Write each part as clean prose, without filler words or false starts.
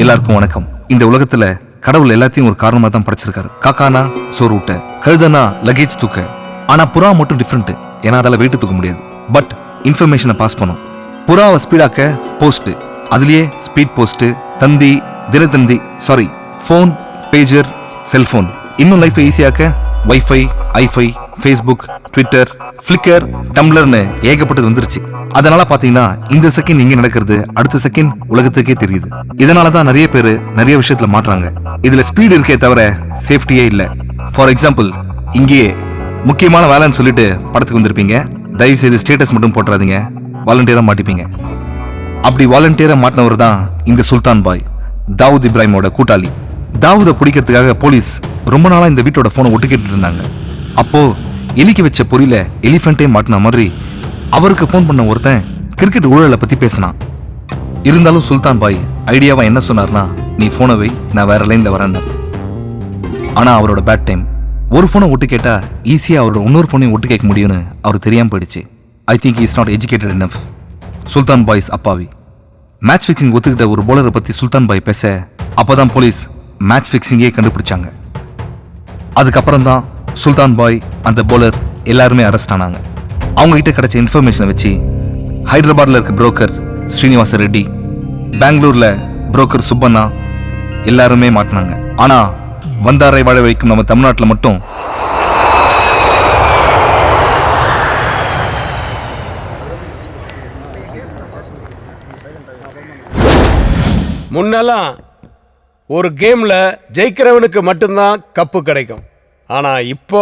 எல்லாருக்கும் வணக்கம். இந்த உலகத்துல கடவுள் எல்லாத்தையும் ஒரு காரணமா தான் படைச்சிருக்காரு. காக்கானா சோறு ஊட்ட, கழுதனா லக்கேஜ் தூக்க. ஆனா புறா மட்டும் டிஃப்ரெண்ட். ஏன்னா அதால வெயிட் தூக்க முடியாது, பட் இன்ஃபர்மேஷனை பாஸ் பண்ணும். புறாவை ஸ்பீடாக்க போஸ்ட், அதுலயே ஸ்பீட் போஸ்ட், தந்தி, தினத்தந்தி, சாரி ஃபோன், பேஜர், செல்போன். இன்னும் லைஃபை ஈஸியாக்க wifi, hifi, Facebook, Twitter, Flickr, டம்ளர்னு ஏகப்பட்டது வந்துருச்சு. அதனால பாத்தீங்கன்னா இந்த செகண்ட் இங்க நடக்கிறது அடுத்த செகண்ட் உலகத்துக்கே தெரியுது. இதனாலதான் நிறைய பேர் நிறைய விஷயத்துல மாட்றாங்க. இதுல ஸ்பீடு இருக்கே தவிர சேஃப்டியே இல்ல. ஃபார் எக்ஸாம்பிள், இங்கேயே முக்கியமான வேலைன்னு சொல்லிட்டு படத்துக்கு வந்திருப்பீங்க. தயவு செய்து ஸ்டேட்டஸ் மட்டும் போட்டுறாதீங்க, வாலண்டியரா மாட்டிப்பீங்க. அப்படி வாலண்டியரா மாட்டினவர் தான் இந்த சுல்தான் பாய், தாவூத் இப்ராஹிமோட கூட்டாளி. தாவூதை பிடிக்கிறதுக்காக போலீஸ் ரொம்ப நாளா இந்த வீட்டோட போனை ஒட்டுக்கிட்டு இருந்தாங்க. அப்போ எலிக்கு வச்ச பொறியில எலிஃபென்ட்டே மாட்டின மாதிரி அவருக்கு போன் பண்ண ஒருத்தன் கிரிக்கெட் ஊழலை பத்தி பேசினான். இருந்தாலும் சுல்தான் பாய் ஐடியாவா என்ன சொன்னார்னா, நீ போனை வை, நான் வேற லைன்ல வரேன். ஆனா அவரோட பேட் டைம். ஒரு போனை ஒட்டு கேட்டா ஈஸியா அவரோட இன்னொரு போனையும் ஒட்டு கேட்க முடியும்னு அவர் தெரியாம போயிடுச்சு. I think is not educated enough. Sultan boys அப்பாவி. மேட்ச் ஃபிக்சிங் ஒத்துக்கிட்ட ஒரு போலரை பத்தி சுல்தான் பாய் பேச அப்பதான் போலீஸ் மேட்ச் ஃபிக்சிங்கே கண்டுபிடிச்சாங்க. அதுக்கப்புறம் தான் சுல்தான் பாய், அந்த போலர் எல்லாருமே அரெஸ்ட் ஆனாங்க. அவங்க கிட்ட கிடைச்ச இன்ஃபர்மேஷனை வச்சு ஹைதராபாத்ல இருக்க புரோக்கர் ஸ்ரீனிவாச ரெட்டி, பெங்களூர்ல புரோக்கர் சுப்பண்ணா எல்லாருமே மாட்டினாங்க. ஆனா வந்தாரை வாழ வைக்கும் நம்ம தமிழ்நாட்டில் மட்டும் முன்னெல்லாம் ஒரு கேம்ல ஜெயிக்கிறவனுக்கு மட்டும்தான் கப்பு கிடைக்கும். ஆனா இப்போ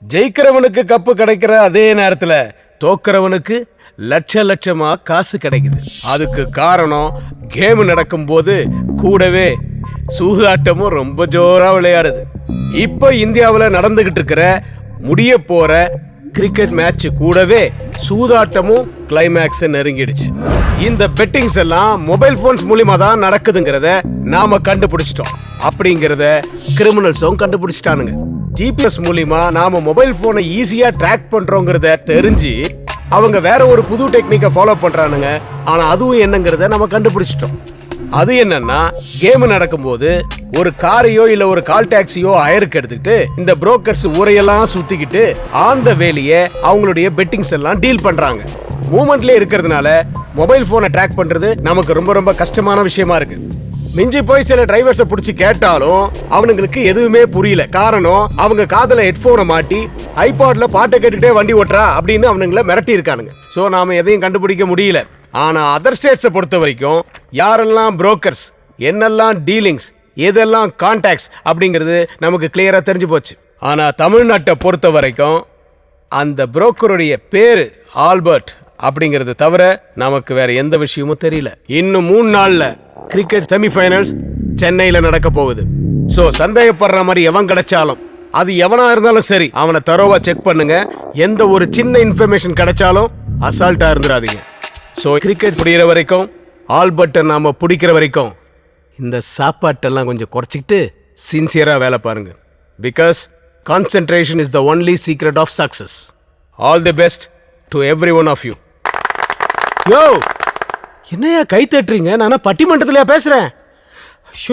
ஜெயிக்கிறவனுக்கு கப்பு கிடைக்கிற அதே நேரத்துல தோக்கிறவனுக்கு லட்ச லட்சமா காசு கிடைக்குது. அதுக்கு காரணம் கேம் நடக்கும்போது கூடவே சூதாட்டமும் ரொம்ப ஜோரா விளையாடுது. இப்போ இந்தியாவில் நடந்துகிட்டு இருக்கிற முடிய போற கிரிக்கெட் மேட்ச் கூடவே சூதாட்டமும் கிளைமேக்ஸ் நெருங்கிடுச்சு. இந்த பெட்டிங்ஸ் எல்லாம் மொபைல் போன்ஸ் மூலியமா தான் நடக்குதுங்கிறத நாம கண்டுபிடிச்சிட்டோம். அப்படிங்கறத கிரிமினல்ஸும் கண்டுபிடிச்சிட்டானுங்க. ஜிபிஎஸ் மூலியமா நாம மொபைல் போனை ஈஸியா ட்ராக் பண்றோங்கிறத தெரிஞ்சு அவங்க வேற ஒரு புது டெக்னிக்கை ஃபாலோ பண்றானுங்க. ஆனா அதுவும் என்னங்கிறத நம்ம கண்டுபிடிச்சிட்டோம். அது என்னன்னா, கேம் நடக்கும்போது ஒரு காரையோ இல்ல ஒரு கால் டாக்ஸியோ ஹயருக்கு எடுத்துக்கிட்டு இந்த புரோக்கர்ஸ் ஊரையெல்லாம் சுத்திக்கிட்டு ஆந்த வேலையை அவங்களுடைய பெட்டிங்ஸ் எல்லாம் டீல் பண்றாங்க. மூமெண்ட்லயே இருக்கிறதுனால மொபைல் போனை ட்ராக் பண்றது நமக்கு ரொம்ப ரொம்ப கஷ்டமான விஷயமா இருக்கு. மிஞ்சி போய் சில டிரைவர்ஸை பிடிச்சி கேட்டாலும் அவனுங்களுக்கு எதுவுமே புரியல. காரணம், அவங்க காதல ஹெட்போனை மாட்டி ஐபாட்ல பாட்டை கேட்டுக்கிட்டே வண்டி ஓட்டுறா அப்படின்னு அவனுங்களை மிரட்டி இருக்கானுங்க. சோ நாம எதையும் கண்டுபிடிக்க முடியல. ஆனா அதர் ஸ்டேட்ஸை பொறுத்த வரைக்கும் யாரெல்லாம் புரோக்கர்ஸ், என்னெல்லாம் டீலிங்ஸ், எதெல்லாம் கான்டாக்ட்ஸ் அப்படிங்கிறது நமக்கு கிளியரா தெரிஞ்சு போச்சு. ஆனா தமிழ்நாட்டை பொறுத்த வரைக்கும் அந்த புரோக்கருடைய பேரு ஆல்பர்ட் அப்படிங்கிறது தவிர நமக்கு வேற எந்த விஷயமும் தெரியல. இன்னும் 3 நாள்ல கிரிக்கெட் செமிஃபைனல்ஸ் சென்னையில நடக்க போகுது. சோ சந்தேகப்படுற மாதிரி எவன் கிடைச்சாலும், அது எவனா இருந்தாலும் சரி, அவனை தரோவா செக் பண்ணுங்க. எந்த ஒரு சின்ன இன்ஃபர்மேஷன் கிடைச்சாலும் அசால்ட்டா இருந்துடாதீங்க. சோ கிரிக்கெட் பிடிக்கிற வரைக்கும், ஆல்பர்ட்டை நாம பிடிக்கிற வரைக்கும் இந்த சாப்பாட்டெல்லாம் கொஞ்சம் குறைச்சிக்கிட்டு சின்சியரா வேலை பாருங்க. Because concentration is the only secret of success. All the best to every one of you. Yo, என்னையா கை தட்டுறீங்க? நானா பட்டிமன்றத்திலயா பேசுறேன்?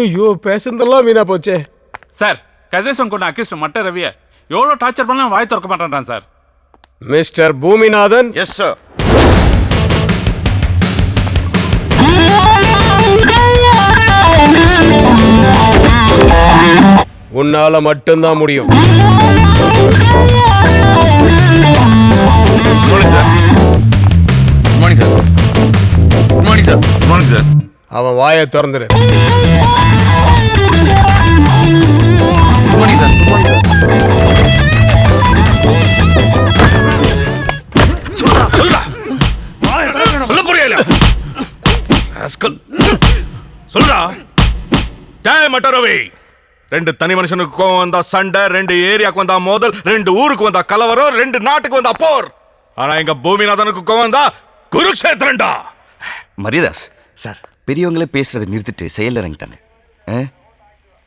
ஐயோ, பேசுறதெல்லாம் வீணா போச்சே. சார், கதிரேசன் கொண்ட அக்யூஸ்ட் மட்ட ரவியை எவ்வளோ டார்ச்சர் பண்ணாலும் வாய் திறக்க மாட்டேன்றான் sir. Mister Bhuminathan. Yes sir. உன்னால மட்டும்தான் முடியும். அவன் வாயை திறந்துரு. சொல்ல புரியல. சொல்றா. டேய் மட்டரவி, 2 தனி மனுஷனுக்கு கோவம் வந்தா சண்டை, 2 ஏரியாக்கு வந்தா மோதல், 2 ஊருக்கு வந்தா கலவரம், 2 நாட்டுக்கு வந்தா போர். ஆனா எங்க பூமிநாதனுக்கு கோவம் வந்தா குருக்ஷேத்திரண்டா. மரியதாஸ் சார், பெரியவங்களே பேசுறதை நிறுத்திட்டு செயல் இறங்கிட்டாங்க.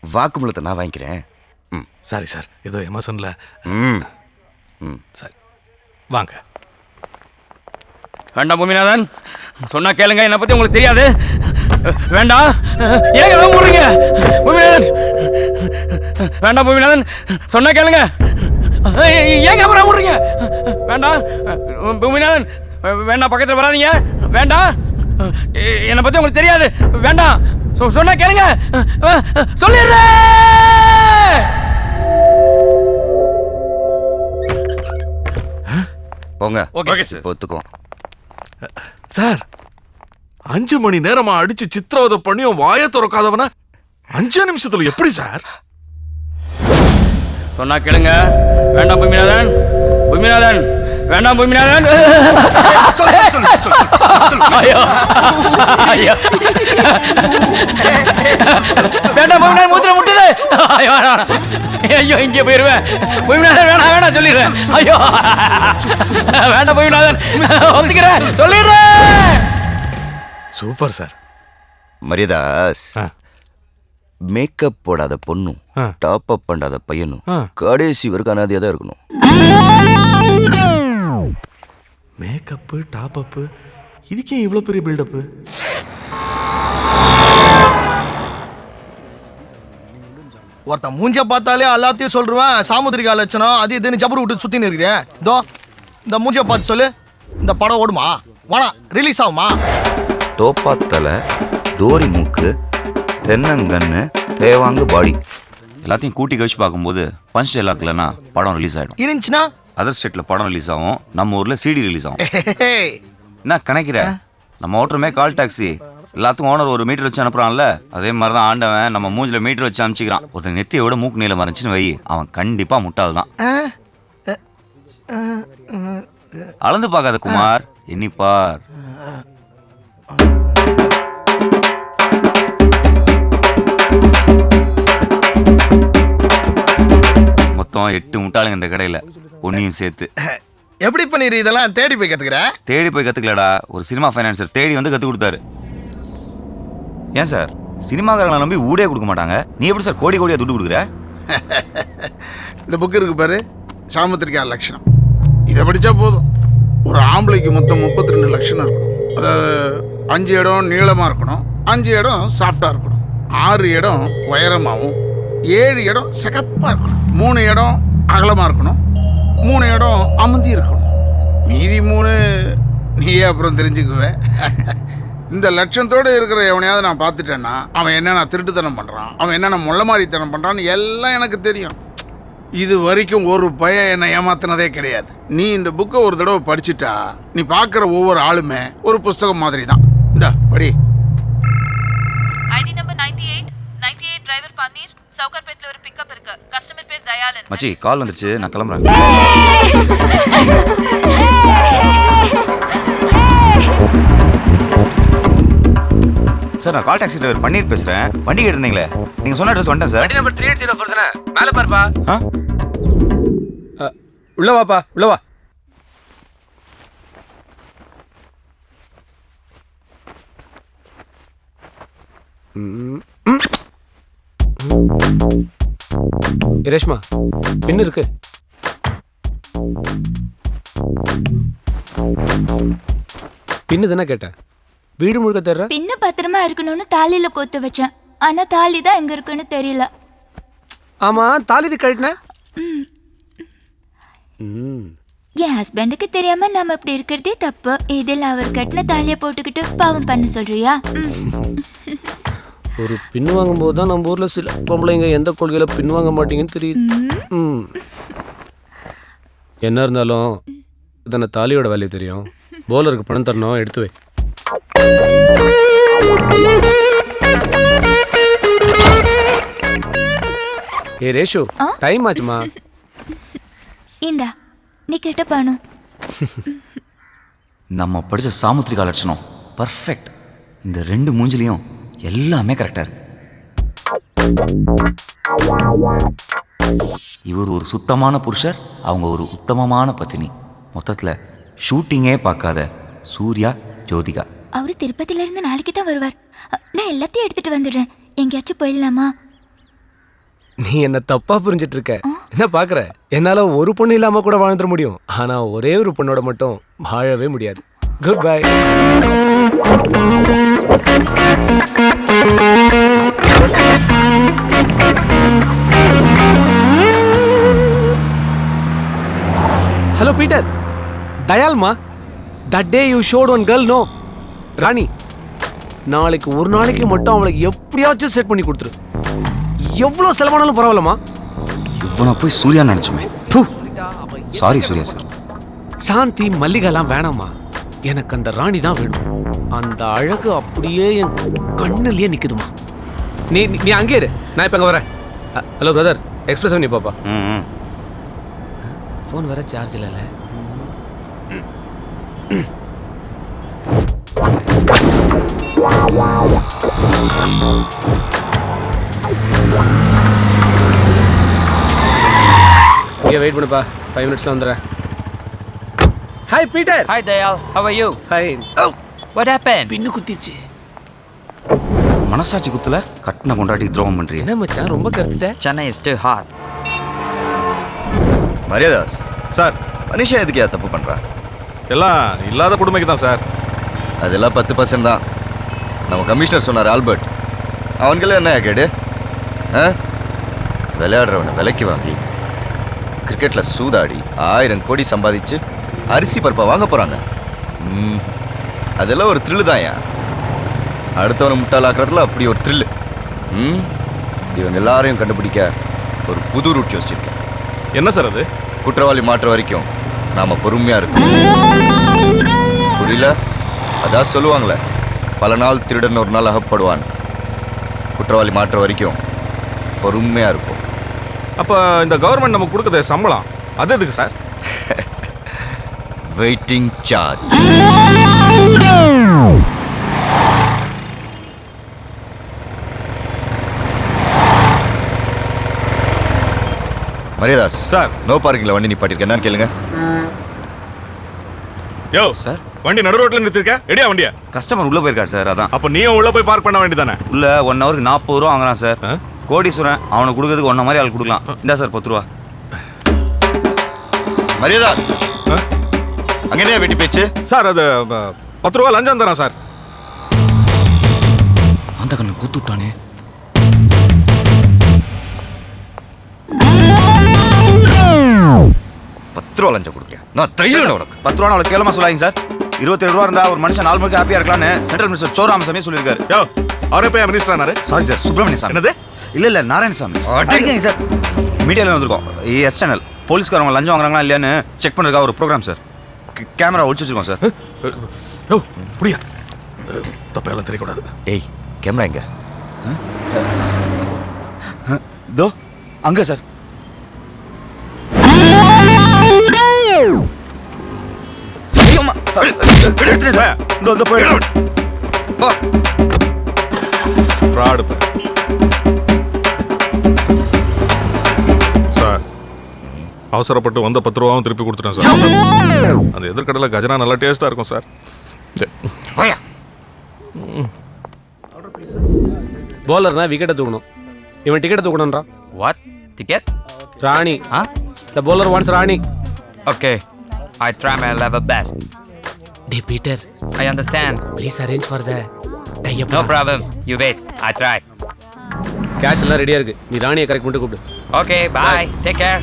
வாக்குமூலத்தை நான் வாங்கிக்கிறேன். சாரி சார், ஏதோ எமோஷன்ல. சரி வாங்க. வேண்டாம் பூமிநாதன், சொன்னா கேளுங்க. என்னை பத்தி உங்களுக்கு தெரியாது. வேண்டாம். ஏங்க எல்லாம் மூடுறீங்க? பூமிநாதன் வேண்டாம். பூமிநாதன் சொன்னா கேளுங்க. ஏங்க அப்புறம் மூடுறீங்க? வேண்டாம் பூமிநாதன் வேண்டாம். பக்கத்தில் வராதீங்க. வேண்டாம். என்னை பத்தி உங்களுக்கு தெரியாது. வேண்டாம். சொன்னா கேளுங்க. சொல்லிடுறேன். போங்க. ஓகே. ஒத்துக்குவோம். சார் 5 மணி நேரமா அடிச்சு சித்திரவதை பண்ணியும் வாயை திறக்காதவன 5 நிமிஷத்துல எப்படி சார்? சொன்னா கேளுங்க. வேண்டாம் பூமிநாதன். பூமிநாதன் வேண்டாம். பூமிநாதன் ஐயோ ஐயோ வேண்டாம். பூமிநாதன் மூத்திர முட்டுது. ஐயோ ஐயோ இங்கே போயிருவேன். பூமிநாதன் வேணாம் வேணாம் சொல்லிடுறேன். ஐயோ வேண்டாம் பூமிநாதன் ஒத்துக்கிறேன் சொல்லிடுறேன். Super sir. மரியாதாஸ், மேக்கப் போடாத பொண்ணும் டாப் அப் பண்ணாத பையனும் கடைசி வரைக்கும் அனாதையா தான் இருக்கணும். மேக்கப்பு டாப் அப்பு இதுக்கே இவ்வளவு பெரிய பில்டப்பு? ஒருத்தன் மூஞ்ச பார்த்தாலே எல்லாத்தையும் சொல்றேன். சாமுத்திரிகா லட்சணம் அது இதுன்னு ஜபர் விட்டு சுத்தின்னு இருக்கிறேன். இதோ இந்த மூஞ்ச பார்த்து சொல்லு, இந்த படம் ஓடுமா? வேணா ரிலீஸ் ஆகுமா? டோப்பா தலை, தோரி மூக்கு, தென்னங்கன்னு, தேவாங்கு பாடி எல்லாத்தையும் கூட்டி கழிச்சு பார்க்கும்போது பஞ்ச் டைலாக் இல்லைன்னா படம் ரிலீஸ் ஆகிடும். இருந்துச்சுன்னா அதர் ஸ்டேட்டில் படம் ரிலீஸ் ஆகும், நம்ம ஊரில் சிடி ரிலீஸ் ஆகும். என்ன கணக்கிற? நம்ம ஓட்டுறமே கால் டாக்ஸி, எல்லாத்துக்கும் ஓனர் ஒரு மீட்டர் வச்சு அனுப்புறான்ல, அதே மாதிரி தான் ஆண்டவன் நம்ம மூஞ்சில் மீட்டர் வச்சு அனுப்பிச்சிக்கிறான். ஒருத்தர் நெத்தியை விட மூக்கு நீளம் இருந்துச்சுன்னு வை, அவன் கண்டிப்பாக முட்டாள் தான். அளந்து பார்க்காத குமார், எண்ணிப்பார். மொத்தம் 8 முட்டாளுங்க இந்த கடையில், ஒன்னையும் சேர்த்து. எப்படி பண்ணிரு இதெல்லாம்? தேடி போய் கத்துக்கிற? தேடி போய் கற்றுக்கலடா, ஒரு சினிமா ஃபைனான்சர் தேடி வந்து கற்றுக் கொடுத்தாரு. ஏன் சார் சினிமாக்காரங்களை நம்பி ஊடே கொடுக்க மாட்டாங்க, நீ எப்படி சார் கோடி கோடியாக துட்டு கொடுக்குற? இந்த புக் இருக்கு பாரு, சாமுத்திரிகா லட்சணம். இதை படித்தா போதும். ஒரு ஆம்பளைக்கு மொத்தம் 32 லட்சணம் இருக்கணும். அதாவது 5 இடம் நீளமாக இருக்கணும், 5 இடம் சாஃப்டாக இருக்கணும், 6 இடம் உயரமாகவும், 7 இடம் சிகப்பாக இருக்கணும், 3 இடம் அகலமாக இருக்கணும், 3 இடம் அமர்ந்தி இருக்கணும். மீதி 3 நீயே அப்புறம் தெரிஞ்சுக்குவேன். இந்த லட்சத்தோடு இருக்கிற எவனையாவது நான் பார்த்துட்டேன்னா அவன் என்னென்ன திருட்டுத்தனம் பண்ணுறான், அவன் என்னென்ன முள்ள மாதிரித்தனம் பண்ணுறான்னு எல்லாம் எனக்கு தெரியும். இது வரைக்கும் ஒரு பையன் என்னை ஏமாத்தினதே கிடையாது. நீ இந்த புக்கை ஒரு தடவை படிச்சுட்டா நீ பார்க்குற ஒவ்வொரு ஆளுமே ஒரு புஸ்தகம் மாதிரி தான். இந்த படி. ஐடி நம்பர் 98 டிரைவர் பன்னீர், சவுகார்பேட்ல ஒரு பிக்கப் இருக்கு. கஸ்டமர் பேர் தயாளன். மச்சி கால் வந்துருச்சு, நான் கிளம்புறேன். சார் நான் கால் டாக்ஸி டிரைவர் பன்னீர் பேசுறேன். வண்டி கேட்டிருந்தீங்களே, நீங்க சொன்ன அட்ரஸ் வந்துட்டேன் சார். வண்டி நம்பர் 3804 தானே? மேலே பாருப்பா. ஆ? உள்ள வாப்பா, உள்ள வா. ரேஷ்மா பின்னு இருக்கு. பின்னு தானே கேட்டேன், வீடு முழுக்க தர்ற. பின்ன பத்திரமா இருக்கணும்னு தாலியில கோத்து வச்சேன், ஆனா தாலி தான் எங்க இருக்குன்னு தெரியல. ஆமா தாலி கழட்டின. என் ஹஸ்பண்டுக்கு தெரியாம நம்ம இப்படி இருக்கிறதே தப்பு. இதில் அவர் கட்டின தாலியை போட்டுக்கிட்டு பாவம் பண்ண சொல்றியா? ஒரு பின் வாங்கும் போது தான் நம்ம ஊர்ல சில பொம்பளைங்க எந்த கொள்கையில பின் வாங்க மாட்டீங்கன்னு தெரியுது. என்ன இருந்தாலும் இதான தாலியோட வேலையை தெரியும். போலருக்கு பணம் தரணும், எடுத்து வை. ஏ ரேஷு, டைம் ஆச்சுமா. இந்தா நீ கேட்ட பணம். நம்ம படிச்ச சாமுத்திரிகா லட்சணம் பர்ஃபெக்ட். இந்த 2 மூஞ்சிலையும் எல்லாமே கரெக்டா இருக்கு. இவர் ஒரு சுத்தமான புருஷர், அவங்க ஒரு உத்தமமான பத்தினி. மொத்தத்துல ஷூட்டிங்கே பார்க்காத சூர்யா ஜோதிகா. அவரு திருப்பதில இருந்து நாளைக்கு தான் வருவார். நான் எல்லாத்தையும் எடுத்துட்டு வந்துடுறேன். எங்கேயாச்சும் போயிடலாமா? நீ என்ன தப்பா புரிஞ்சிட்டு இருக்க. என்ன பாக்குற, என்னால ஒரு பொண்ணு இல்லாம கூட வாழ்ந்துட முடியும், ஆனா ஒரே ஒரு பொண்ணோட மட்டும் வாழவே முடியாது. Good bye. தயால்மா that day you shot one girl no Rani நாளைக்கு ஒரு நாளைக்கு மட்டும் அவளுக்கு எப்படியாச்சும் செட் பண்ணி கொடுத்துரு. எவ்வளோ செலவானாலும் பரவாயில்லம்மா. இவனை போய் சூர்யா நினைச்சுமே. Sorry Surya sir. சாந்தி மல்லிகைலாம் வேணாமா, எனக்கு அந்த ராணி தான் வேணும். அந்த அழகு அப்படியே என் கண்ணிலேயே நிக்குதுமா. நீ நீ அங்கே இரு, நான் இப்போ அங்கே வரேன். ஹலோ பிரதர், எக்ஸ்பிரஸ் நீ பாப்பா. ம் ஃபோன் வேற சார்ஜ் இல்லைல்ல. இங்கே வெயிட் பண்ணுப்பா, 5 மினிட்ஸ்ல வந்துடுறேன். Hi Peter. Hi Dayal, how are you? Fine. What happened? பின்னு குத்திச்சு. மனசாட்சி குத்துல கட்டின கொண்டாட்டிக்கு துரோகம் பண்றீங்க. என்ன மச்சான் ரொம்ப கருத்துட்ட? Chennai is too hot. Mariadas sir மனுஷன் எதுக்கு தப்பு பண்றான்? எல்லாம் இல்லாத கொடுமைக்கு தான் சார். அதெல்லாம் 10% தான். நம்ம கமிஷனர் சொன்னார் ஆல்பர்ட், அவனுக்கெல்லாம் என்ன கேடு? விளையாடுறவனை விலைக்கு வாங்கி கிரிக்கெட்ல சூதாடி 1000 கோடி சம்பாதிச்சு அரிசி பருப்பை வாங்க போறாங்க. அதெல்லாம் ஒரு த்ரில்லு தான். ஏன் அடுத்தவனை முட்டாளாக்குறதுல அப்படி ஒரு த்ரில்லு. இவங்க எல்லாரையும் கண்டுபிடிக்க ஒரு புது ரூட் யோசிச்சிருக்கேன். என்ன சார் அது? குற்றவாளி மாற்ற வரைக்கும் நாம பொறுமையா இருக்கோம். புரியல? அதான் சொல்லுவாங்களே, பல நாள் திருடன் ஒரு நாள் அகப்படுவான். குற்றவாளி மாற்ற வரைக்கும் பொறுமையா இருக்கும். அப்போ இந்த கவர்மெண்ட் நமக்கு கொடுக்குற சம்பளம் அது எதுக்கு sir? Waiting charge. Mariyadas sir. No பார்க்கிங்ல வண்டி நிப்பாட்டிருக்கேன், என்னன்னு கேளுங்க. Yo sir. வண்டி நடு ரோட்ல நிறுத்திருக்க, எடியா வண்டியா? கஸ்டமர் உள்ள போயிருக்காரு சார். அதான் அப்போ நீயும் உள்ள போய் பார்க் பண்ண வேண்டியதானே? உள்ள 1 ஹவருக்கு 40 ரூபா வாங்குறான் சார். கோடீஸ்வரன் அவனுக்கு கொடுக்கறதுக்கு ஒன்ன மாதிரி ஆள் கொடுக்கலாம். இந்தா சார் 10 ரூபா. மரியாதாஸ் அங்க என்ன வெட்டி பேச்சு? சார் அது 10 ரூபா லஞ்சம் தரேன் சார். அந்த கண்ணு கூத்து விட்டானே. ரூபா லஞ்சம் கொடுக்கேன் நான் தைரியம் உனக்கு. 10 ரூபா அவ்வளோ கேளமா சொல்லாங்க சார். 27 ரூபா இருந்தா ஒரு மனுஷன் 4 மணிக்கு ஹாப்பியா இருக்கலாம்னு சென்ட்ரல் மினிஸ்டர் சோராமசாமி சொல்லியிருக்காரு. யோ அவரே போய் மினிஸ்டர் ஆனாரு. சாரி சார், சுப்பிரமணிய சாமி. என்னது? இல்ல நாராயணசாமி. அடிக்கங்க சார். மீடியாவில் வந்திருக்கோம். எஸ் சேனல் போலீஸ்காரங்க லஞ்சம் வாங்குறாங்களா இல்லையான்னு செக் பண்ணுறதுக்காக ஒரு ப்ரோக்ராம் சார். கேமரா ஒழிச்சு வச்சிருக்கோம் சார். யோ புரியா, தப்பெல்லாம் தெரியக்கூடாது. ஏய் கேமரா எங்க? தோ அங்க சார். Fraud sir. அவசரப்பட்டு வந்த 10 ரூபாவும் திருப்பி கொடுத்துட்டேன் சார். அந்த எதிர்கடலை கஜனா நல்லா டேஸ்டா இருக்கும் சார். bowler விக்கெட்டை தூக்கணும். இவன் டிக்கெட்டை தூக்கணும்ன்றா. What? Ticket? Rani. Huh? The bowler wants Rani. Okay. I try my level best. Hey Peter, I understand. please arrange for the tie-up. No problem. You wait. I try. Cash எல்லாம் ரெடியா இருக்கு. நீ ராணியை correct பண்ணிட்டு கூப்பிடு. Okay, bye. Take care.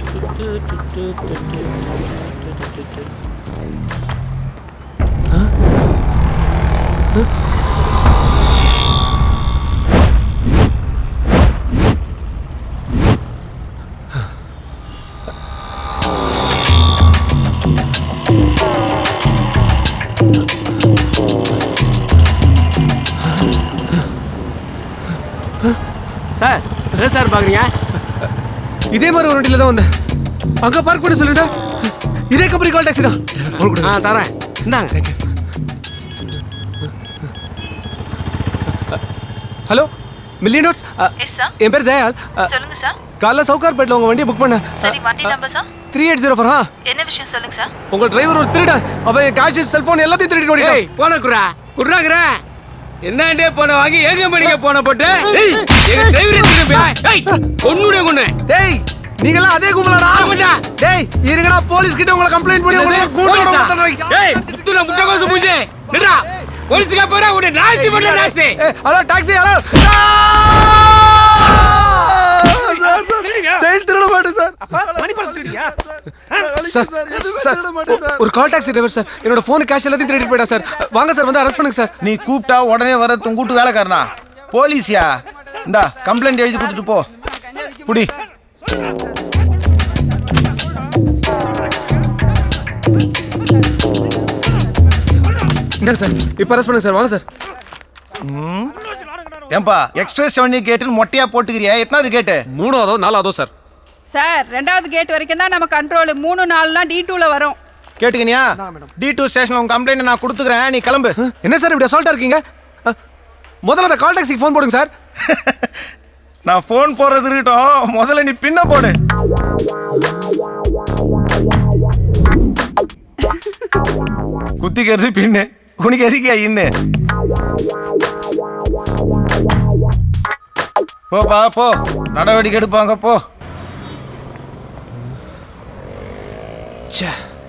Sir என்ன sir பாக்குறீங்க? இதே மாதிரி ஒரு வண்டியில தான் வந்தேன். அங்க பார்க் பண்ண சொல்லிட்டு இதே கம்பெனி கால் டாக்ஸி தான். தரேன், இந்தாங்க. Hello Million Dots. Yes sir. என் பேர் தயால். சொல்லுங்க சார். காலைல சவுகார்பேட்ல உங்க வண்டியை புக் பண்ண. சரி, வண்டி நம்பர் சார்? 3804. என்ன விஷயம் சொல்லுங்க சார். உங்க டிரைவர் ஒரு திருடன். அவன் என் கேஷ் செல்போன் எல்லாத்தையும் திருடிட்டு ஓடிட்டான். போன குறாக்குற என்னண்டே போன வாங்கி ஏங்க மணிக்கு போன போட்டு எங்க டிரைவர் ஒண்ணுடைய கொண்டு. டேய் நீங்களா அதே கும்பலடா. டேய் இருங்கடா, போலீஸ் கிட்ட உங்களை கம்ப்ளைண்ட் பண்ணி உங்களை கூட்டிட்டு டேய் முத்துன முட்டகோசு பூஜே நிடா. போலீஸ்க்கு போறா உன்னை நாஸ்தி பண்ண நாஸ்தி. Hello taxi, hello. ஜெயில் திருட மாட்டேன் சார். மணி பர்ஸ் திருடியா? சார் சார் ஒரு கால் டாக்ஸி டிரைவர் சார் என்னோட ஃபோன் கேஷ் எல்லாத்தையும் திருடிட்டு போயிட்டா சார் வாங்க சார் வந்து அரெஸ்ட் பண்ணுங்க சார் நீ கூப்பிட்டா உடனே வர கூட்டு வேலைக்காரனா போலீஸியா இந்தா கம்ப்ளைண்ட் எழுதி கொடுத்துட்டு போ புடி இந்தாங்க சார் இப்போ அரெஸ்ட் பண்ணுங்க சார் வாங்க சார் ஏன்பா எக்ஸ்பிரஸ் செவனி கேட்டுன்னு மொட்டையா போட்டுக்கிறியா எத்தனாவது கேட்டு 3ஆவதோ 4ஆவதோ சார் சார் 2வது கேட் வரைக்கும் தான் நம்ம கண்ட்ரோல் 3 4லாம் D2ல வரும் கேட்டுக்கினியா D2 ஸ்டேஷன்ல உங்க கம்ப்ளைண்ட் நான் கொடுத்துக்கிறேன் நீ கிளம்பு என்ன சார் இப்படி அசால்ட்டா இருக்கீங்க முதல்ல அந்த கால் டாக்ஸிக்கு ஃபோன் போடுங்க சார் நான் ஃபோன் போறது இருக்கட்டும் முதல்ல நீ பின்ன போடு குத்திக்கிறது பின்னு உனக்கு எதுக்கியா இன்னு போப்பா போ நடவடிக்கை எடுப்பாங்க போ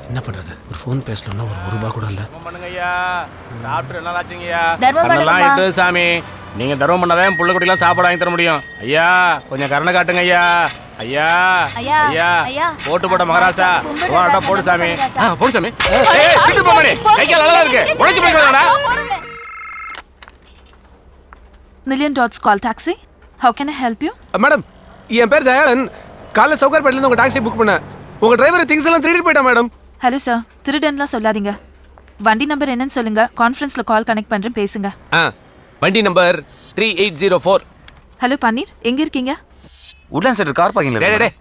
என்ன பண்றது ஒரு ஃபோன் பேசணும்னா ஒரு ₹1 கூட இல்ல பண்ணுங்கய்யா சாப்பிட்டு நல்லா ஆச்சுங்கய்யா தர்மம் கண்ணெல்லாம் பண்ணுங்கம்மா. இட்டு சாமி நீங்க தர்மம் பண்ணாதான் புள்ள குட்டிலாம் சாப்பாடு வாங்கி தர முடியும் ஐயா கொஞ்சம் கருணை காட்டுங்க ஐயா ஐயா ஐயா, ஐயா ஐயா. போட்டு போட்ட மகாராசா கும்பிடு வாடா ராசா, போடு சாமி கும்பிடு ராசா. போடு சாமி கிட்ட போமாடி கைக்கால் நல்லா இருக்கு உடைச்சு போய்க்கலாம்டா Million Dots call taxi. How can I help you? Madam என் பேர் தயாளன் காலைல சவுகார்பேட்ல இருந்து உங்க டாக்ஸி புக் பண்ணேன் உங்க டிரைவர் திங்ஸ் எல்லாம் திருடிட்டு போயிட்டான் மேடம் ஹலோ சார் திருடன்லாம் சொல்லாதீங்க வண்டி நம்பர் என்னன்னு சொல்லுங்க கான்ஃபரன்ஸ்ல கால் கனெக்ட் பண்றேன் பேசுங்க வண்டி நம்பர் 3804 ஹலோ பன்னீர் எங்க இருக்கீங்க உட்லாண்ட் சென்டர் கார் பார்க்கிங்ல டேய் டேய்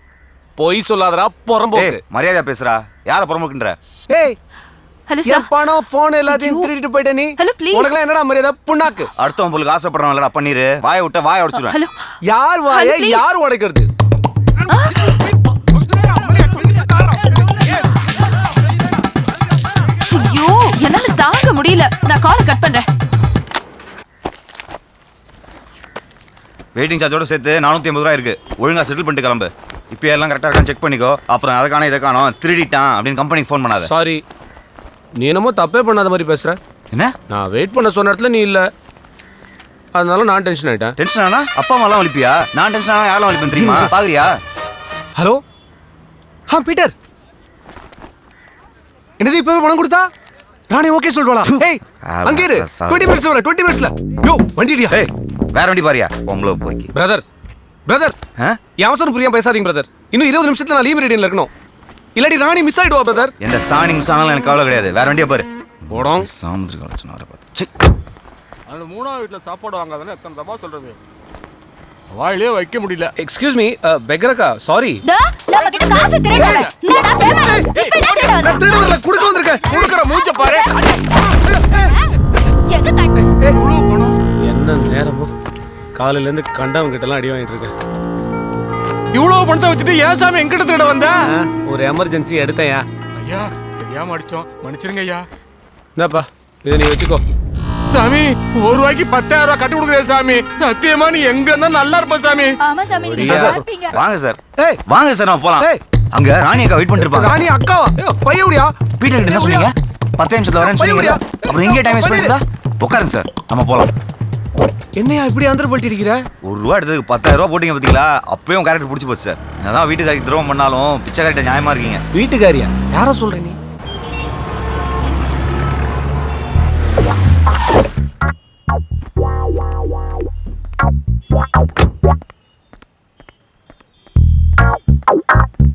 போய் சொல்லாதடா புறம்போக்கு மரியாதையா பேசுறா யார புறம்போக்குன்ற ஏய் ஹலோ என் சார் பணம் போன் எல்லாத்தையும் ஐயோ. திருடிட்டு போயிட்ட நீ Hello, please. உனக்குலாம் என்னடா மரியாதை புண்ணாக்கு அடுத்தவன் பொருளுக்கு ஆசைப்படுறான்லடா பண்ணிரு வாயை விட்ட வாயை உடைச்சிடுவேன் ஹலோ யார் வாயை Hello, please. யார் உடைக்கிறது ஐயோ என்னால தாங்க முடியல நான் காலை கட் பண்றேன் வெயிட்டிங் சார்ஜோட சேர்த்து ₹450 இருக்கு ஒழுங்கா செட்டில் பண்ணிட்டு கிளம்பு இப்போ எல்லாம் கரெக்டாக இருக்கான்னு செக் பண்ணிக்கோ அப்புறம் அதை காணோம் இதை காணோம் திருடிட்டான் அப்படின்னு கம்பெனிக்கு ஃபோன் பண்ணாத சாரி நீ என்னமோ தப்பே பண்ணாத மாதிரி பேசுற என்ன நான் வெயிட் பண்ண சொன்ன இடத்துல நீ இல்ல அதனால நான் டென்ஷன் ஆயிட்டேன் டென்ஷன் ஆனா அப்பா அம்மாலாம் வலிப்பியா நான் டென்ஷன் ஆனா யாரெல்லாம் வலிப்பேன் தெரியுமா பாக்குறியா ஹலோ பீட்டர் என்னது இப்பவே பணம் கொடுத்தா நானே ஓகே சொல்றேன் ஏய் அங்க இரு 20 மினிட்ஸ் வர 20 மினிட்ஸ்ல யோ வண்டிடியா ஏய் வேற வண்டி பாரியா பொம்பளை போய்க்கு பிரதர் என் அவசரம் புரியாம பேசாதீங்க பிரதர் இன்னும் 20 நிமிஷத்துல நான் லீவ் ரீடிங்ல இருக்கணும் இல்லாட்டி ராணி மிஸ் ஆயிடுவா பிரதர் எந்த சாணி மிஸ் ஆனாலும் எனக்கு கவலை கிடையாது வேற வண்டியா பாரு ஓடும் சாமுதிரி கலெக்ஷன் வர பார்த்து அந்த 3ஆவது வீட்ல சாப்பாடு வாங்காதானே எத்தனை தப்பா சொல்றது வாயிலே வைக்க முடியல எக்ஸ்கியூஸ் மீ பெக்ரக்கா சாரி நம்ம கிட்ட காசு திருடல என்னடா பேமெண்ட் இப்ப என்ன திருட நான் திருட வரல குடுக்க வந்திருக்கேன் குடுக்குற மூஞ்ச பாரு எங்க கட் என்ன நேரமோ காலையில இருந்து கண்டவங்க கிட்ட எல்லாம் அடி வாங்கிட்டு இருக்கேன் இவ்வளவு பணத்தை வச்சுட்டு ஏன் சாமி எங்கிட்ட திருட வந்தா ஒரு எமர்ஜென்சி எடுத்தேயா ஐயா தெரியாம அடிச்சோம் மன்னிச்சிருங்க ஐயா இந்தாப்பா இதை நீ வச்சுக்கோ சாமி ₹1 10,000 கட்டி கொடுக்குறேன் சாமி சத்தியமா நீ எங்க இருந்தா நல்லா இருப்ப சாமி ஆமா சாமி நீங்க சார் பார்ப்பீங்க வாங்க சார் ஏய் வாங்க சார் நம்ம போலாம் ஏய். அங்க ராணி அக்கா வெயிட் பண்ணிட்டு இருப்பாங்க ராணி அக்காவா ஏய், பையவுடியா பீட்டர் கிட்ட என்ன சொன்னீங்க 10 நிமிஷத்துல வரேன்னு சொன்னீங்க அப்புறம் இங்கே டைம் வேஸ்ட் பண்ணிட்டா உட்காருங்க சார் நம்ம போலாம் என்னையா இப்படி ஆந்திர பல்ட்டி இருக்கிற ₹1 எடுத்ததுக்கு ₹10,000 போட்டீங்க பாத்தீங்களா அப்பயும் கேரக்டர் பிடிச்சி போச்சு சார் என்னதான் வீட்டுக்காரிக்கு துரோகம் பண்ணாலும் பிச்சைக்காரிட்ட நியாயமா இருக்கீங்க வீட்டுக்காரியா யாரா சொல்ற நீ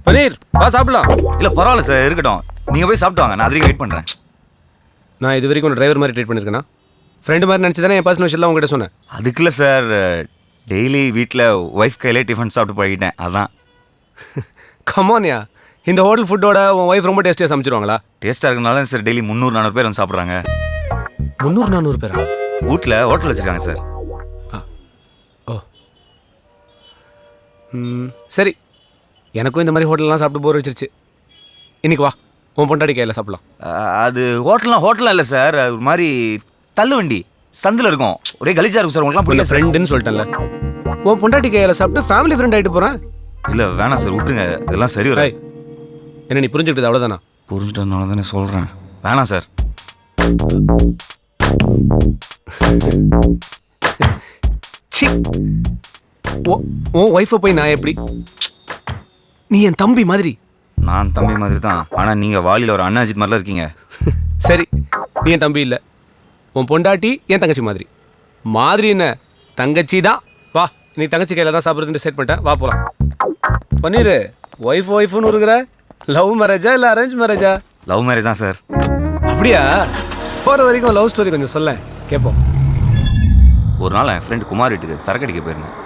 பனீர் வா சாப்பிடலாம் இல்ல பரவாயில்ல சார் இருக்கட்டும் நீங்க போய் சாப்பிட்டு வாங்க நான் அது வரைக்கும் வெயிட் பண்றேன் நான் இது வரைக்கும் டிரைவர் மாதிரி ட்ரீட் பண்ணிருக்கேனா ஃப்ரெண்டு மாதிரி நினச்சி தானே என் பர்சனல் விஷயம் உங்ககிட்ட சொன்னேன் அதுக்குள்ள சார் டெய்லி வீட்டில் ஒய்ஃப் கையிலே டிஃபன் சாப்பிட்டு பழகிட்டேன் அதான் கமான்யா இந்த ஹோட்டல் ஃபுட்டோட உன் ஒய்ஃப் ரொம்ப டேஸ்டியாக சமைச்சிருவாங்களா டேஸ்ட்டாக இருக்கனால சார் டெய்லி 300-400 பேர் வந்து சாப்பிட்றாங்க 300-400 பேரா வீட்டில் ஹோட்டல் வச்சுருக்காங்க சார் ஓ சரி எனக்கும் இந்த மாதிரி ஹோட்டல்லாம் சாப்பிட்டு போர் வச்சிருச்சு இன்னைக்கு வா உன் பொண்டாடி கையில் சாப்பிடலாம் அது ஹோட்டல்லாம் இல்லை சார் அது ஒரு மாதிரி தள்ளு வண்டி சந்தில் இருக்கும் ஒரே கலிஜா இருக்கும் சார் உங்களுக்குலாம் புரியல புரியல ஃப்ரெண்ட் ஃப்ரெண்டுன்னு சொல்லிட்டேன்ல உன் பொண்டாட்டி கையில் சாப்பிட்டு ஃபேமிலி ஃப்ரெண்ட் ஆகிட்டு போகிறேன் இல்லை வேணாம் சார் விட்டுருங்க இதெல்லாம் சரி வராது என்ன நீ புரிஞ்சுக்கிட்டது அவ்வளோதானா புரிஞ்சுட்டதுனால தானே சொல்கிறேன் வேணாம் சார் சி உன் ஒய்ஃபை போய் நான் எப்படி நீ என் தம்பி மாதிரி நான் தம்பி மாதிரி தான், ஆனால் நீங்கள் வாலியில் ஒரு அண்ணாஜித் மாதிரிலாம் இருக்கீங்க. சரி, நீ என் தம்பி இல்லை, உன் பொண்டாட்டி என் தங்கச்சி மாதிரி. மாதிரி என்ன, தங்கச்சி தான். வா, நீ தங்கச்சி கையில் தான் சாப்பிட்றதுன்னு செட் பண்ணிட்டேன், வா போகலாம். பன்னீர், ஒய்ஃப்னு இருக்கிற, லவ் மேரேஜா இல்லை அரேஞ்ச் மேரேஜா? லவ் மேரேஜ் தான் சார். அப்படியா? போகிற வரைக்கும் லவ் ஸ்டோரி கொஞ்சம் சொல்ல கேட்போம். ஒரு நாள் என் ஃப்ரெண்டு குமார் வீட்டுக்கு சரக்கு அடிக்க போயிருந்தேன்.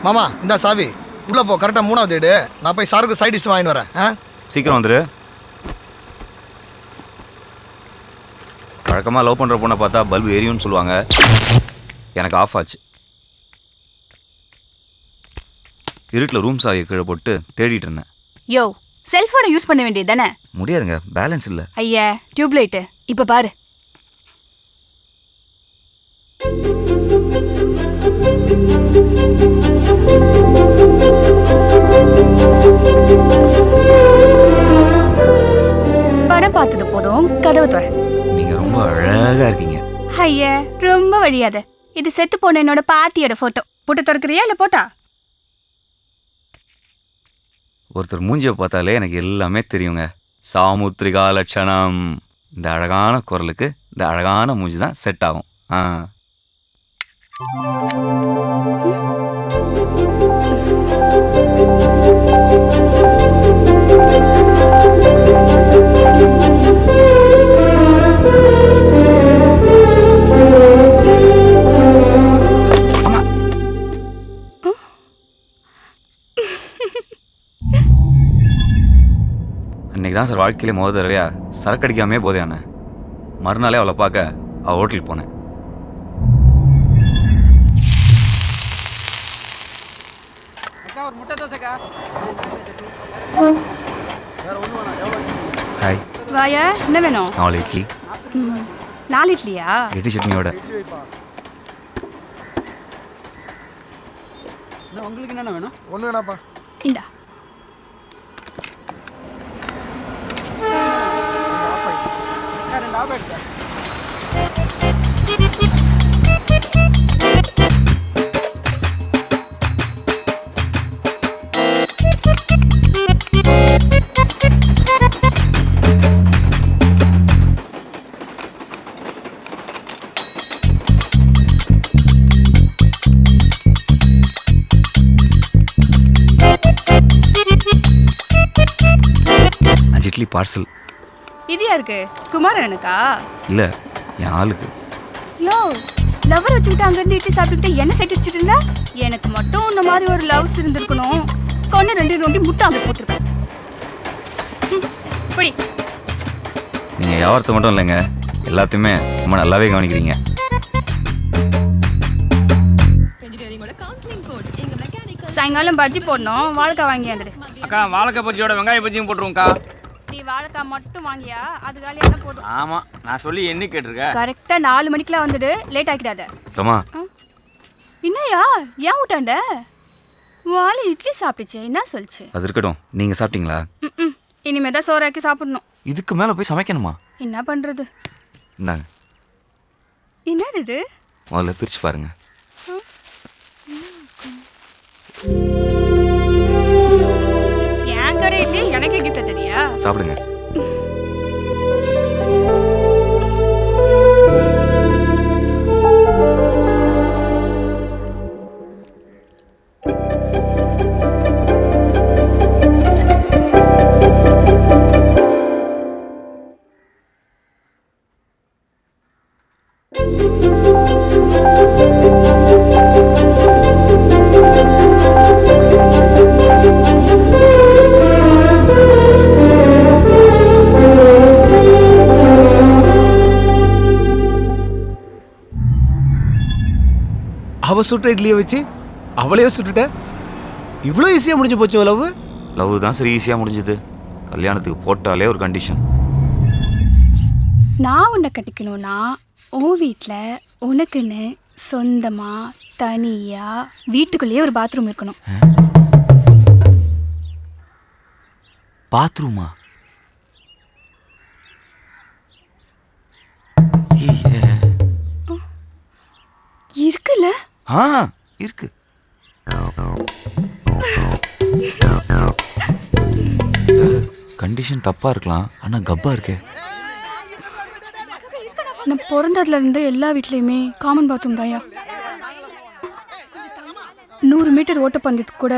மாமா இந்த சாவி உள்ள போ, கரெக்டாக 3வது வீடு. நான் போய் சாருக்கு சைட் டிஷ் வாங்கிட்டு வரேன். சீக்கிரம் வந்துரு. வழக்கமாக லவ் பண்ணுற பொண்ணை பார்த்தா பல்பு எரியும்னு சொல்லுவாங்க. எனக்கு ஆஃப் ஆச்சு. இருட்டில் ரூம் சாவியை கீழே போட்டு தேடிட்டு இருந்தேன். யோ, செல்போனை யூஸ் பண்ண வேண்டியது தானே? முடியாதுங்க, பேலன்ஸ் இல்லை. ஐயா, டியூப் லைட்டு இப்போ பாரு. படம் பார்த்தது போதும், கதவு தர. நீங்கள் ரொம்ப அழகாக இருக்கீங்க. ஐயா, ரொம்ப வழியாத. இது செத்து போன என்னோட பாட்டியோட போட்டோ. போட்டு திறக்கிறியா இல்லை போட்டா? ஒருத்தர் மூஞ்சியை பார்த்தாலே எனக்கு எல்லாமே தெரியுங்க. சாமுத்திரிகா லட்சணம். இந்த அழகான குரலுக்கு இந்த அழகான மூஞ்சி தான் செட் ஆகும். அன்றைக்கி தான் சார் வாழ்க்கையிலே முதல் தடவையா சரக்கு அடிக்காமே போதையான. மறுநாளே அவளை பார்க்க அவள் ஹோட்டலுக்கு போனேன். ஹாய். வாயா, என்ன வேணும்? 4 இட்லி. 4 இட்லியா? 8 சட்னியோட. உங்களுக்கு என்னென்ன வேணும்? ஒன்று வேணாப்பா. இந்தா. இட்லி பார்சல். இது யாருக்கு? குமாரனுக்கா? இல்லை, என் ஆளுக்கு. யோ, லவர் வச்சுக்கிட்டு அங்கேருந்து இட்லி சாப்பிட்டுக்கிட்டு என்ன சைட் வச்சுட்டு இருந்தா? எனக்கு மட்டும் இந்த மாதிரி ஒரு லவ்ஸ் இருந்திருக்கணும். கொண்டு 2 நோண்டி முட்டை அங்கே போட்டிருப்பேன். புடி. நீங்கள் வியாபாரத்தை மட்டும் இல்லைங்க, எல்லாத்தையுமே ரொம்ப நல்லாவே கவனிக்கிறீங்க. சாயங்காலம் பஜ்ஜி போடணும், வாழைக்காய் வாங்கியாந்துடு. அக்கா, வாழைக்காய் பஜ்ஜியோட வெங்காய பஜ்ஜியும் போட்டுருவோம்க்கா. நீ வாழைக்காய் மட்டும் வாங்கியா, அது காலியான போதும். ஆமாம், நான் சொல்லி என்ன கேட்டிருக்கேன். கரெக்டாக 4 மணிக்கெலாம் வந்துடு, லேட் ஆக்கிடாத. ரமா, என்னையா ஏன் விட்டாண்ட? வாழை இட்லி சாப்பிடுச்சு, என்ன சொல்லிச்சு? அது இருக்கட்டும். நீங்கள் சாப்பிட்டீங்களா? இனிமே தான் சோறாக்கி சாப்பிடணும். இதுக்கு மேலே போய் சமைக்கணுமா? என்ன பண்ணுறது? இந்தாங்க. என்னது இது? முதல்ல பிரித்து பாருங்க. என் கடை இட்லி எனக்கே கிஃப்ட் தெரியா? சாப்பிடுங்க. அவ சுட்ட இட்லியை வச்சு அவளையே சுட்டுட்ட. இவ்வளோ ஈஸியாக முடிஞ்சு போச்சு லவ். லவ் தான் சரி ஈஸியாக முடிஞ்சது. கல்யாணத்துக்கு போட்டாலே ஒரு கண்டிஷன். நான் உன்னை கட்டிக்கணும்னா உன் வீட்டில் உனக்குன்னு சொந்தமாக தனியாக வீட்டுக்குள்ளேயே ஒரு பாத்ரூம் இருக்கணும். பாத்ரூமா? இருக்குல்ல? இருக்கு. கண்டிஷன் தப்பா இருக்கலாம், ஆனா கப்பா இருக்கே. நான் பிறந்ததுல இருந்து எல்லா வீட்லயுமே காமன் பாத்ரூம் தாயா. 100 மீட்டர் ஓட்டப்பந்தயத்துக்கு கூட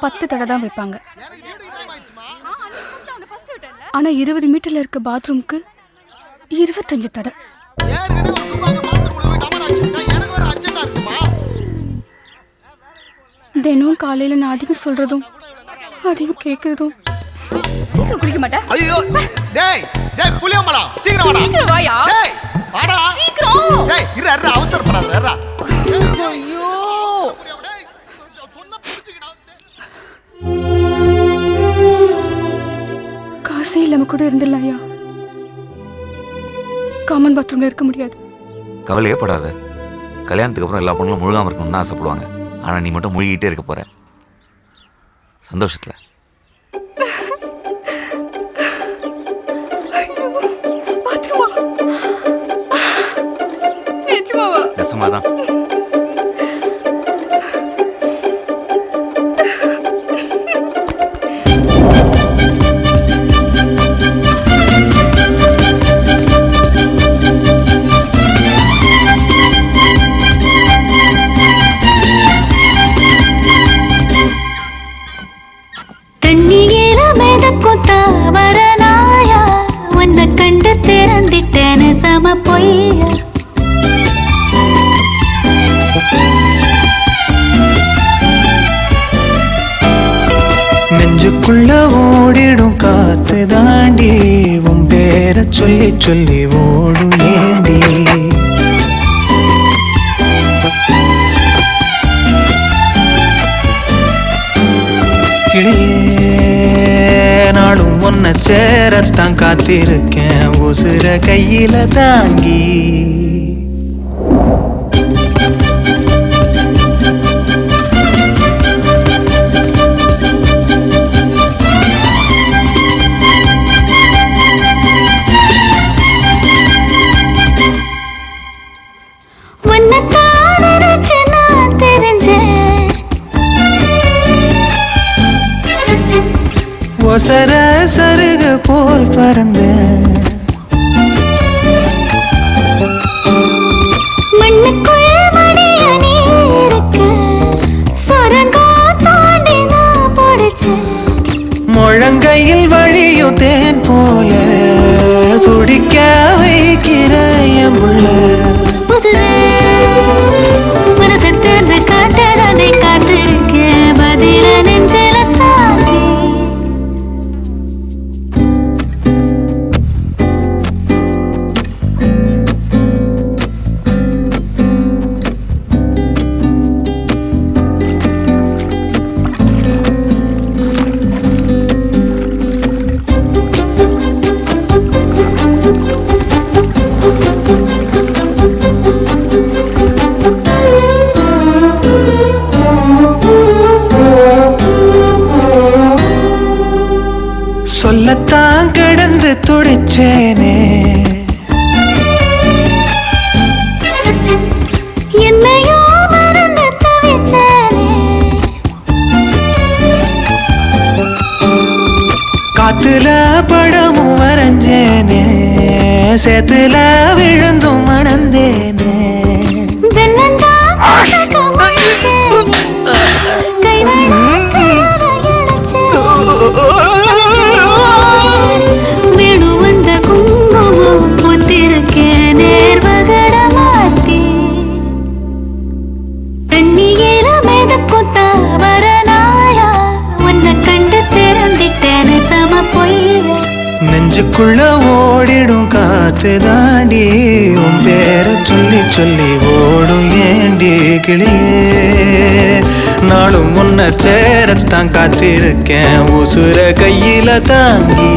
10 தடை தான் வைப்பாங்க. ஆனா 20 மீட்டர்ல இருக்க பாத்ரூம்க்கு 25 தடை. தினம் காலையில நான் அதிகம் சொல்றதும் அதிகம் கேட்கறதும். சீக்கிரம் குளிக்க மாட்டேன். ஐயோ டேய் டேய் புளியம்பளம் சீக்கிரம் வாடா. சீக்கிரம் வாயா. டேய் வாடா சீக்கிரம். டேய் இரு அவசரப்படாத இரு. ஐயோ காசே இல்லாம கூட இருந்துடலாம்யா. காமன் பாத்ரூம்ல இருக்க முடியாது. கவலையே படாத. கல்யாணத்துக்கு அப்புறம் எல்லா பொண்ணுங்களும் முழுகாம இருக்கணும்னு தான் ஆசைப்படுவாங்க. ஆனா நீ மட்டும் முழுகிட்டே இருக்க போற சந்தோஷத்துல. பாத்ரூமா? நிஜமாவா? நெசமாதான். நெஞ்சுக்குள்ள ஓடிடும் காத்து தாண்டி உன் பேரை சொல்லி சொல்லி ஓடும் ஏண்டி. கிளியே நாளும் ஒன்ன சேரத்தான் காத்திருக்கேன் உசுர கையில தாங்கி. ஒசர சருகு போல் பறந்த மண்ணுக்குள் மடிய நீருக்கு சொரங்கா தாண்டி நான் போடுச்சேன். முழங்கையில் வழியும் தேன் போல துடிக்க வைக்கிற என் புள்ள. மனசத்து காட்டதை காத்திருக்க பதில நெஞ்சில தாண்டி. சொல்லத்தான் கடந்து துடிச்சேனே என்னையோ மறந்து தவிச்சேனே. காத்துல படமும் வரைஞ்சேனே சேத்துல விழுந்தும் மணந்தேனே. வெள்ளந்தான் வேணு வந்த குங்குமம் பொத்திருக்க நேர்வகட மாத்தி. தண்ணியில மேதக்கும் தாவர நாயா உன்னை கண்டு திறந்திட்டேன சம பொய்யா. நெஞ்சுக்குள்ள ஓடிடும் காத்து தாண்டி உன் பேரை சொல்லி சொல்லி ஓடும் ஏண்டி கிளியே. நாளும் உன்னை சேரத்தான் காத்திருக்கேன் உசுர கையில தாங்கி.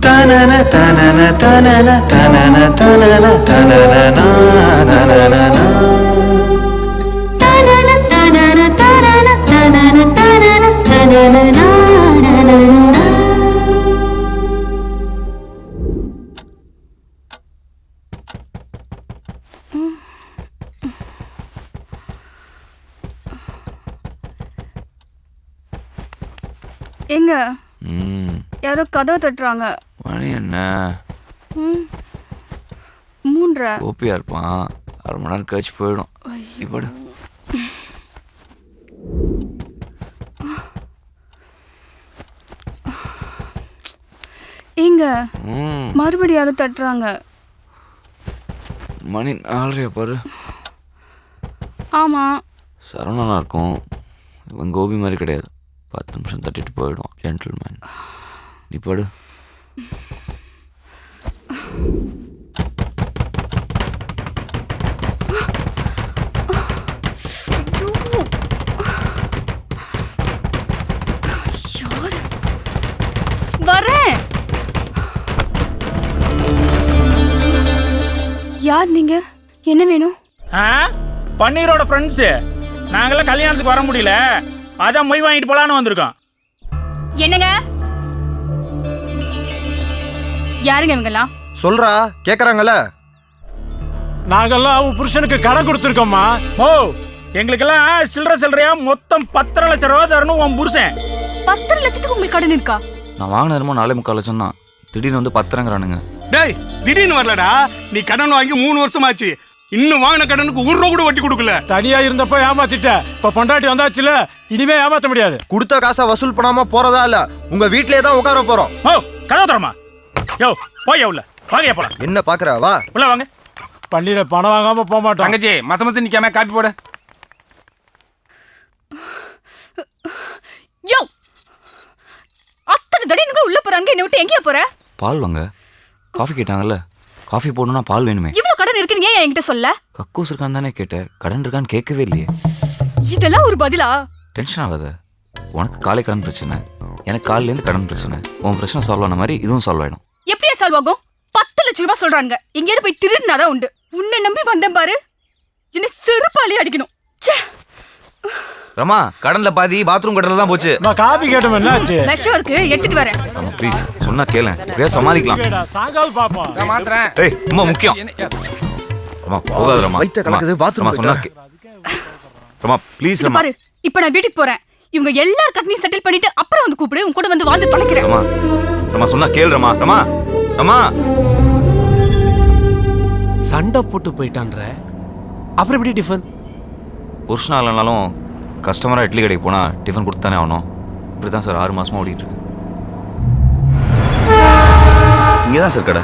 தனன தனன தனன தனன தனன தனன தனன தனன தனன தனன தனன தனன தனன. எங்க யாரோ கதவை தட்டுறாங்க. மணி என்ன? 3:30. ஓபியா இருப்பான். 1/2 மணி நேரம் கழிச்சு போயிடும். இப்படி ஏங்க மறுபடியும் யாரோ தட்டுறாங்க. மணி 4:30 பாரு. ஆமா. சரவணனா இருக்கும். இவன் கோபி மாதிரி கிடையாது. 10 நிமிஷம் தட்டிட்டு போயிடும். ஜென்டில்மேன். நீ படு. வரேன். யார் நீங்க? என்ன வேணும்? பன்னீரோட ஃப்ரெண்ட்ஸு. நாங்களாம் கல்யாணத்துக்கு வர முடியல, அதான் மொய் வாங்கிட்டு போலான்னு வந்திருக்கோம். என்னங்க? யாருங்க இவங்கெல்லாம்? சொல்றா, கேக்குறாங்கல்ல. நாங்கெல்லாம் அவன் புருஷனுக்கு கடன் கொடுத்துருக்கோம்மா. ஓ, எங்களுக்கெல்லாம் சில்லறையா மொத்தம் 10 லட்சம் ரூபா தரணும் உன் புருஷன். 10 லட்சத்துக்கு உங்களுக்கு கடன் இருக்கா? நான் வாங்கின நேரமும் 4.25 லட்சம் தான். திடீர்னு வந்து 10ங்கிறானுங்க. டேய், திடீர்னு வரலடா. நீ கடன் வாங்கி 3 வருஷமாச்சு. இன்னும் வாங்கின கடனுக்கு 1 ரூபா கூட வட்டி கொடுக்கல. தனியா இருந்தப்ப ஏமாத்திட்ட. இப்ப பொண்டாட்டி வந்தாச்சுல, இனிமே ஏமாத்த முடியாது. கொடுத்த காசை வசூல் பண்ணாம போறதா இல்ல, உங்க வீட்லயே தான் உட்கார போறோம். ஓ, கதவு தரமா? யோ, போய் உள்ள வாங்க போலாம். என்ன பாக்குற? வா உள்ள வாங்க. பள்ளியில பணம் வாங்காம போக மாட்டோம். தங்கச்சி, மசமத்து நிக்காம காப்பி போட. யோ, அத்தனை தடவை உள்ள போறாங்க, என்ன விட்டு எங்கேயா போற? பால் வாங்க. காஃபி கேட்டாங்கல்ல, காஃபி போடணும்னா பால் வேணுமே. இவ்வளவு கடன் இருக்குன்னு ஏன் என்கிட்ட சொல்ல? கக்கூஸ் இருக்கான்னு தானே கேட்டேன். கடன் இருக்கான்னு கேட்கவே இல்லையே. இதெல்லாம் ஒரு பதிலா? டென்ஷன் ஆகாத. உனக்கு காலை கடன் பிரச்சனை, எனக்கு காலிலேருந்து கடன் பிரச்சனை. உன் பிரச்சனை சால்வ் ஆன மாதிரி இதுவும் சால்வ் ஆயிடும். எப்படியா சால்வ் ஆகும்? 10 லட்சம் ரூபாய் சொல்றாங்க. எங்கேயாவது போய் திருடினாதான் உண்டு. உன்னை நம்பி வந்தேன் பாரு, என்ன செருப்பாலே அடிக்கணும். ரமா, கடன்ல பாதி பாத்ரூம் கடன்ல தான் போச்சு. காபி கேட்டோம், என்னாச்சு? விஷம் இருக்கு, எடுத்துட்டு வரேன். ரமா ப்ளீஸ், சொன்னா கேளு. இப்பவே சமாளிக்கலாம். சாங்காவது பாப்போம். நான் மாத்துறேன். ஏய், ரொம்ப முக்கியம். ரமா போகாத ரமா. வைத்த கலக்குது, பாத்ரூம் சொன்னா ரமா ப்ளீஸ் ரமா. பாரு, இப்ப நான் வீட்டுக்கு போறேன். இவங்க எல்லார் கட்டணையும் செட்டில் பண்ணிட்டு அப்புறம் வந்து கூப்பிடு. உன் கூட வந்து வாழ்ந்து தொலைக்கிறேன். ரமா, ரமா சொன்னா கேளு ரமா. ரமா, ரமா. சண்டை போட்டு போயிட்டான்ற, அப்புறம் எப்படி டிஃபன்? புருஷனா இல்லைனாலும் கஸ்டமராக இட்லி கடைக்கு போனால் டிஃபன் கொடுத்து தானே ஆகணும். இப்படி தான் சார் 6 மாதமாக ஓடிட்டு இருக்கு. இங்கே தான் சார் கடை.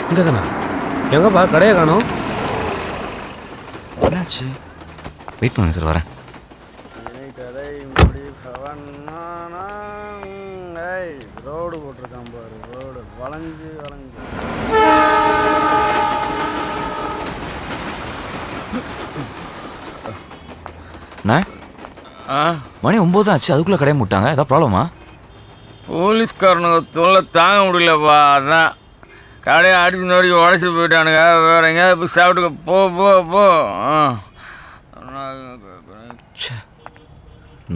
இங்கே தானே? எங்கப்பா கடையை காணும்? என்னாச்சு? வெயிட் பண்ணுங்க சார், வரேன். ரோடு போட்டிருக்கான் பாரு, ரோடு வளைஞ்சு வளைஞ்சு. மணி 9 ஆச்சு, அதுக்குள்ளே கடையை முட்டாங்க. ஏதாவது ப்ராப்ளமா? போலீஸ்காரனுங்க தொல்லை தாங்க முடியலப்பா. அதான் கடையை அடிச்சு நோடி உடச்சிட்டு போயிட்டானுங்க. வேற எங்கேயாவது போய் சாப்பிட்டுக்க. போ போ போ.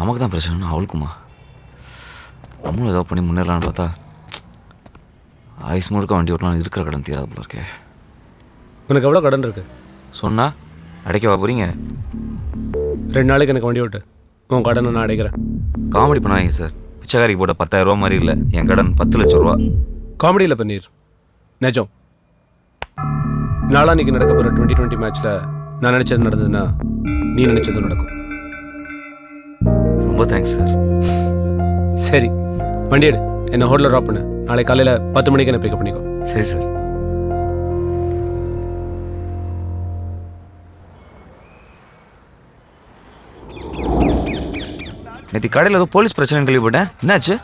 நமக்கு தான் பிரச்சனைனா அவளுக்குமா? நம்மளும் ஏதாவது பண்ணி முன்னேறலான்னு பார்த்தா ஆயுஸ் முழுக்க வண்டி ஓட்டலாம். இருக்கிற கடன் தீராது போல இருக்கே. உனக்கு எவ்வளோ கடன் இருக்கு? சொன்னா அடைக்கவா போறீங்க? 2 நாளைக்கு எனக்கு வண்டி ஓட்டு. உன் கடனை நான் அடைக்கிறேன். காமெடி பண்ணாதீங்க சார். பிச்சைக்காரிக்கு போட்ட 10,000 ரூபா மாதிரி இல்லை. என் கடன் 10 லட்சம் ரூபா. காமெடியில் பண்ணீர் நிஜம். நாளான்னைக்கு நடக்க போகிற 2020 மேட்ச்சில் நான் நினச்சது நடந்ததுன்னா நீ நினச்சதும் நடக்கும். ரொம்ப தேங்க்ஸ் சார். சரி, வண்டி எடு, என்னை ஹோட்டலில் ட்ராப் பண்ணு. நாளை காலையில் 10 மணிக்கு என்ன பிக்கப் பண்ணிக்கோ. சரி சார். நேற்று கடையில் ஏதோ போலீஸ் பிரச்சனை கேள்விப்பட்டேன். என்னாச்சு?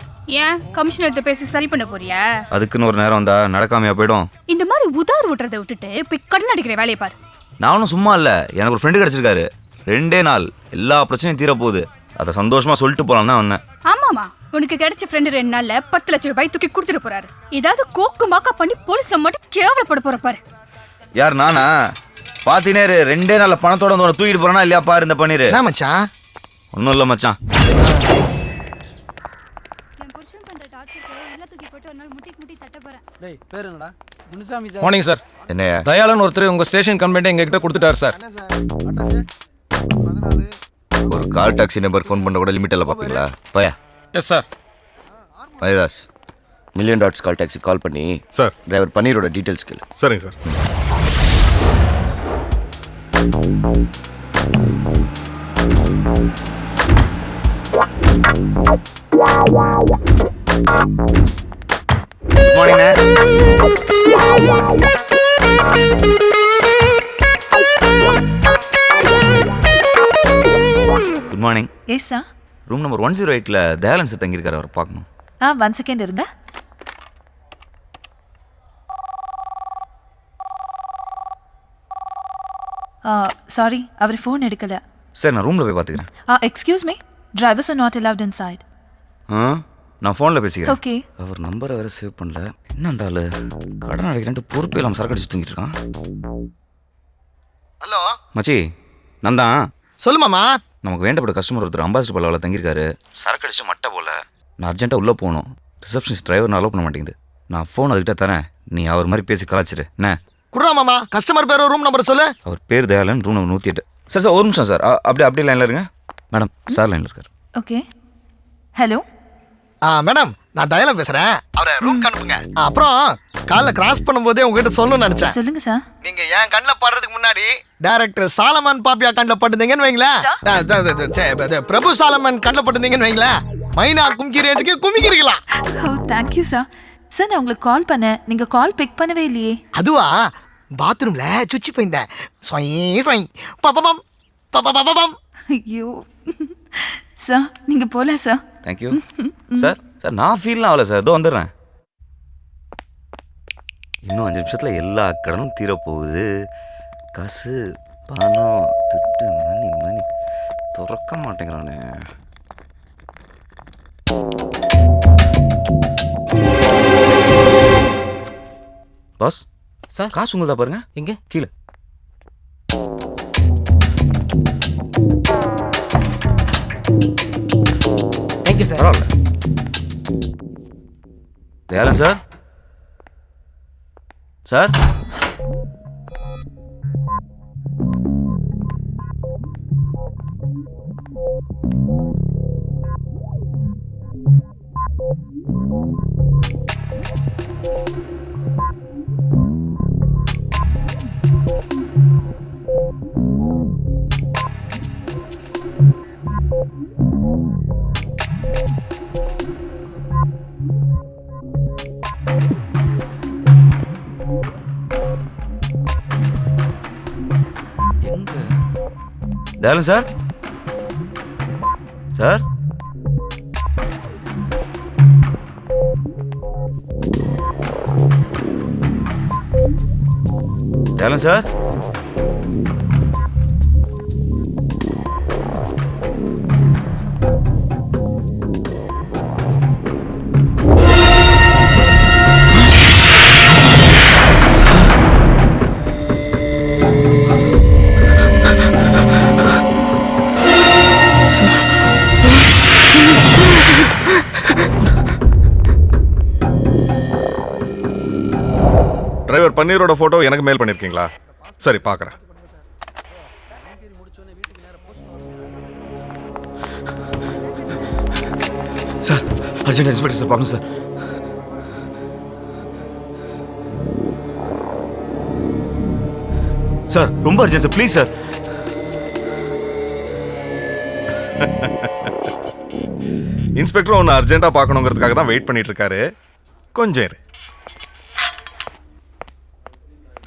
ஏன் கமிஷனர்கிட்ட பேசி சரி பண்ண போறியா? அதுக்குன்னு ஒரு நேரம் வந்தா நடக்காமையா போயிடும். இந்த மாதிரி உதார் விட்டுறதை விட்டுட்டு போய் கடன் அடிக்கிற வேலையை பாரு. நான் ஒன்றும் சும்மா இல்லை. எனக்கு ஒரு ஃப்ரெண்டு கிடச்சிருக்காரு. 2 நாள் எல்லா பிரச்சனையும் தீரப்போகுது. அதை சந்தோஷமா சொல்லிட்டு போலாம் தான் வந்தேன். ஆமாமா, உனக்கு கிடைச்ச ஃப்ரெண்டு 2 நாள்ல 10 லட்சம் ரூபாய் தூக்கி கொடுத்துட்டு போறாரு. ஏதாவது கோக்கு மாக்கா பண்ணி போலீஸ்ல மட்டும் கேவலப்பட போற பாரு. யார் நானா? பாத்தீனே 2 நாள்ல பணத்தோட வந்து தூக்கிட்டு போறானா இல்லையா பாரு இந்த பண்ணிரு. என்ன மச்சான்? ஒன்றும் இல்லை மச்சான். Morning sir. என்ன தயாளன் ஒருத்தர் உங்க ஸ்டேஷன் கம்ப்ளைண்ட் எங்ககிட்ட கொடுத்துட்டார் சார். ஒரு கால் டாக்ஸி நம்பர் ஃபோன் பண்ண கூட லிமிட் எல்லாம் பார்ப்பீங்களா? பயா. Yes sir. Mariyadas Million Dots call taxi call பண்ணி சார் டிரைவர் பன்னீரோட டீட்டெயில்ஸ் கேளு. சரிங்க sir. Good morning. Yes sir. Room number 108ல தயாளன் சார் தங்கியிருக்காரு, அவர் பார்க்கணும். 1 செகண்ட் இருங்க. சாரி, அவர் ஃபோன் எடுக்கல. சார் நான் ரூமில் போய் பார்த்துக்கிறேன். Excuse me, drivers are not allowed inside. நான் ஃபோனில் பேசிக்கிறேன். ஓகே. அவர் நம்பரை வேறு சேவ் பண்ணல. என்ன அந்த ஆளு கடன் அடைக்கிறேன்ட்டு பொறுப்பே இல்லாமல் சரக்கு அடிச்சு தூங்கிட்டு இருக்கான். ஹலோ மச்சி, நான் தான். சொல்லு மாமா. நமக்கு வேண்டப்பட்ட கஸ்டமர் ஒருத்தர் அம்பாசிடர் பல்லாவில் தங்கியிருக்காரு. சரக்கு அடிச்சு மட்டை போல. நான் அர்ஜென்ட்டாக உள்ளே போகணும். ரிசப்ஷனிஸ்ட் டிரைவர் அலோவ் பண்ண மாட்டேங்குது. நான் ஃபோன் அதுக்கிட்ட தரேன், நீ அவர் மாதிரி பேசி கலாச்சிரு என்ன. குடுறா மாமா, கஸ்டமர் பேர் ரூம் நம்பர் சொல்லு. அவர் பேர் Dayalan, room number 108. Sir sir ஒரு நிமிஷம் சார், அப்படியே லைனில் இருங்க. மேடம் சார் லைனில் இருக்கார். ஓகே. ஹலோ மேடம், நான் தயாளன் பேசுறேன். அவரை ரூம் அனுப்புங்க. அப்புறம் காலைல கிராஸ் பண்ணும்போதே உங்ககிட்ட சொல்லணும்னு நினைச்சேன். சொல்லுங்க சார். நீங்க என் கண்ணில் படுறதுக்கு முன்னாடி டைரக்டர் சாலமன் பாப்பியா கண்ணில் பட்டுந்தீங்கன்னு வைங்களேன். பிரபு சாலமன் கண்ணில் பட்டுந்தீங்கன்னு வைங்களேன், மைனா கும்கி ரேஞ்சுக்கு குமிக்கிருக்கலாம். ஓ தேங்க்யூ சார். சார் நான் உங்களுக்கு கால் பண்ணேன், நீங்க கால் பிக் பண்ணவே இல்லையே. அதுவா, பாத்ரூம்ல சுச்சி போயிருந்தேன். ஐயோ சார், நீங்க போல சார். Thank you sir. சார் நான் ஃபீல்லாம் ஆகல சார், இதோ வந்துடுறேன். இன்னும் 5 நிமிஷத்தில் எல்லா கடனும் தீரப்போகுது. காசு பணம் திட்டு மணி திறக்க மாட்டேங்கிறானே. பாஸ் சார், காசு உங்களுதா பாருங்க. எங்க? கீழே. Thank you sir. பரவாயில்ல. தயாளன் சார். சார் எங்க? Dayalan sir. Sir Dayalan sir. Driver பன்னீரோட ஃபோட்டோ எனக்கு மெயில் பண்ணியிருக்கீங்களா? சரி பார்க்குறேன். சார் அர்ஜென்ட் இன்ஸ்பெக்டர் சார் பார்க்கணும் சார். சார் ரொம்ப urgent sir, please sir. Inspector ஒன்று அர்ஜென்ட்டாக பார்க்கணுங்கிறதுக்காக தான் வெயிட் பண்ணிட்டு இருக்காரு. கொஞ்சம் இரு.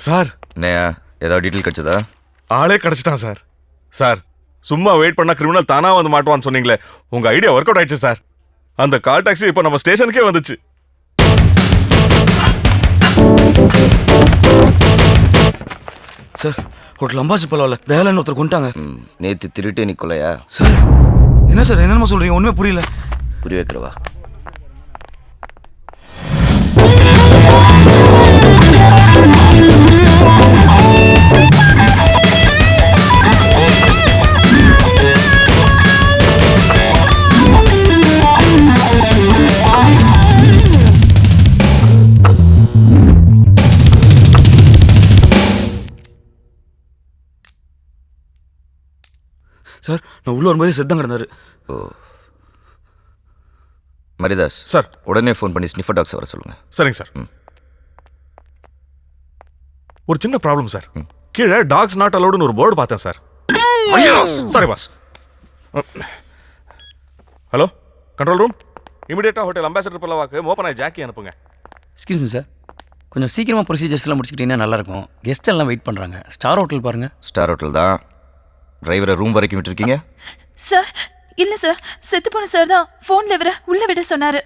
சார் என்னையா ஏதாவது டீட்டெயில் கிடைச்சதா? ஆளே கிடச்சிட்டான் சார். சார் சும்மா வெயிட் பண்ணால் கிரிமினல் தானா வந்து மாட்டுவான்னு சொன்னீங்களே, உங்கள் ஐடியா ஒர்க் அவுட் ஆயிடுச்சு சார். அந்த கால் டாக்ஸி இப்போ நம்ம ஸ்டேஷனுக்கே வந்துச்சு. சார் ஹோட்டல் அம்பாசி பரவாயில்ல, தயாளன் ஒருத்தர் கொண்டாங்க. நேற்று திருட்டு நிக்கோலையா? சார் என்ன சார் என்னென்னமோ சொல்கிறீங்க, ஒன்றுமே புரியல. புரிய வைக்கிறவா? சார் நான் உள்ள வரும்போது செத்தம் கிடந்தாரு. ஓ மரிதாஸ் சார். உடனே ஃபோன் பண்ணி ஸ்னிஃபர் டாக்ஸ் வர சொல்லுங்க. சரிங்க சார். ஒரு சின்ன ப்ராப்ளம் சார். கீழே டாக்ஸ் நாட் அலோடுன்னு ஒரு போர்டு பார்த்தேன் sir. Sorry boss. Hello control room, இமிடியேட்டாக ஹோட்டல் அம்பாசிடர் பல்லவாக்கு மோப்பனாய் ஜாக்கி அனுப்புங்க. எக்ஸ்கியூஸ் மீ சார், கொஞ்சம் சீக்கிரமாக ப்ரொசீஜர்ஸ்லாம் முடிச்சுக்கிட்டீங்கன்னா நல்லாயிருக்கும். கெஸ்ட் எல்லாம் வெயிட் பண்ணுறாங்க. ஸ்டார் ஹோட்டல் பாருங்கள். ஸ்டார் ஹோட்டல் தான். டிரைவரை ரூம் வரைக்கும் விட்டுருக்கீங்க? சார் இல்ல சார், செத்து போன சார் தான் ஃபோன்ல இவரை உள்ள விட சொன்னாரு.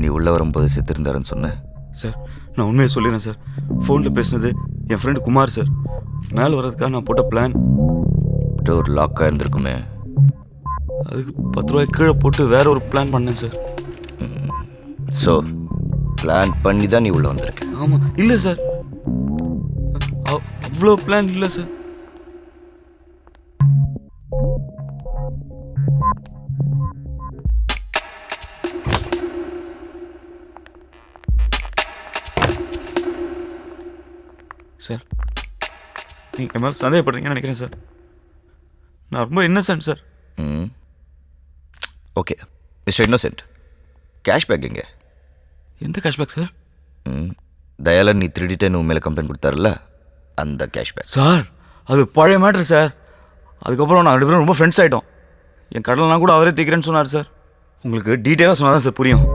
நீ உள்ள வரும்போது செத்து இருந்தாருன்னு சொன்னேன் சார். நான் உண்மையை சொல்லிடுறேன் சார். ஃபோனில் பேசினது என் ஃப்ரெண்டு குமார் சார். மேலே வர்றதுக்காக நான் போட்ட பிளான். டோர் லாக்காக இருந்திருக்குமே. அதுக்கு 10 ரூபாய் கீழே போட்டு வேற ஒரு பிளான் பண்ணேன் சார். ஸோ பிளான் பண்ணி தான் நீ உள்ள வந்திருக்க? ஆமாம். இல்லை சார், அவ்வளோ பிளான் இல்லை சார். சார், நீங்கள் மேலே சந்தேகப்படுறீங்கன்னு நினைக்கிறேன் சார். நான் ரொம்ப Innocent sir. Okay mister innocent, cashback எங்கே? எந்த கேஷ்பேக் சார்? தயாளன் நீ திருடிட்டேன்னு உன் மேலே கம்ப்ளைண்ட் கொடுத்தாருல்ல, அந்த கேஷ்பேக். சார் அது பழைய மேட்ரு சார். அதுக்கப்புறம் நான் 2 பேரும் ரொம்ப ஃப்ரெண்ட்ஸ் ஆகிட்டோம். என் கடலாம் கூட அவரே தீக்கிறேன்னு சொன்னார் சார். உங்களுக்கு டீட்டெயிலாக சொன்னால் தான் சார் புரியும்.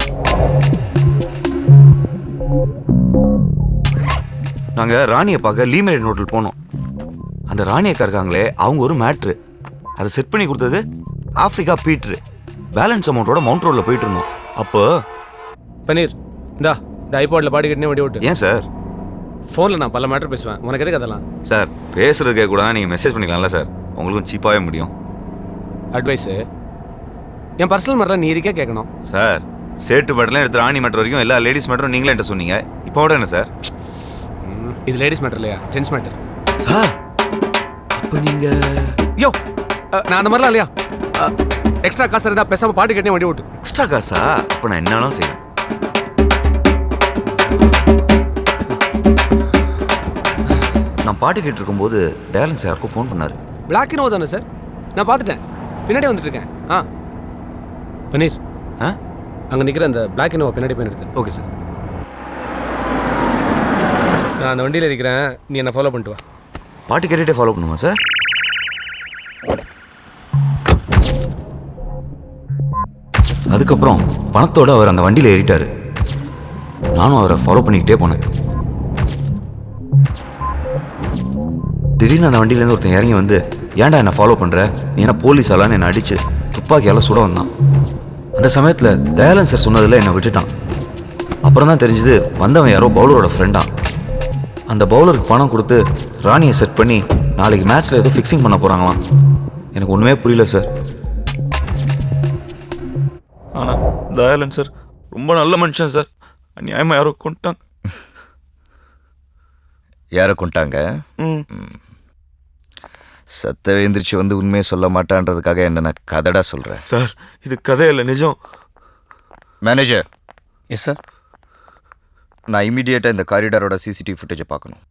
நாங்கள் ராணியை பார்க்க லீமேரின் ஹோட்டல் போனோம். அந்த ராணி அக்கா இருக்காங்களே, அவங்க ஒரு மேட்ரு. அதை செட் பண்ணி கொடுத்தது ஆஃப்ரிக்கா பீட்ரு. பேலன்ஸ் அமௌண்ட்டோட மவுண்ட் ரோடில் போயிட்டு இருந்தோம். அப்போ பன்னீர் இந்தா இந்த ஐபாடில் பாடி கட்டினே வண்டி ஓட்டு. ஏன் சார்? ஃபோனில் நான் பல மேட்டர் பேசுவேன், உனக்கு எதுக்கு அதெல்லாம்? சார் பேசுறதுக்கே கூட நீங்கள் மெசேஜ் பண்ணிக்கலாம்ல சார், உங்களுக்கும் சீப்பாகவே முடியும். அட்வைஸு என் பர்சனல் மேட்டரில் நீ இருக்கே கேட்கணும் சார். சேட்டு மேட்டர்லாம் எடுத்து ராணி மேட்டர் வரைக்கும் எல்லா லேடிஸ் மேட்டரும் நீங்களே என்கிட்ட சொன்னீங்க. இப்போ விட என்ன சார்? இது லேடிஸ் மேட்டர் இல்லையா, ஜென்ஸ் மேட்டர். சார் அப்போ நீங்கள் யோ நான் அந்த மாதிரிலாம் இல்லையா. எக்ஸ்ட்ரா காசு இருந்தால் பேசாமல் பாட்டு கேட்டே வண்டி ஓட்டு. எக்ஸ்ட்ரா காசா? அப்போ நான் என்னன்னா செய்வேன். நான் பாட்டு கேட்டு இருக்கும்போது டேலன்ஸ் யாருக்கும் ஃபோன் பண்ணார். பிளாக் இனோவா தானே சார்? நான் பார்த்துட்டேன், பின்னாடி வந்துட்டு இருக்கேன். பன்னீர் அங்கே நிற்கிற அந்த பிளாக் இனோவா பின்னாடி போய் நிறுத்து. Okay sir. நான் அந்த வண்டியில் இருக்கிறேன், நீ என்னை ஃபாலோ பண்ணிட்டு வா. பாட்டு கேட்டுகிட்டே ஃபாலோ பண்ணுமா சார்? அதுக்கப்புறம் பணத்தோடு அவர் அந்த வண்டியில் ஏறிட்டார். நானும் அவரை ஃபாலோ பண்ணிக்கிட்டே போனேன். திடீர்னு அந்த வண்டியிலேருந்து ஒருத்தன் இறங்கி வந்து, ஏன்டா என்னை ஃபாலோ பண்ணுற, நீ என்ன போலீஸ் ஆளான்னு என்னை அடித்து துப்பாக்கியால் சுட வந்தான். அந்த சமயத்தில் தயாளன் சார் சொன்னதில் என்னை விட்டுட்டான். அப்புறம் தான் தெரிஞ்சது வந்தவன் யாரோ பவுலரோட ஃப்ரெண்டா. அந்த பவுலருக்கு பணம் கொடுத்து ராணியை செட் பண்ணி நாளைக்கு மேட்ச்சில் ஏதோ ஃபிக்ஸிங் பண்ண போகிறாங்களாம். எனக்கு ஒன்றுமே புரியல சார். ஆனால் தயாளன் சார் ரொம்ப நல்ல மனுஷன் சார். நியாயமாக யாரோ கொண்டாங்க. யாரை கொண்டாங்க? சத்த எழுந்திரிச்சு வந்து உண்மையை சொல்ல மாட்டான்றதுக்காக என்ன நான் கதடா சொல்கிறேன் சார். இது கதை இல்லை, நிஜம். மேனேஜர். Yes sir. நான் இமீடியட்டாக இந்த காரிடாரோட சிசிடிவி ஃபுட்டேஜை பார்க்கணும்.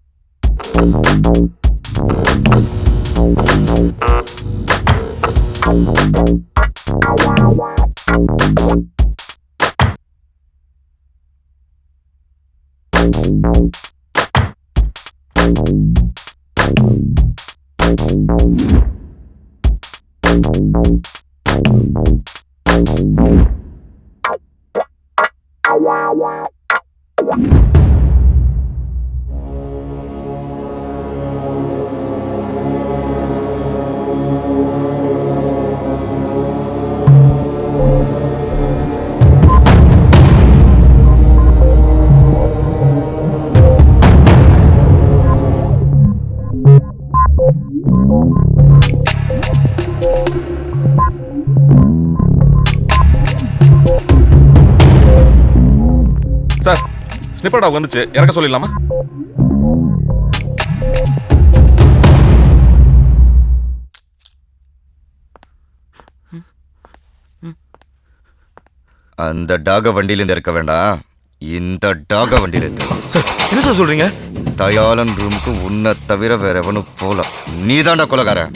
சார் ஸ்னிப்பர் டாக் வந்துச்சு, இறக்க சொல்லிடலாமா? அந்த டாக வண்டியிலேருந்து இருக்க வேண்டாம், இந்த டாக வண்டியிலேருந்து. சார் என்ன சார் சொல்கிறீங்க? தயாளன் ரூமுக்கு உன்னை தவிர வேற எவனும் போல. நீ தாண்டா கொலகாரன்.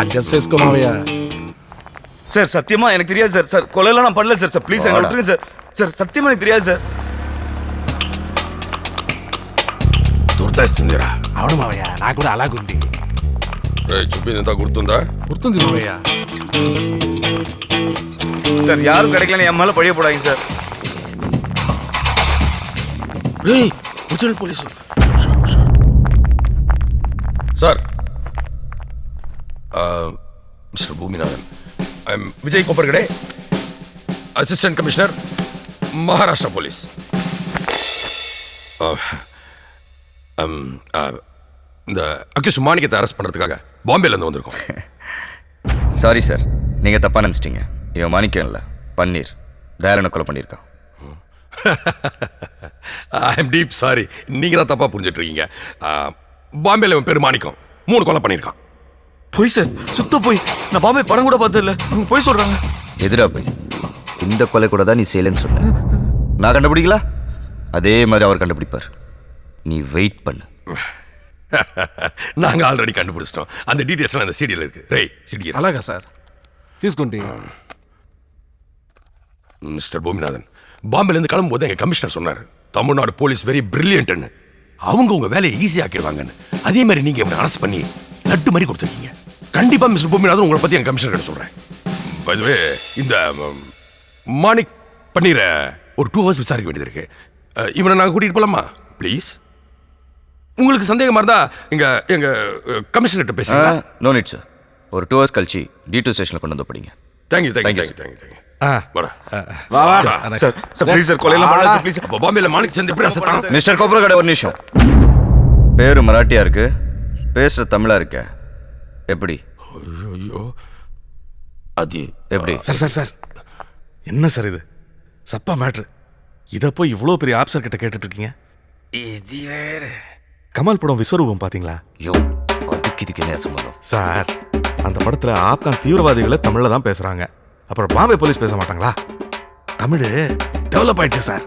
అడ్జస్ట్ చేసుకో మావయ్య. సార్ సత్యమా எனக்கு தெரியாது సార్. సార్ కొలెలా நான் பண்ணல సార్. సార్ ప్లీజ్ என்ன விட்டுருங்க సార్. సార్ సత్యమా எனக்கு தெரியாது సార్. గుర్తొస్తుందిరా. అవును మావయ్య, నాకు కూడా అలాగుంది. చెప్పిందంతా గుర్తుందా? గుర్తుంది మావయ్య. சார் யாரும் கிடைக்கலன்னு என் மேல பழிய போடாதீங்க sir. Original police sir. Mister Bhuminathan, I am Vijay Kopparkade, assistant commissioner, Maharashtra police. இந்த அக்யூஸ் மாணிக்கத்தை அரெஸ்ட் பண்ணுறதுக்காக பாம்பேலேருந்து வந்திருக்கோம். சாரி சார், நீங்கள் தப்பாக நினச்சிட்டீங்க. இவன் மாணிக்கம் இல்லை, பன்னீர். தயாளனை கொலை பண்ணியிருக்கான். ஐ எம் டீப் சாரி, நீங்கள் தான் தப்பாக புரிஞ்சிட்டு இருக்கீங்க. பாம்பேல இவன் பேர் மாணிக்கம் 3 கொலை பண்ணியிருக்கான். போய் சார், சுத்த போய். நான் பாம்பே படம் கூட பார்த்தது இல்லை. அவங்க போய் சொல்கிறாங்க. எதிரா போய் இந்த கொலை கூட தான் நீ செய்யலைன்னு சொன்ன. நான் கண்டுபிடிக்கல, அதே மாதிரி அவர் கண்டுபிடிப்பார். நீ வெயிட் பண்ணு. நாங்கள் ஆல்ரெடி கண்டுபிடிச்சிட்டோம். அந்த டீட்டெயில்ஸ்லாம் அந்த சீடியில் இருக்குது. ரை சீடி అలాగా సార్, తీసుకోండి. மிஸ்டர் பூமிநாதன், பாம்பேலேருந்து கிளம்பும்போது எங்கள் கமிஷனர் சொன்னார், தமிழ்நாடு போலீஸ் வெரி பிரில்லியன்ட்னு. அவங்க உங்கள் வேலையை ஈஸியாக்கிடுவாங்கன்னு. அதே மாதிரி நீங்கள் இவனை அரெஸ்ட் பண்ணி லட்டு மாதிரி கொடுத்துருக்கீங்க. கண்டிப்பாக மிஸ்டர் பூமிநாதன் உங்களை பற்றி எங்கள் கமிஷனர் சொல்கிறேன். அதுவே இந்த மாணிக் பன்னீர ஒரு 2 hours விசாரிக்க வேண்டியது இருக்கு. இவனை நாங்கள் கூட்டிகிட்டு போகலாமா ப்ளீஸ்? உங்களுக்கு சந்தேகமாக இருந்தால் எங்கள் கமிஷனர்கிட்ட பேசுங்க. No need sir. ஒரு 2 hours கழிச்சு D2 ஸ்டேஷனில் கொண்டு வந்து படிங்க. Thank you thank you thank you thank you thank you. Mister Gopurakadai, ஒரு நிமிஷம். பேரு மராட்டியா இருக்கு, பேசுற தமிழா இருக்க. எப்படி? ஐயோ, அது எப்படி? சார் சார் சார், என்ன சார் இது? சப்பா மேட்ரு. இதை போய் இவ்வளோ பெரிய ஆப்சர் கிட்ட கேட்டுட்டு இருக்கீங்க. இது வேற. கமல் படம் விஸ்வரூபம் பாத்தீங்களா? யோ, அதுக்கு இதுக்கு என்ன சம்பந்தம்? சார், அந்த படத்துல ஆப்கான் தீவிரவாதிகளை தமிழ்ல தான் பேசுறாங்க. அப்புறம் பாம்பே போலீஸ் பேச மாட்டாங்களா? தமிழ் டெவலப் ஆயிடுச்சு சார்.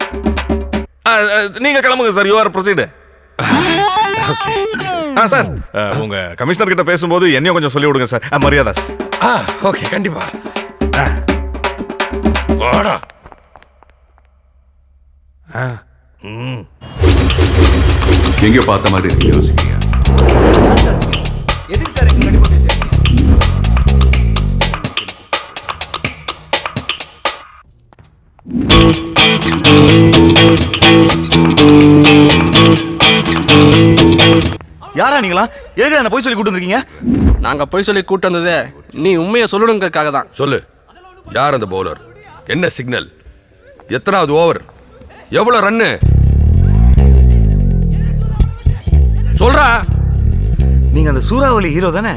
நீங்க கிளம்புங்க sir. You are proceed. Sir, உங்க கமிஷனர் கிட்ட பேசும்போது என்னையும் கொஞ்சம் சொல்லி விடுங்க சார். மரியாதாஸ். ஓகே, கண்டிப்பா. வாடா. எங்க பார்த்த மாதிரி இருக்கு, யோசிக்கிறீங்க? எதுக்கு சார் இங்க கட்டி போட்டு வச்சிருக்கீங்க? யாரா நீங்களா? ஏற்கனவே என்ன போய் சொல்லி கூட்டு வந்திருக்கீங்க? நாங்க போய் சொல்லி கூட்டு வந்ததே நீ உண்மையை சொல்லணுங்கிறதுக்காக தான். சொல்லு, யார் அந்த பவுலர்? என்ன சிக்னல்? எத்தனாவது ஓவர்? எவ்வளவு ரன்னு? சொல்றா. நீங்க அந்த சூறாவளி ஹீரோ தானே?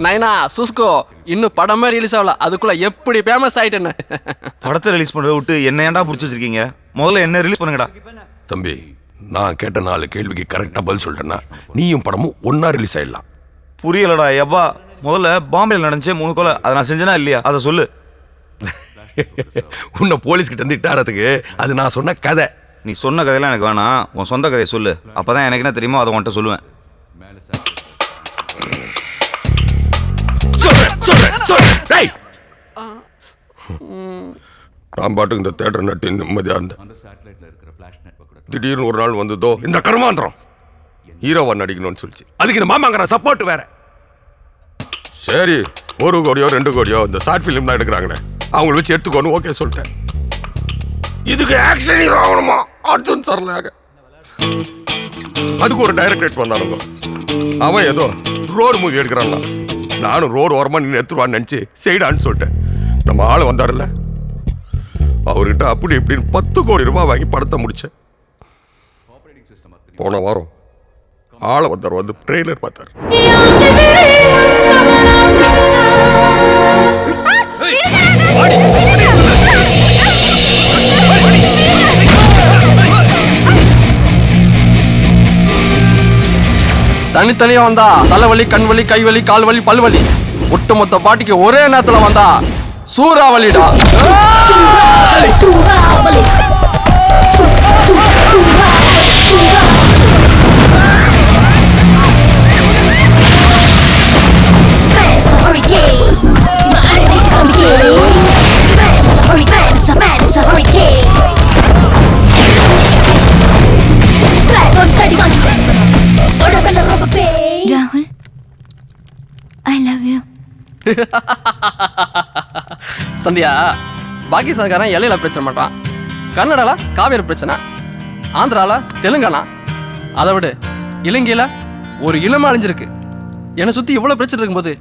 நைனா சுஸ்கோ, இன்னும் படமே ரிலீஸ் ஆகல, அதுக்குள்ள எப்படி ஃபேமஸ் ஆயிட்டேன்னு. படத்தை ரிலீஸ் பண்றத விட்டு என்ன ஏன்டா புடிச்சு வச்சிருக்கீங்க? முதல்ல என்ன ரிலீஸ் பண்ணுங்கடா. தம்பி, நான் கேட்ட 4 கேள்விக்கு கரெக்டா பதில் சொல்லிட்டேன்னா நீயும் படமும் ஒன்னா ரிலீஸ் ஆயிடலாம். புரியலடா எவ்வா. முதல்ல பாம்பேல நடந்துச்சே 3 கொலை, அதை நான் செஞ்சேனா இல்லையா? அதை சொல்லு. உன்னை போலீஸ் கிட்ட இருந்து இட்டாரத்துக்கு அது நான் சொன்ன கதை. நீ சொன்ன கதையெல்லாம் எனக்கு வேணாம், உன் சொந்த கதையை சொல்லு. அப்பதான் எனக்கு என்ன தெரியுமோ அதை உன்கிட்ட சொல்லுவேன். நான் பாட்டுக்கு இந்த தேட்டர் நட்டு நிம்மதியா இருந்தேன். திடீர்னு ஒரு நாள் வந்ததோ இந்த கர்மாந்திரம் ஹீரோவா நடிக்கணும்னு சொல்லிச்சு. அதுக்கு இந்த மாமாங்கிற சப்போர்ட் வேற. சரி, 1 கோடியோ 2 கோடியோ இந்த ஷார்ட் ஃபிலிம்லாம் எடுக்கிறாங்களே, அவங்கள வச்சு எடுத்துக்கோன்னு ஓகே சொல்லிட்டேன். இதுக்கு ஆக்ஷன் ஹீரோ ஆகணுமா? அர்ஜுன் சரலாக. அதுக்கு ஒரு டைரக்டரேட் வந்தானுங்க. அவன் ஏதோ ரோடு மூவி எடுக்கிறான்ல, நானும் ரோடு ஓரமாக நின்று எடுத்துருவான்னு நினச்சி செய்டான்னு சொல்லிட்டேன். நம்ம ஆள் வந்தார்ல, அவர்கிட்ட அப்படி இப்படின்னு 10 கோடி ரூபாய் வாங்கி படத்தை முடிச்சேன். போன வாரம் ஆளை வந்தார், வந்து ட்ரெய்லர் பார்த்தார். தனித்தனியா வந்தா தலைவலி, கண்வலி, கைவலி, கால்வலி, பல்வலி. ஒட்டுமொத்த பாட்டிக்கு ஒரே நேரத்துல வந்தா சூறாவளிடா. Love you. சந்தியா, பாகிஸ்தான்காரன் எல்லையில பிரச்சனை மாட்டான், கன்னடால காவேரி பிரச்சனை, ஆந்திரால தெலுங்கானா, அதை விட இலங்கையில ஒரு இளம அழிஞ்சிருக்கு. என்னை சுத்தி இவ்வளவு பிரச்சனை இருக்கும்போது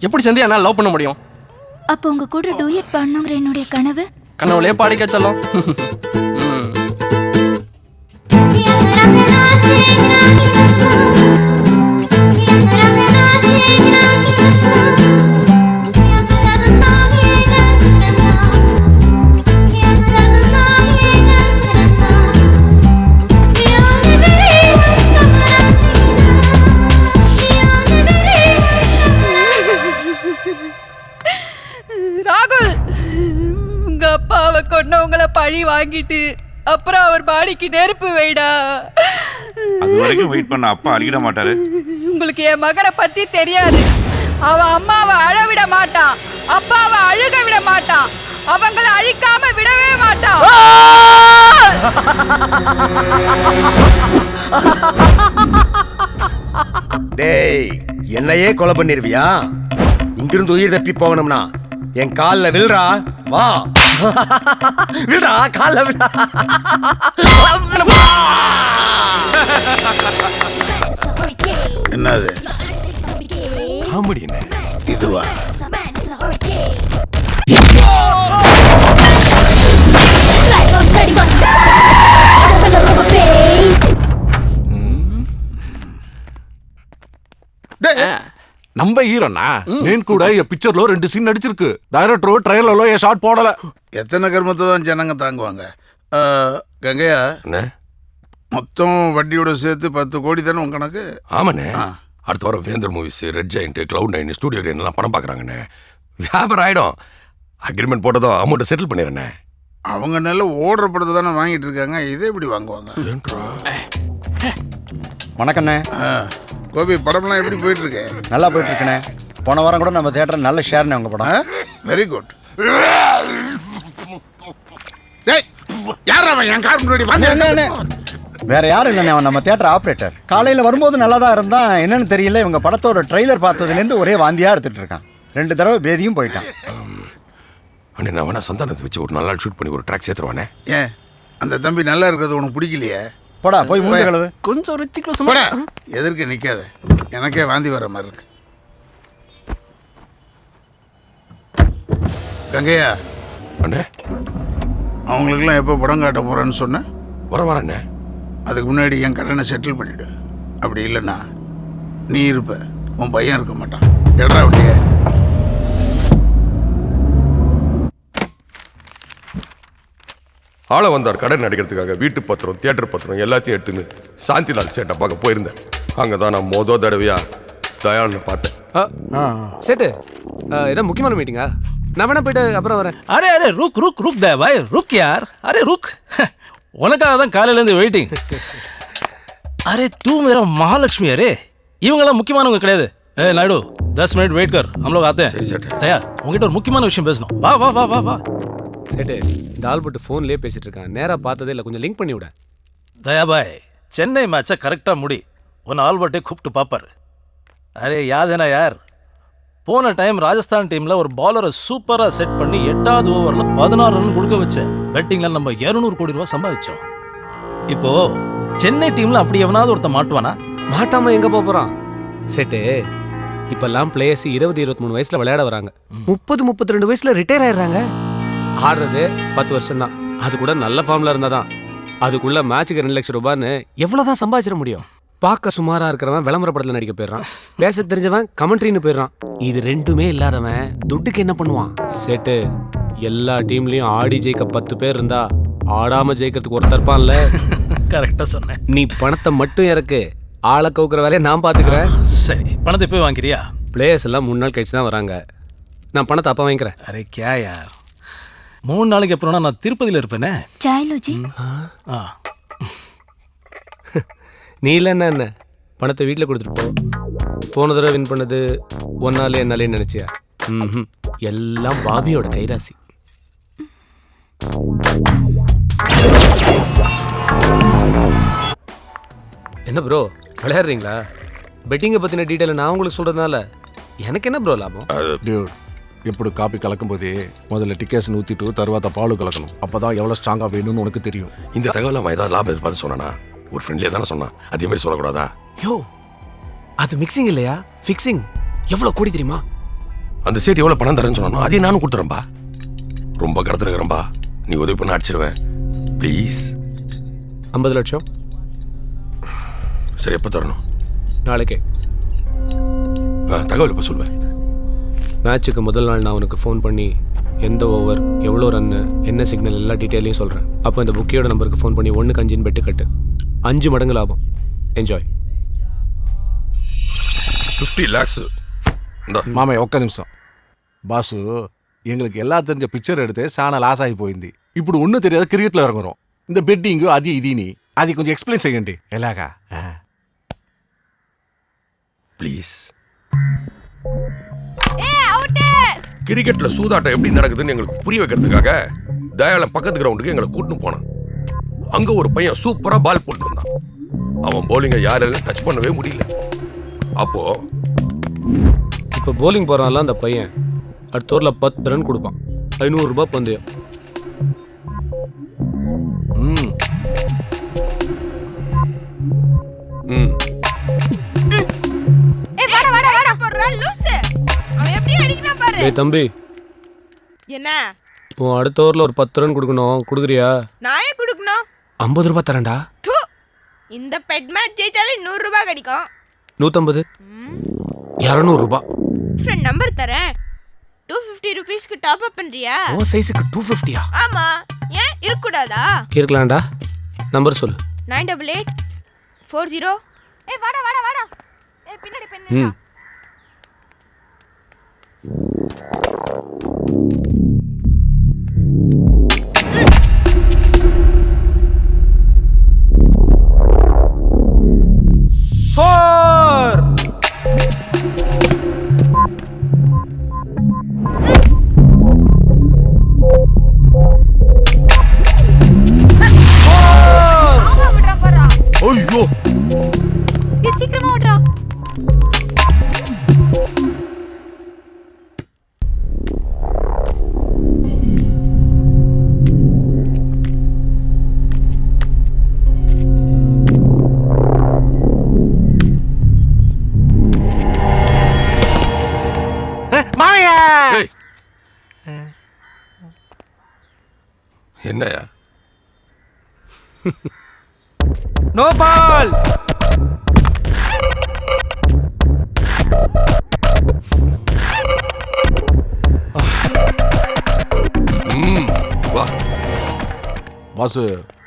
எப்படி சந்தியா என்னால் லவ் பண்ண முடியும்? அப்போ உங்க கூட டூயட் பண்ணுங்கிற என்னுடைய கனவு கனவுலே பாடிக்க சொல்லும். ராகுல், உங்க அப்பாவை கொன்னவங்களை பழி வாங்கிட்டு அப்புறம் அவர் பாடிக்கு நெருப்பு வைடா. அது வரைக்கும் வெயிட் பண்ண அப்பா அழிக்கிட மாட்டாரு. உங்களுக்கு என் மகனை பத்தி தெரியாது. அவ அம்மாவை அழ விட மாட்டான், அப்பாவை அழுக விட மாட்டான், அவங்கள அழிக்காம விடவே மாட்டான். டேய், என்னையே கொலை பண்ணிருவியா? இங்கிருந்து உயிர் தப்பி போகணும்னா என் கால்ல வில்றா, வா. வில்றா, கால்ல விடா. என்னது காமெடி என்ன இதுவா? நம்ம ஹீரோனா నేను కూడా ఈ పిక్చర్ లో 2 సీన్ నడిచిருக்கு. డైరెక్టర్ ట్రైలర్ లో ఏ షాట్ போடல. எத்தனை கர்மத்தை தான் ஜனங்க தாங்குவாங்க? கங்கையா, மொத்தம் வட்டியோட சேர்த்து 10 கோடி தானே உங்க கணக்கு? ஆமாண்ணே. அடுத்த வாரம் வேந்தர் movies, red giant, cloud 9, studio எல்லாம் படம் பார்க்குறாங்கண்ணே. வியாபாரம் ஆயிடும். அக்ரிமெண்ட் போட்டதும் அமௌண்ட்டை செட்டில் பண்ணிடுறேண்ணே. அவங்க நல்ல ஓடுற படத்தை தானே வாங்கிட்டு இருக்காங்க, இதே எப்படி வாங்குவாங்க? வணக்கண்ணே. கோபி, படம்லாம் எப்படி போயிட்டு இருக்கு? நல்லா போயிட்டு இருக்கண்ணே. போன வாரம் கூட நம்ம தியேட்டர் நல்ல ஷேர்ண்ணே உங்க படம். Very good. யார் அவன் என் கார் முன்னாடி வந்து? வேற யாரும் இல்லைண்ணே, அவன் நம்ம தியேட்டர் ஆப்ரேட்டர். காலையில் வரும்போது நல்லா தான் இருந்தான். என்னன்னு தெரியல, இவங்க படத்தோட ட்ரெய்லர் பார்த்ததுலேருந்து ஒரே வாந்தியா எடுத்துட்டு இருக்கான். 2 தடவை பேதியும் போயிட்டான். அண்ணே, நான் வேணா சந்தானத்தை வச்சு ஒரு நல்ல நாள் ஷூட் பண்ணி ஒரு ட்ராக் சேர்த்துருவானே. ஏன் அந்த தம்பி நல்லா இருக்கிறது உனக்கு பிடிக்கலையே? போடா, போய் மூஞ்சி கழுவு. கொஞ்சம் ரித்திக் போடா, எதற்கு நிற்காத, எனக்கே வாந்தி வர மாதிரி இருக்கு. கங்கையா அண்ணே, அவங்களுக்குலாம் எப்போ படம் காட்ட போகிறேன்னு சொன்னேன்? வரண்ணே. அதுக்கு முன்னாடி என் கடனை செட்டில் பண்ணிவிடு. அப்படி இல்லைன்னா நீ இருப்ப, உன் பையன் இருக்க மாட்டான். எடா வண்டிய. ஆள வந்தார் கடன் நடிக்கிறதுக்காக. வீட்டு பத்திரம், தியேட்டர் பத்திரம் எல்லாத்தையும் எடுத்துன்னு சாந்திலால் சேட்டை பார்க்க போயிருந்தேன். அங்கே தான் நான் தடவையா தயாளனை பார்த்தேன். சேட்டு, ஏதோ முக்கியமான மீட்டிங்கா? நான் வேணா போயிட்டு அப்புறம் வரேன். அரே அரே ருக் ருக் ருக் தே பாய், ருக் யார். அரே ருக், உனக்காக தான் காலையிலேருந்து வெயிட்டிங். அரே தூ மேரா மகாலட்சுமி. அரே இவங்கெல்லாம் முக்கியமானவங்க கிடையாது. ஏ நாயுடு, 10 மினிட் வெயிட் கர், हम लोग आते हैं. தயா, உங்ககிட்ட ஒரு முக்கியமான விஷயம் பேசணும். வா வா வா வா வா. சேட்டு, இந்த ஆல்பர்ட் ஃபோன்லேயே பேசிட்டு இருக்கான். நேராக பார்த்ததே இல்லை, கொஞ்சம் லிங்க் பண்ணி விட. தயா பாய், சென்னை மேட்சை கரெக்டாக முடி, உன்னை ஆல்பர்ட்டே கூப்பிட்டு பார்ப்பார். அரே யாதேனா யார், போன டைம் ராஜஸ்தான் டீமில் ஒரு பாலரை சூப்பராக செட் பண்ணி 8வது ஓவரில் 16 ரன் கொடுக்க வச்சேன். பெட்டிங்கில் நம்ம 200 கோடி ரூபா சம்பாதிச்சோம். இப்போ சென்னை டீமில் அப்படி எவனாவது ஒருத்தன் மாட்டுவானா? மாட்டாம எங்கே போகிறான்? சேட்டு, இப்போல்லாம் பிளேயர்ஸ் 20-23 வயசில் விளையாட வராங்க. 30-32 வயசில் ரிட்டையர் ஆயிடுறாங்க. ஆடுறது 10 வருஷம் தான். அது கூட நல்ல ஃபார்மில் இருந்தால் தான். அதுக்குள்ள மேட்சுக்கு 2 லட்சம் ரூபான்னு எவ்வளோதான் சம்பாதிச்சிட முடியும்? பார்க்க சுமாராக இருக்கிறவன் விளம்பர படத்தில் நடிக்க போயிடுறான். பேச தெரிஞ்சவன் கமெண்ட்ரின்னு போயிடுறான். இது ரெண்டுமே இல்லாதவன் துட்டுக்கு என்ன பண்ணுவான்? சேட்டு, எல்லா டீம்லேயும் ஆடி ஜெயிக்க 10 பேர் இருந்தா ஆடாமல் ஜெயிக்கிறதுக்கு ஒருத்தர் இருப்பான்ல. கரெக்டாக சொன்னேன். நீ பணத்தை மட்டும் இறக்கு, ஆளை கவுக்கிற வேலையை நான் பார்த்துக்கிறேன். சரி, பணத்தை போய் வாங்கிக்கிறியா? பிளேயர்ஸ் எல்லாம் 3 நாள் கழிச்சு தான் வராங்க. நான் பணத்தை அப்போ வாங்கிக்கிறேன். அரே கியா யார், 3 நாளைக்கு அப்புறம்னா நான் திருப்பதியில் இருப்பேனே. சாயலோஜி, நீ இல்லைன்னா என்ன, பணத்தை வீட்டில் கொடுத்துட்டு போ. போன தடவை வின் பண்ணது ஒன்னாலே என்னாலே நினைச்சியா? எல்லாம் பாபியோட கைராசி. என்ன ப்ரோ, விளையாடுறீங்களா? பெட்டிங்கை பற்றின டீட்டெயிலை நான் உங்களுக்கு சொல்கிறதுனால எனக்கு என்ன ப்ரோ லாபம்? டியூட் ఇప్పుడు కాపీ కలకపోతే முதல்ல டிக்கெட்ஸ் ஊற்றிட்டு తర్వాత பால் கலக்கணும் அப்பதான் எவ்வளோ ஸ்ட்ராங்காக வேணும்னு உனக்கு தெரியும். இந்த தகவலை அவன் ஏதாவது லாபம் எதிர்பார்த்து சொன்னானா? ஒரு ஃப்ரெண்ட்லியாக தானே சொன்னான். அதே மாதிரி சொல்லக்கூடாதா? யோ அது மிக்சிங் இல்லையா, ஃபிக்ஸிங். எவ்வளோ கோடி தெரியுமா? அந்த சேட் எவ்வளோ பணம் தரேன்னு சொன்னானோ அதையும் நானும் கொடுத்துறேன்பா. ரொம்ப கடத்துறேன்பா, நீ உதவி பண்ண அடிச்சிருவேன் ப்ளீஸ். 50 லட்சம். சரி, எப்போ தரணும்? நாளைக்கே. தகவல் இப்போ சொல்லுவேன். மேட்சுக்கு முதல் நாள் நான் உனக்கு ஃபோன் பண்ணி எந்த ஓவர், எவ்வளோ ரன்னு, என்ன சிக்னல், எல்லா டீட்டெயிலையும் சொல்கிறேன். அப்போ இந்த புக்கியோட நம்பருக்கு ஃபோன் பண்ணி 1க்கு 5 பெட்டு கட்டு. 5 மடங்கு லாபம். என்ஜாய். 50 lakhs. మామయ్య ఒక్క నిమిషం. బాసు எங்களுக்கு எல்லாம் தெரிஞ்ச பிக்சர் எடுத்து சாண లాస్ అయిపోయింది. ఇప్పుడు ஒன்றும் தெரியாத கிரிக்கெட்ல இறங்குறோம். இந்த பெட்டிங்கு அது இதுని అది కొంచెం ఎక్స్ప్లెయిన్ చేయండి ఎలాగా? ப்ளீஸ். கிரிக்கெட்ல சூதாட்டம் எப்படி நடக்குதுன்னு எங்களுக்கு புரிய வைக்கிறதுக்காக தயாளன் பக்கத்து கிரவுண்டுக்கு எங்களை கூட்டின்னு போனான். அங்க ஒரு பையன் சூப்பரா பால் போட்டு வந்தான். அவன் போலிங்கை யாராலும் டச் பண்ணவே முடியல. அப்போ இப்போ போலிங் போகிறான்ல அந்த பையன் அடுத்த ஓவரில் 10 ரன் கொடுப்பான். 500 ரூபாய் பந்தயம். ஏய் தம்பி, என்ன இப்போ அடுத்த ஓவரில் ஒரு 10 ரன் கொடுக்கணும். கொடுக்குறியா? நான் ஏன் கொடுக்கணும்? 50 ரூபாய் தரேன்டா. இந்த பெட் மேட்ச் ஜெயிச்சாலே 100 ரூபாய் கிடைக்கும். 150, 200 ரூபாய். ஃப்ரெண்ட் நம்பர் தரேன். 250 ரூபீஸ்க்கு டாப் அப் பண்றியா? ஓ சைஸுக்கு 250யா? ஆமா, ஏன் இருக்கக்கூடாதா? இருக்கலாம்டா. நம்பர் சொல்லு. 988 40. ஏய் வாடா வாடா வாடா. ஏய் பின்னாடி பின்னாடி. ஐயோ, சீக்கிரமா ஓடுறா. ஏய், என்னையா? No ball. வா బాసు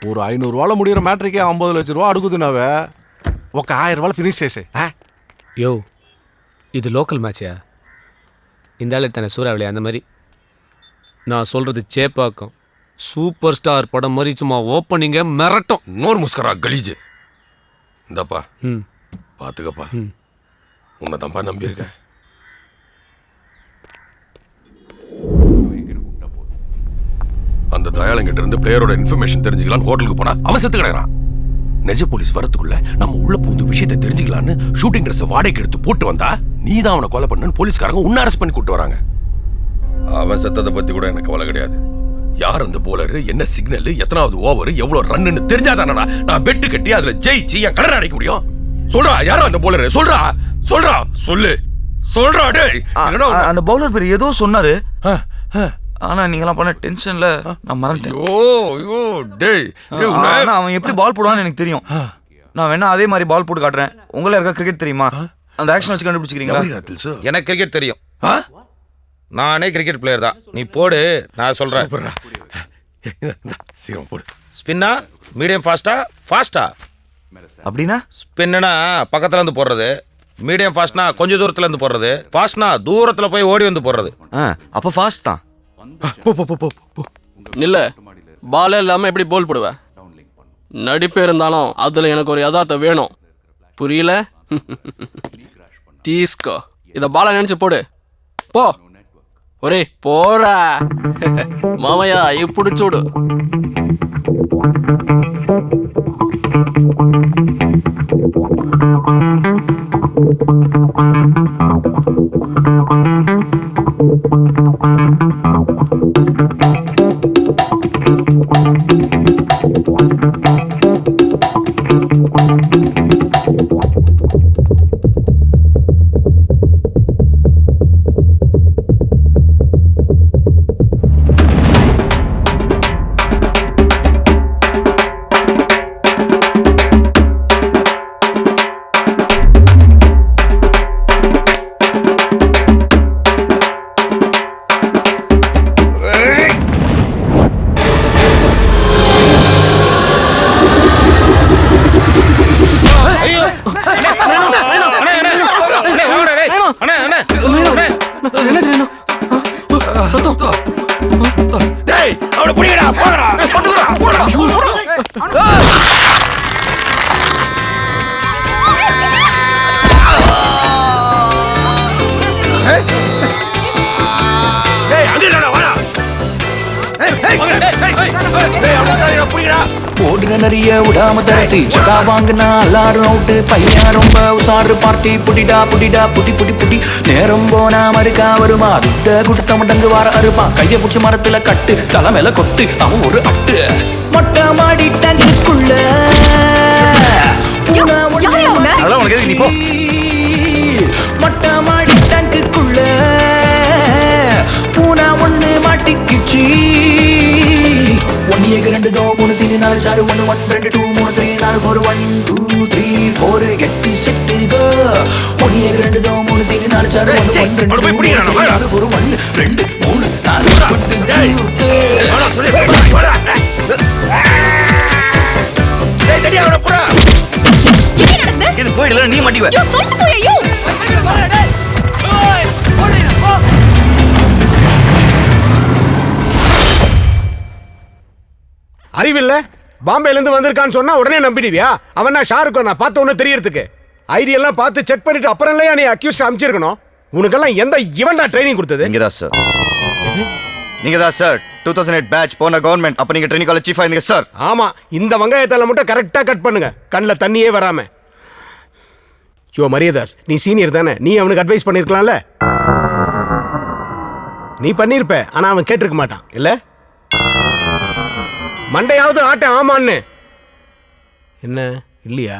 ஒரு 500 రూపాయల முடிகிற மேட்ரிக்கே 50 లక్ష రూపాయలు అడుగుతున్నావే. ఒక 1000 రూపాయలు ఫినిష్ చేసే. யோ இது லோக்கல் மேட்சா? இந்த ஆள் தானே சூறாவளி அந்த மாதிரி. நான் சொல்கிறது சேப்பாக்கம் சூப்பர் ஸ்டார் படம் மாதிரி சும்மா ஓப்பனிங்க மிரட்டும். நோர் முஸ்கரா கலீஜ். இந்தப்பா ம் பார்த்துக்கப்பா. உன்னை தான்ப்பா நம்பியிருக்கேன். அந்த தயாளங்கிட்ட இருந்து பிளேயரோட இன்ஃபர்மேஷன் தெரிஞ்சுக்கலாம் ஹோட்டலுக்கு போனா அவன் செத்து கிடக்குறான். நெஜ போலீஸ் வரத்துக்குள்ள நம்ம உள்ள பூந்து விஷயத்தை தெரிஞ்சுக்கலான்னு ஷூட்டிங் ட்ரெஸ் வாடகைக்கு எடுத்து போட்டு வந்தா நீ தான் அவனை கொலை பண்ணு போலீஸ்காரங்க உன்னை அரெஸ்ட் பண்ணி கூட்டு வராங்க. அவன் செத்ததை பத்தி கூட எனக்கு கவலை கிடையாது. யார் அந்த போலர், என்ன சிக்னல், எத்தனாவது ஓவர், எவ்வளவு ரன்னு தெரிஞ்சாதானடா நான் பெட்டு கட்டி அதுல ஜெயிச்சு என் கடனை அடைக்க முடியும். சொல்றா, யாரும் அந்த போலர்? சொல்றா சொல்றா சொல்லு சொல்றா. டேய், அந்த பவுலர் பேர் ஏதோ சொன்னாரு. ஆனா நீங்களாம் பண்ண டென்ஷன்ல நான் மறந்துட்டேன். ஐயோ டேய், அவன் எப்படி பால் போடுவான்னு எனக்கு தெரியும். நான் வேணா அதே மாதிரி பால் போட்டு காட்டுறேன். உங்கள இருக்க கிரிக்கெட் தெரியுமா? அந்த ஆக்ஷன் வச்சு கண்டுபிடிச்சிக்கிறீங்களா? எனக்கு கிரிக்கெட் தெரியும். நானே கிரிக்கெட் பிளேயர் தான். நீ போடு, நான் சொல்றேன். சீக்கிரம் போடு. ஸ்பின்னா, மீடியம் ஃபாஸ்டா, ஃபாஸ்டா? அப்படின்னா ஸ்பின்னா பக்கத்துல இருந்து போடுறது, மீடியம் ஃபாஸ்ட்னா கொஞ்சம் தூரத்துல இருந்து போடுறது, ஃபாஸ்ட்னா தூரத்துல போய் ஓடி வந்து போடுறது. அப்ப ஃபாஸ்ட் தான். நில்ல, பாலே இல்லாம எப்படி போல் போடுவ? நடிப்பு இருந்தாலும் அதுல எனக்கு ஒரு யதார்த்தம் வேணும். புரியல? தீஸ்கோ, இத பாலை நினைச்சு போடு. போ ஒரே போறா. மாமையா இப்படி చూడు. டேய் அவனை புடிங்கடா போங்கடா போங்கடா போங்கடா டேய் அங்க என்னடா வாடா ஓடுற நிறைய விடாம தரத்தி சக்கா வாங்கினா எல்லாரும் அவுட்டு பையன் ரொம்ப உசாரு பார்ட்டி புடிடா புடிடா புடி புடி புடி நேரம் போனா மறுக்கா வருமா துட்ட குடுத்த மடங்கு வார அறுப்பா கைய புடிச்சு மரத்துல கட்டு தலை மேல கொட்டு அவன் ஒரு அட்டு மொட்டை மாடி டங்குக்குள்ள மொட்டை மாடி டங்குக்குள்ள பூனா ஒண்ணு மாட்டிக்குச்சி 1 2 3 3 4 6 1 1 2 2 3 3 4 4 1 2 3 4 get set go 1 2 3 3 4 6 1 1 2 3 4 4 1 2 3 4 பட்டு வாடா சொல்லி வாடா டேய் டேய் அவன புறா என்ன நடக்குது இது போய்டல நீ மாட்டிவ யோ சொல்லிட்டு போய் ஐயோ டேய் ஓய் ஓடிடா போ அறிவில்ல பாம்பேலேருந்து வந்திருக்கான்னு சொன்னா உடனே நம்பிடுவியா? அவன் நான் ஷாருக்கோ நான் பார்த்த ஒன்று தெரியறதுக்கு ஐடியெல்லாம் பார்த்து செக் பண்ணிட்டு அப்புறம் இல்லையா நீ அக்யூஸ்ட் அமைச்சிருக்கணும். உனக்கெல்லாம் எந்த இவன்டா ட்ரைனிங் கொடுத்தது? நீங்க தான் சார். நீங்க தான் சார் 2008 பேட்ச் போன கவர்மெண்ட். அப்ப நீங்க ட்ரைனிங் காலேஜ் சீஃபா இருந்தீங்க சார். ஆமா, இந்த வெங்காயத்தால மட்டும் கரெக்டா கட் பண்ணுங்க, கண்ணில் தண்ணியே வராம. யோ மரியதாஸ், நீ சீனியர் தானே, நீ அவனுக்கு அட்வைஸ் பண்ணிருக்கலாம்ல. நீ பண்ணிருப்ப, ஆனா அவன் கேட்டிருக்க மாட்டான் இல்ல. மண்டையாவது ஆட்ட ஆமான்னு என்ன இல்லையா?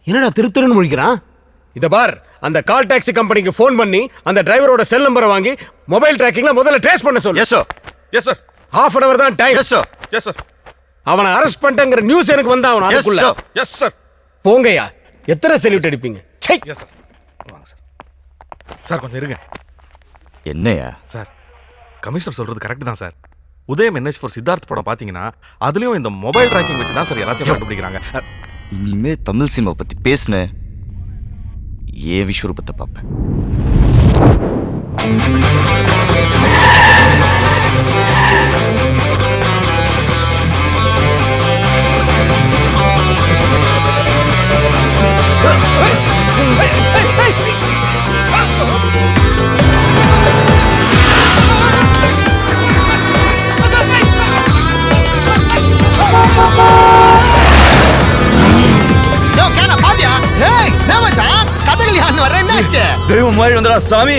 என்னடா திருத்தருன்னு முழிக்கிறான்? இத பார், அந்த கால் டாக்ஸி கம்பெனிக்கு ஃபோன் பண்ணி அந்த டிரைவரோட செல் நம்பரை வாங்கி மொபைல் ட்ராக்கிங்ல முதல்ல ட்ரேஸ் பண்ண சொல்லு. Yes sir. Yes sir. half an hour தான் time. Yes sir. Yes sir. அவனை அரெஸ்ட் பண்ணிட்டேங்கிற நியூஸ் எனக்கு வந்தா அவன் அதுக்குள்ள. Yes sir. போங்கயா, எத்தனை செல்யூட் அடிப்பீங்க? சை. Yes sir. வாங்க சார். சார் கொஞ்சம் இருங்க. என்னையா சார், கமிஷனர் சொல்றது கரெக்ட் தான் sir. Udhayam NH for Siddharth படம் பாத்தீங்கன்னா அதுலயும் இந்த மொபைல் ட்ராக்கிங் வச்சு தான் சார் எல்லாத்தையும் கண்டுபிடிக்கிறாங்க. இனிமே தமிழ் சினிமா பத்தி பேசுனேன் ஏன் விஸ்வரூபத்தை பார்ப்பேன். தெய்வம் மாதிரி வந்தடா சாமி.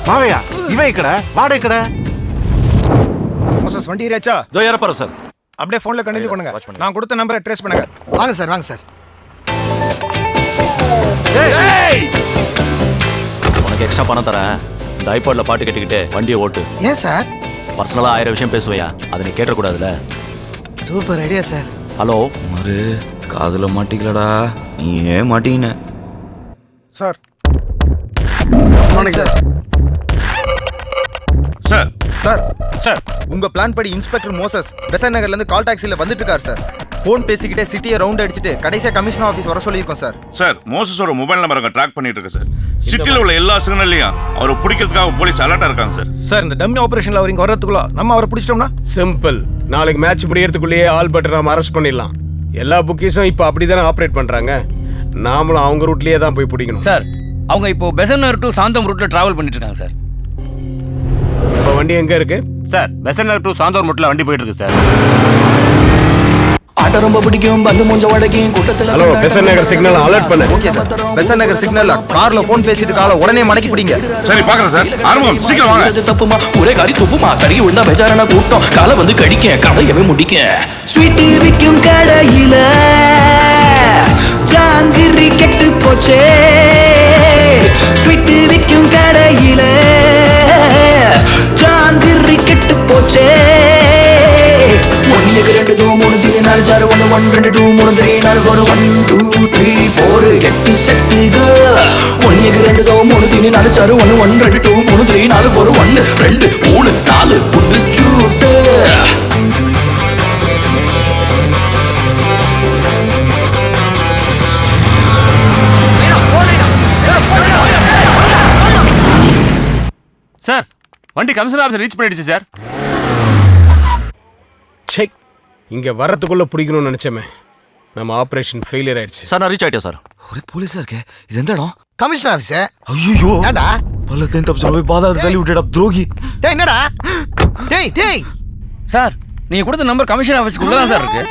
மாவையா இவன் இக்கட வாடகை கடை மோசஸ் வண்டி ஏறியாச்சா? இதோ ஏறப்பாரு சார். அப்படியே ஃபோன்ல கண்டினியூ பண்ணுங்க. நான் கொடுத்த நம்பரை ட்ரேஸ் பண்ணுங்க. வாங்க சார், வாங்க சார். உனக்கு எக்ஸ்ட்ரா பணம் தரேன். இந்த ஐபாட்ல பாட்டு கேட்டுக்கிட்டு வண்டியை ஓட்டு. ஏன் சார்? பர்சனலா 1000 விஷயம் பேசுவையா, அதை நீ கேட்டக்கூடாதுல. Super idea sir. Hello Kumar, காதுல மாட்டிக்கலடா, நீ ஏன் மாட்டீங்க sir? Sir sir sir sir உங்க பிளான் படி இன்ஸ்பெக்டர் மோசஸ் பெசன் நகர்ல இருந்து கால் டாக்ஸில வந்துட்டு இருக்காரு சார். ஃபோன் பேசிக்கிட்டே சிட்டியை ரவுண்ட் அடிச்சிட்டு கடைசியா கமிஷனர் ஆபீஸ் வர சொல்லியிருக்கோம் சார். சார், மோசஸோட மொபைல் நம்பரை ட்ராக் பண்ணிட்டு இருக்கு சார். சிட்டில உள்ள எல்லா சிக்னல்லையும் அவரை பிடிக்கிறதுக்காக போலீஸ் அலர்ட்டா இருக்காங்க சார். சார், இந்த டம்மி ஆபரேஷன்ல அவர் இங்க வர்றதுக்குள்ள நம்ம அவரை பிடிச்சிட்டோம்னா சிம்பிள். நாளைக்கு மேட்ச் முடியறதுக்குள்ளேயே ஆல் பட் நாம அரெஸ்ட் பண்ணிடலாம். எல்லா புக்கீஸும் இப்போ அப்படிதானே ஆப்ரேட் பண்றாங்க. நாமளும் அவங்க ரூட்லயே தான் போய் பிடிக்கணும் சார். அவங்க இப்போ பெசன்னர் டு சாந்தம் ரூட்ல டிராவல் பண்ணிட்டு இருக்காங்க சார். இப்போ வண்டி எங்க இருக்கு? சார் பெசன் நகர் டு சாந்தோர் முட்டில் வண்டி போயிட்டு இருக்கு சார். ஆட்ட ரொம்ப பிடிக்கும் பந்து மூஞ்ச வடக்கும் கூட்டத்துல. Hello Besant Nagar signal alert பண்ணு. Okay sir. பெசன் நகர் சிக்னல்ல கார்ல ஃபோன் பேசிட்டு காலை உடனே மடக்கி பிடிங்க. சரி பார்க்கறேன் சார். ஆரம்பம் சீக்கிரம் வாங்க. தப்புமா ஒரே காரி துப்புமா கடி விழுந்தா பேச்சாரான கூட்டம் காலை வந்து கடிக்க கதையவே முடிக்க. ஸ்வீட் விக்கும் கடையில ஜாங்கிரி கெட்டு போச்சே. ஸ்வீட் விக்கும் கடையில ஜாங்கிரி கெட்டு போச்சே. 1 2 3 4 4 1 1 2 2 3 3 4 4 1 2 3 4 கெட்டி செட்டுக. 1 2 3 4 4 1 1 2 2 3 3 4 4 1 2 3 4 புட்டு சூட்டு. சார் வண்டி கமிஷனர் ஆஃபீஸர் ரீச் பண்ணிடுச்சு சார். செக் இங்க வரதுக்குள்ள பிடிக்கணும்னு நினைச்சமே. நம்ம ஆபரேஷன் ஃபெயிலியர் ஆயிடுச்சு. சார் நான் ரீச் ஆயிட்டேன் சார். ஒரே போலீஸா இருக்கே. இது எந்த இடம்? Commissioner office. ஐயோ ஏண்டா பல்லத்தையும் தப்பிச்சு போய் பாதாளத்தை தள்ளி விட்டுடா துரோகி. டேய் என்னடா டேய் சார் நீங்க கொடுத்த நம்பர் கமிஷனர் ஆஃபீஸ்க்கு உள்ள தான் சார் இருக்கு.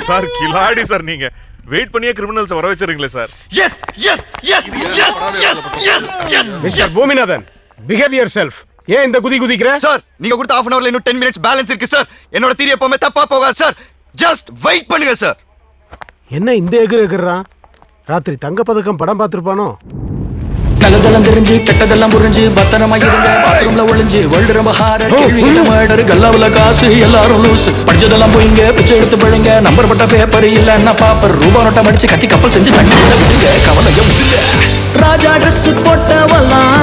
சார் கிலாடி சார் நீங்க. வெயிட் பண்ணியே கிரிமினல்ஸ் வர வச்சிருங்களே sir. Yes yes yes yes yes yes yes mister Bhuminathan behave yourself. ஏன் இந்த குதிக்கிற? சார் நீங்க கொடுத்த half an hourல இன்னும் 10 minutes பேலன்ஸ் இருக்கு சார். என்னோட தியரி எப்பவுமே தப்பா போகாது சார். ஜஸ்ட் வெயிட் பண்ணுங்க சார். என்ன இந்த எகுறான்? ராத்திரி தங்க பதக்கம் படம் பார்த்திருப்பானோ? நல்லதெல்லாம் தெரிஞ்சு கெட்டதெல்லாம் புரிஞ்சு பத்திரமா இருங்க. பாத்ரூம்ல ஒளிஞ்சு வேர்ல்டு ரொம்ப ஹாரர் கேள்வி மர்டர் கல்லாவுல காசு எல்லாரும் லூஸ். படிச்சதெல்லாம் போயிங்க பிச்சை எடுத்து பழுங்க. நம்பர் பட்ட பேப்பர் இல்லன்னா பாப்பர் ரூபா நோட்டம் அடிச்சு கத்தி கப்பல் செஞ்சு தண்ணி விடுங்க. கவலையும் இல்ல. ராஜா ட்ரெஸ் போட்டவெல்லாம்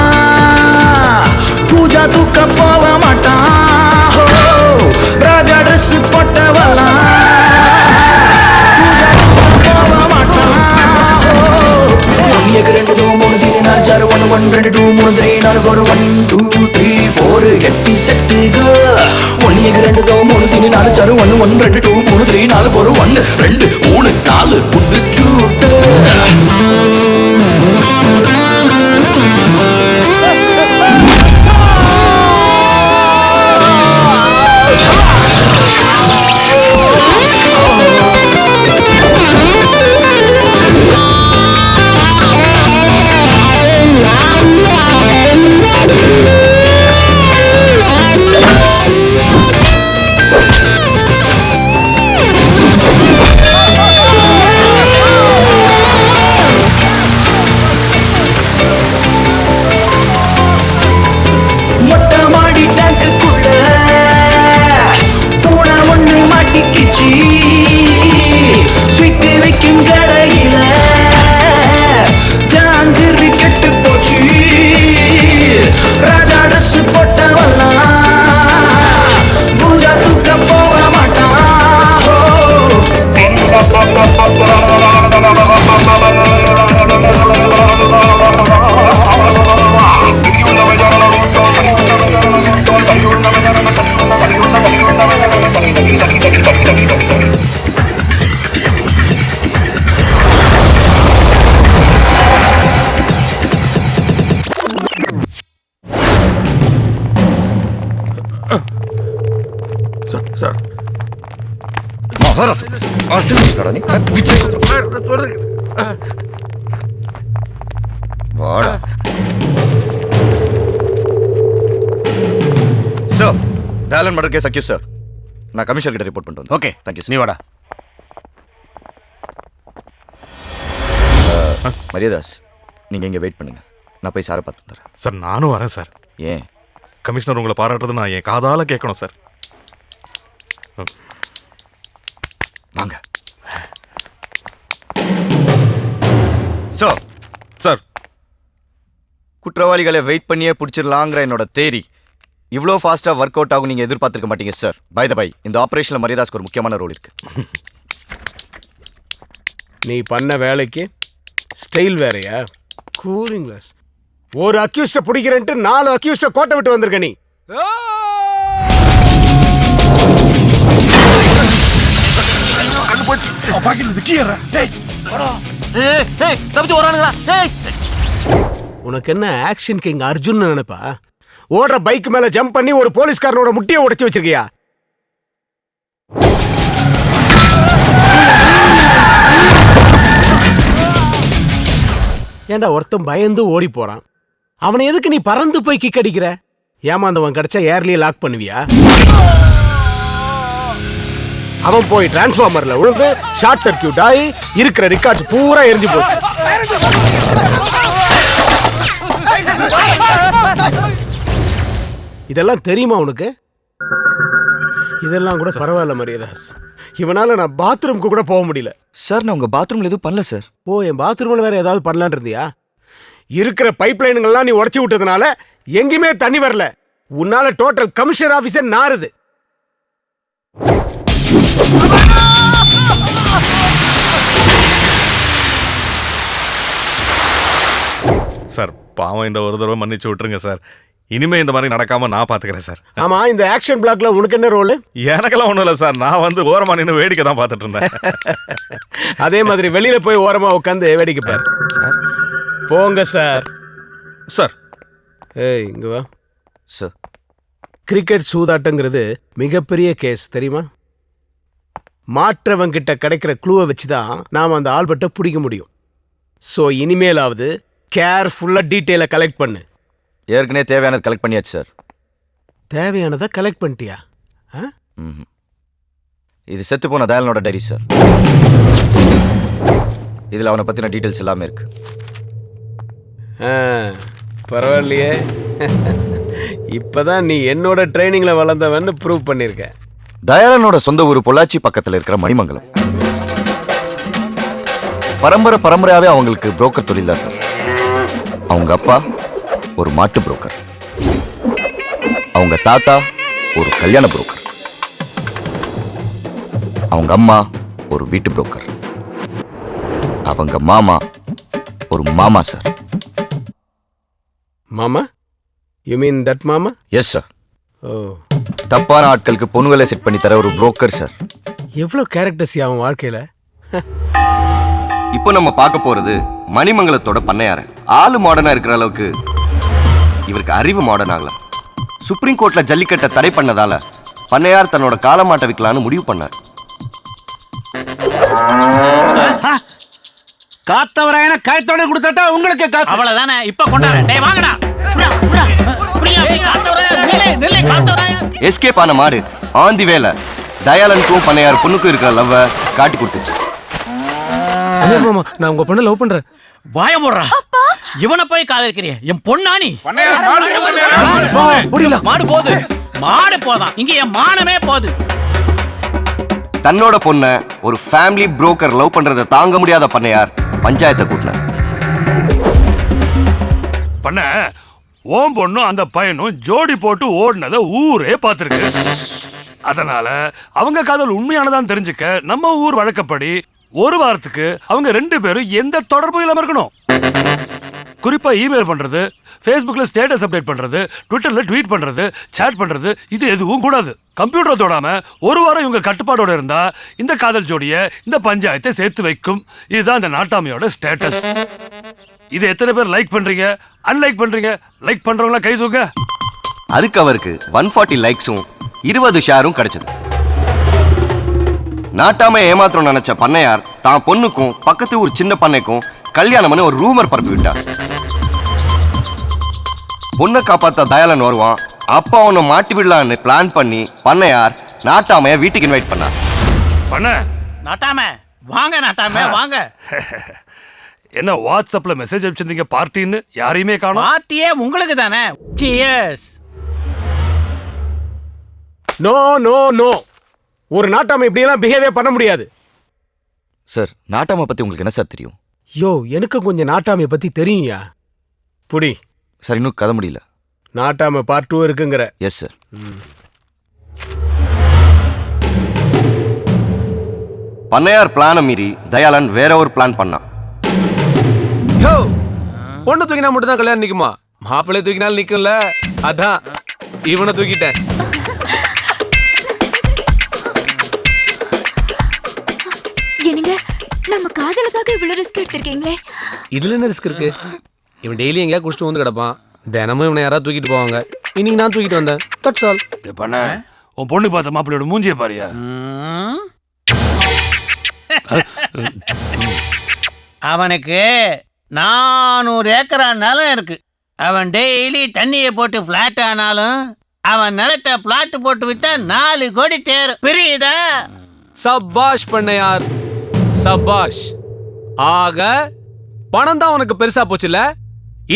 பூஜா தூக்க போக மாட்டான். ராஜா ட்ரெஸ் போட்டவெல்லாம் பூஜா தூக்க போக மாட்டான். 1 2 3 4 4 1 1 2 2 3 3 4 4 1 2 3 4 கெட்டி செட்டுக. 1 2 3 4 4 1 1 2 2 3 3 4 4 1 2 3 4 புட்டு சூட்டு. சார் மகாராஜ் ஆஸ்திரேலியா நீ வாடா சார். டேலன் மர்டர் கேஸ் அக்யூஸ் சார். நான் கமிஷனர் கிட்ட ரிப்போர்ட் பண்ணிட்டு வந்தேன். Okay thank you. நீ வாடா. மரியாதாஸ் நீங்க இங்க வெயிட் பண்ணுங்க. நான் போய் சாரை பார்த்து வந்துடுறேன். சார் நானும் வரேன் சார். ஏன்? கமிஷனர் உங்களை பாராட்டுறது நான் என் காதால கேட்கணும் சார். வாங்க சார். சார் குற்றவாளிகளை வெயிட் பண்ணியே பிடிச்சிடலாங்கிற என்னோட தேரி இவ்வளோ ஃபாஸ்ட்டாக ஒர்க் அவுட் ஆகும் நீங்கள் எதிர்பார்த்துருக்க மாட்டீங்க சார். பை த பை இந்த ஆப்ரேஷனில் மரியாதாஸ்க்கு ஒரு முக்கியமான ரோல் இருக்கு. நீ பண்ண வேலைக்கு ஸ்டைல் வேறையா? Cooling glass. ஒரு அக்யூஸ்ட பிடிக்கிறேன்ட்டு 4 அக்யூஸ்ட கோட்டை விட்டு வந்திருக்க நீ. உனக்கு என்ன ஆக்ஷன் கிங் அர்ஜுன் நினைப்பா? ஓடுற பைக் மேல ஜம்ப் பண்ணி ஒரு போலீஸ்காரனோட முட்டியை உடைச்சு வச்சிருக்கியா? ஏண்டா ஒருத்தன் பயந்து ஓடி போறான், அவனை எதுக்கு நீ பறந்து போய் கிக் அடிக்கிற? ஏமாந்தவன் கிடைச்சா ஏர்லயே லாக் பண்ணுவியா? அவன் போய் டிரான்ஸ்ஃபார்மர்ல விழுந்து ஷார்ட் சர்க்கியூட் ஆகி இருக்கிற ரெக்கார்ட்ஸ் பூரா எரிஞ்சு போச்சு. இதெல்லாம் தெரியுமா உனக்கு? இதெல்லாம் கூட பரவாயில்ல மரியதாஸ், இவனால நான் பாத்ரூம்க்கு கூட போக முடியல. சார் நான் உங்க பாத்ரூம்ல எதுவும் பண்ணல சார். ஓ, என் பாத்ரூம்ல வேற ஏதாவது பண்ணலான் இருந்தியா? இருக்கிற பைப் லைனுங்கள்லாம் நீ உடச்சி விட்டதுனால எங்கேயுமே தண்ணி வரல. உன்னால டோட்டல் கமிஷனர் ஆபீஸர் நாறுது. சார் பாவம், இந்த ஒரு தடவை மன்னிச்சு விட்டுருங்க சார். இனிமே இந்த மாதிரி நடக்காம நான் பாத்துக்கிறேன் சார். ஆமா, இந்த ஆக்ஷன் பிளாக்ல உனக்கு என்ன ரோல்? எனக்கெல்லாம் ஒண்ணும் இல்லை சார், நான் வந்து ஓரமா நின்று வேடிக்கை தான் பார்த்துட்டு இருந்தேன். அதே மாதிரி வெளியில போய் ஓரமா உட்காந்து வேடிக்கை பாரு. போங்க சார். சார் ஏய் இங்க வா சார். கிரிக்கெட் சூதாட்டங்கிறது மிகப்பெரிய கேஸ் தெரியுமா? மாற்றவன் கிட்ட கிடைக்கிற க்ளூவை வச்சுதான் நாம அந்த ஆல்பர்ட்டை பிடிக்க முடியும். ஸோ இனிமேலாவது கேர்ஃபுல்லா டீட்டெயிலை கலெக்ட் பண்ணு. ஏற்கனவே தேவையானது கலெக்ட் பண்ணியாச்சு சார். தேவையானதை கலெக்ட் பண்ணிட்டியா? இது செத்து போன தயாலனோட டைரி சார். இதில் அவனை பற்றின டீட்டெயில்ஸ் எல்லாமே இருக்கு. பரவாயில்லையே, இப்பதான் நீ என்னோட ட்ரைனிங்ல வளர்ந்தவன்னு ப்ரூவ் பண்ணிருக்க. தயாலனோட சொந்த ஊர் பொள்ளாச்சி பக்கத்தில் இருக்கிற மணிமங்கலம். பரம்பரையாவே அவங்களுக்கு புரோக்கர் தொழில் தான் சார். அவங்க அப்பா ஒரு மாட்டு புரோக்கர், அவங்க தாத்தா ஒரு கல்யாண புரோக்கர், அவங்க அம்மா ஒரு வீட்டு புரோக்கர், அவங்க மாமா ஒரு மாமா சார். மாமா? யூ மீன் தட் மாமா? Yes sir. ஓ, தப்பான ஆட்களுக்கு பொண்ணுகளை செட் பண்ணி தர ஒரு புரோக்கர் சார். எவ்வளோ கேரக்டர்ஸ் அவன் வாழ்க்கையில. இப்போ நம்ம பார்க்க போறது மணிமங்கலத்தோட பண்ணையார. ஆளு மாடர்னா இருக்கிற அளவுக்கு இவருக்கு அறிவு மாடர்ன் ஆகல. சுப்ரீம் கோர்ட்ல ஜல்லிக்கட்டை தடை பண்ணதால பண்ணையார் தன்னோட காலமாட்டை விற்கலான்னு முடிவு பண்ணார். காத்தவராயன காயத்தோட கொடுத்தா உங்களுக்கு காசு அவ்வளவுதானே. இப்ப கொண்டாரு. டேய் வாங்கடா. எஸ்கேப் ஆன மாடு ஆந்தி வேலை தயாலனுக்கும் பண்ணையார் பொண்ணுக்கும் இருக்கிற லவ்வ காட்டி கொடுத்துச்சு. மாமா, நான் உங்க பொண்ணை லவ் பண்றேன். வாய மூடுறா. இவனை போய் காதலிக்கிறிய? என் பொண்ணா நீ? மாடு போகுது, மாடு போதான், இங்க என் மானமே போகுது. தன்னோட பொண்ண ஒரு ஃபேமிலி புரோக்கர் லவ் பண்றதை தாங்க முடியாத பண்ணையார் பஞ்சாயத்தை கூட்டினார். பண்ண ஓம் பொண்ணும் அந்த பையனும் ஜோடி போட்டு ஓடினதை ஊரே பார்த்துருக்கு. அதனால அவங்க காதல் உண்மையானதான் தெரிஞ்சுக்க நம்ம ஊர் வழக்கப்படி ஒரு வாரத்துக்கு அவங்க 2 பேரும் எந்த தொடர்பும் இல்லாம இருக்கணும். குறிப்பா இமெயில் பண்றது, ஃபேஸ்புக்ல ஸ்டேட்டஸ் அப்டேட் பண்றது, ட்விட்டர்ல ட்வீட் பண்றது, சேட் பண்றது, இது எதுவும் கூடாது. கம்ப்யூட்டர் தொடாம ஒரு வாரம் இவங்க கட்டுப்பாடோட இருந்தா இந்த காதல் ஜோடிய இந்த பஞ்சாயத்தை சேர்த்து வைக்கும். இதுதான் இந்த நாட்டாமையோட ஸ்டேட்டஸ். இது எத்தனை பேர் லைக் பண்றீங்க, அன்லைக் பண்றீங்க? லைக் பண்றவங்களா கை தூக்க. அதுக்கு அவருக்கு 140 லைக்ஸும் 20 ஷேரும் கிடைச்சது. நாட்டாம ஏமாத்திரம் நினைச்ச பண்ணையார் தான் பொண்ணுக்கும் பக்கத்து ஊர் சின்ன பண்ணைக்கும் கல்யாணம்னு ஒரு ரூமர் பரப்பி விட்டார். பொண்ணை காப்பாத்த தயாலன் வருவான், அப்பா அவனை மாட்டி விடலான்னு பிளான் பண்ணி பண்ணையார் நாட்டாமைய வீட்டுக்கு இன்வைட் பண்ணார். பண்ண நாட்டாம வாங்க, நாட்டாம வாங்க. என்ன வாட்ஸ்அப்ல மெசேஜ் அனுப்பிச்சிருந்தீங்க பார்ட்டின்னு? யாரையுமே காணோம். பார்ட்டியே உங்களுக்கு தானே. சியர்ஸ். நோ நோ நோ, ஒரு நாட்டாம இப்படி எல்லாம் பிஹேவியர் பண்ண முடியாது. சார், நாட்டாமை பத்தி உங்களுக்கு என்ன சார் தெரியும்? யோ, எனக்கு கொஞ்சம் நாட்டாமைய பத்தி தெரியும்யா. புடி. சார், இன்னும் கதை முடியல. நாட்டாம பார்ட் 2 இருக்குங்கிற? Yes sir. பண்ணையார் பிளானை மீறி தயாலன் வேற ஒரு பிளான் பண்ணான். யோ, பொண்ணு தூக்கினா மட்டும் தான் கல்யாணம் நிக்குமா? மாப்பிள்ளை தூக்கினாலும் நிக்கும்ல, அதான் இவனை தூக்கிட்டேன். என்னங்க, நம்ம காதலுக்காக இவ்வளவு ரிஸ்க் எடுத்திருக்கீங்களே. இதுல என்ன ரிஸ்க் இருக்கு? இவன் டெய்லி எங்கேயா குடிச்சிட்டு வந்து கிடப்பான். தினமும் இவனை யாராவது தூக்கிட்டு போவாங்க. இன்னைக்கு நான் தூக்கிட்டு வந்தேன். That's all. பண்ண உன் பொண்ணு பார்த்த மாப்பிள்ளையோட மூஞ்சிய பாரியா. அவனுக்கு 400 ஏக்கரா நிலம் இருக்கு. அவன் டெய்லி தண்ணியை போட்டு பிளாட் ஆனாலும் அவன் நிலத்தை பிளாட் போட்டு வித்தா 4 கோடி தேரும். புரியுதா? சபாஷ் பண்ணையார், சபாஷ். ஆக பணம் தான் உனக்கு பெருசா போச்சுல.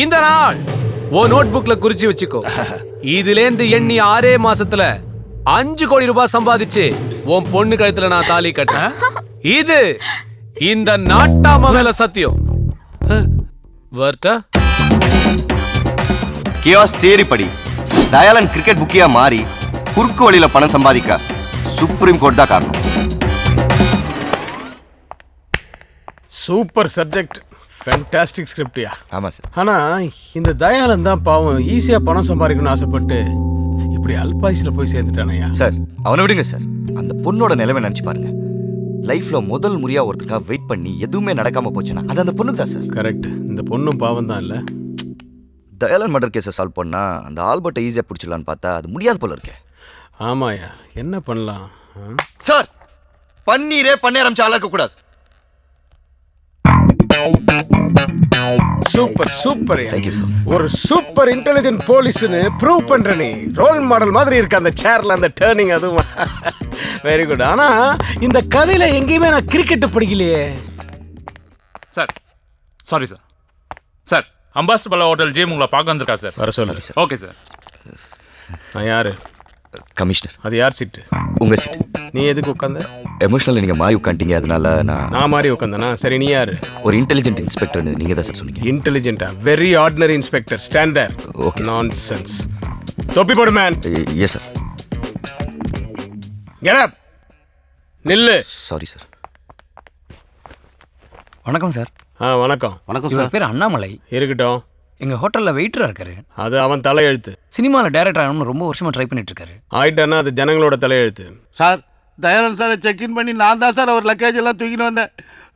இந்த நாள் ஓ நோட் புக்ல குறிச்சு வச்சுக்கோ. இதுலேருந்து எண்ணி 6 மாசத்துல 5 கோடி ரூபாய் சம்பாதிச்சு உன் பொண்ணு கழுத்துல நான் தாலி கட்டேன். இது இந்த நாட்டாம மேல சத்தியம். வர்த்தா கியாஸ் தியரி படி தயாளன் கிரிக்கெட் புக்கியா மாறி குறுக்கு வழியில பணம் சம்பாதிக்க சுப்ரீம் கோர்ட் தான் காரணம். சூப்பர் சப்ஜெக்ட், ஃபேண்டாஸ்டிக் ஸ்கிரிப்டியா. ஆமா சார். ஆனா இந்த தயாளன் தான் பாவம் ஈஸியா பணம் சம்பாதிக்கணும்னு ஆசைப்பட்டு இப்படி அல்பாயுஸ்ல போய் சேர்ந்துட்டானயா. சார் அவனை விடுங்க சார். அந்த பொண்ணோட நிலைமை நினைச்சு பாருங்க. லைஃப்ல முதல் முறையா ஒருத்தருக்காக வெயிட் பண்ணி எதுவுமே நடக்காம போச்சுன்னா அது அந்த பொண்ணுக்கு தான் சார். கரெக்ட். இந்த பொண்ணும் பாவம் தான் இல்ல. தயாளன் மர்டர் கேஸை சால்வ் பண்ணா அந்த ஆல்பர்ட்டை ஈஸியா பிடிச்சிடலான்னு பார்த்தா அது முடியாது போல இருக்கே. ஆமாயா, என்ன பண்ணலாம் சார்? பன்னீரே பண்ண ஆரம்பிச்சு அளக்க கூடாது. Super super. Thank you sir. ஒரு சூப்பர் இன்டெலிஜென்ட் போலீஸ்னு ப்ரூவ் பண்ற நீ. ரோல் மாடல் மாதிரி இருக்கு அந்த சேர்ல அந்த டர்னிங். அதுவும் வெரி குட். ஆனா இந்த கதையில எங்கேயுமே நான் கிரிக்கெட் படிக்கலையே sir. Sorry sir. Sir ambassador hotel gym உங்களை பார்க்க வந்திருக்கா சார். வர சொல்லு. Okay sir. நான் யாரு? கமிஷனர். அது யார் சீட்டு? உங்க சீட். நீ எதுக்கு உட்காந்த? எமோஷனல் நீங்க மாறி உட்காந்துட்டீங்க, அதனால நான் மாறி உட்காந்தனா? சரி, நீ யாரு? ஒரு இன்டெலிஜென்ட் இன்ஸ்பெக்டர் நீங்க தான் சார் சொன்னீங்க. இன்டெலிஜென்ட்டா? Very ordinary inspector. Stand there. Okay. Nonsense. தொப்பி போடு man. Yes sir. Get up. நில்லு. Sorry sir. வணக்கம் சார். வணக்கம். வணக்கம் சார். பேர் அண்ணாமலை. இருக்கட்டும். எங்க ஹோட்டல்ல வெயிட்டரா இருக்காரு. அது அவன் தலையெழுத்து. சினிமால டைரக்டர் ஆகணும்னு ரொம்ப வருஷமா ட்ரை பண்ணிட்டு இருக்காரு. ஆயிட்டானா அது ஜனங்களோட தலையெழுத்து. சார் தயாளன் சாரை செக்இன் பண்ணி நான் தான் சார் அவர் லக்கேஜ் எல்லாம் தூக்கிட்டு வந்தேன்.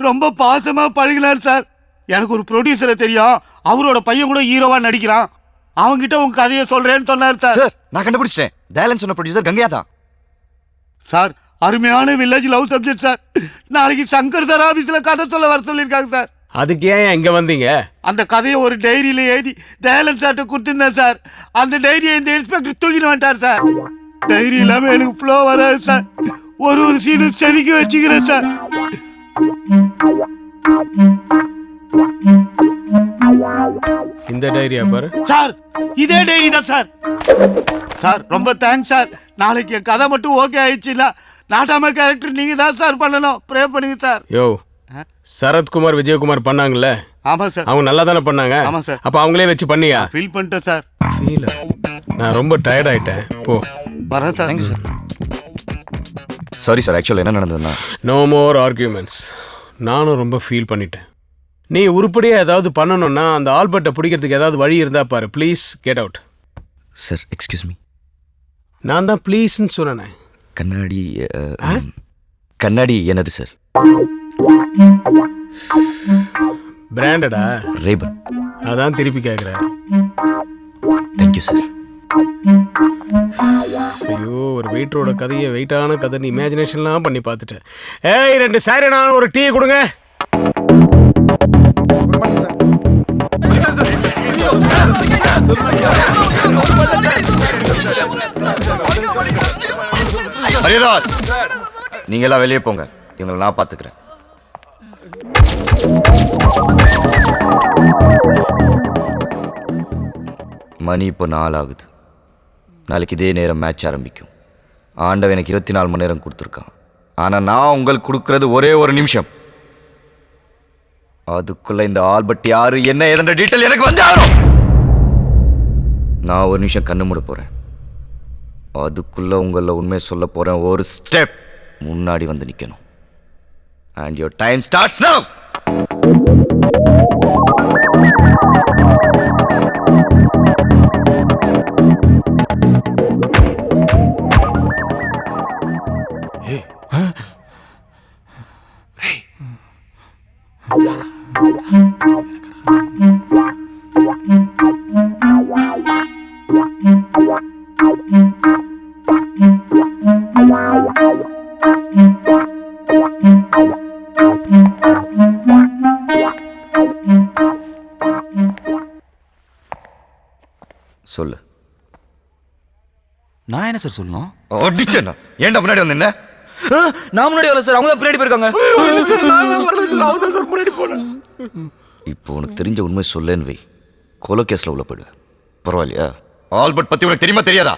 ரொம்ப பாசமா பழகினார் சார். எனக்கு ஒரு ப்ரொடியூசரை தெரியும், அவரோட பையன் கூட ஹீரோவா நடிக்கிறான். அவங்கிட்ட உங்க கதையை சொல்றேன்னு சொன்னார் சார். சார் நான் கண்டுபிடிச்சிட்டேன். தயாளன் சொன்ன ப்ரொடியூசர் கங்கையா தான். சார் அருமையான வில்லேஜ் லவ் சப்ஜெக்ட் சார். நாளைக்கு சங்கர் சார் ஆபீஸ்ல கதை சொல்ல வர சொல்லியிருக்காங்க சார். அதுக்கு ஏன் இங்க வந்தீங்க? அந்த கதையை ஒரு டைரியில எழுதி தயாளன் சார்ட்ட கொடுத்துருந்தேன் சார். அந்த டைரியை இந்த இன்ஸ்பெக்டர் தூக்கிட்டு வந்துட்டார் சார். டைரி இல்லாம எனக்கு ஃப்ளோ வராது சார். ஒரு சீனும் செதுக்கி வச்சுக்கிறேன் சார். இந்த டைரியா பாரு சார். இதே டைரி தான் சார். சார் ரொம்ப தேங்க்ஸ் சார். நாளைக்கு என் கதை மட்டும் ஓகே ஆயிடுச்சுல, நாட்டாம கேரக்டர் நீங்க தான் சார் பண்ணணும். ப்ரே பண்ணுங்க சார். யோ, சரத்குமார் விஜயகுமார் பண்ணாங்கல்ல? ஆமா சார். அவங்க நல்லா தானே பண்ணாங்க? ஆமா சார். அப்ப அவங்களே வச்சு பண்ணியா? ஃபீல் பண்ணிட்டேன் சார். ஃபீல்? நான் ரொம்ப டயர்ட் ஆயிட்டேன். போ. வரேன் sir. Thank you sir. Sorry sir. ஆக்சுவலாக என்ன நடந்ததுன்னா, நோ மோர் ஆர்கியூமெண்ட்ஸ். நானும் ரொம்ப ஃபீல் பண்ணிட்டேன். நீ உருப்படியாக ஏதாவது பண்ணணும்னா அந்த ஆல்பர்ட்டை பிடிக்கிறதுக்கு ஏதாவது வழி இருந்தா பாரு. Please get out. Sir excuse me. நான் தான் ப்ளீஸ்ன்னு சொன்னேன். கண்ணாடி கண்ணாடி என்னது சார்? பிராண்டடா? ரேபன். அதான் திருப்பி கேட்குறேன். Thank you sir. ஐயோ, ஒரு வெயிட்டரோட கதையை வெயிட்டான கதைன்னு இமேஜினேஷன்லாம் பண்ணி பார்த்துட்டேன். ஏய், 2 சாரி நான் ஒரு டீ கொடுங்க. ஹரிதாஸ், நீங்க எல்லாம் வெளியே போங்க. இவங்களை நான் பார்த்துக்கிறேன். மணி இப்போ 4 ஆகுது. நாளைக்கு இதே நேரம் மேட்ச் ஆரம்பிக்கும். ஆண்டவன் எனக்கு 24 மணி நேரம் கொடுத்துருக்கான். ஆனால் நான் உங்களுக்கு கொடுக்கறது ஒரே ஒரு நிமிஷம். அதுக்குள்ள இந்த ஆல்பர்ட் யாரு என்ன ஏதென்ற டீட்டெயில் எனக்கு வந்து ஆகணும். நான் ஒரு நிமிஷம் கண்ணு மூட போறேன். அதுக்குள்ள உங்கள உண்மை சொல்ல போறேன். ஒரு ஸ்டெப் முன்னாடி வந்து நிக்கணும். And your time starts now. சொல்லு. நான் என்ன சார் சொல்லணும்? அடிச்சேன்னா ஏன்டா முன்னாடி வந்து என்ன? நான் முன்னாடி வரல சார், அவங்க தான் பின்னாடி போயிருக்காங்க. இப்போ உனக்கு தெரிஞ்ச உண்மை சொல்லேன்னு வை, கொலை கேஸ்ல உள்ள போயிடுவேன். பரவாயில்லையா? ஆல்பர்ட் பத்தி உனக்கு தெரியுமா தெரியாதா?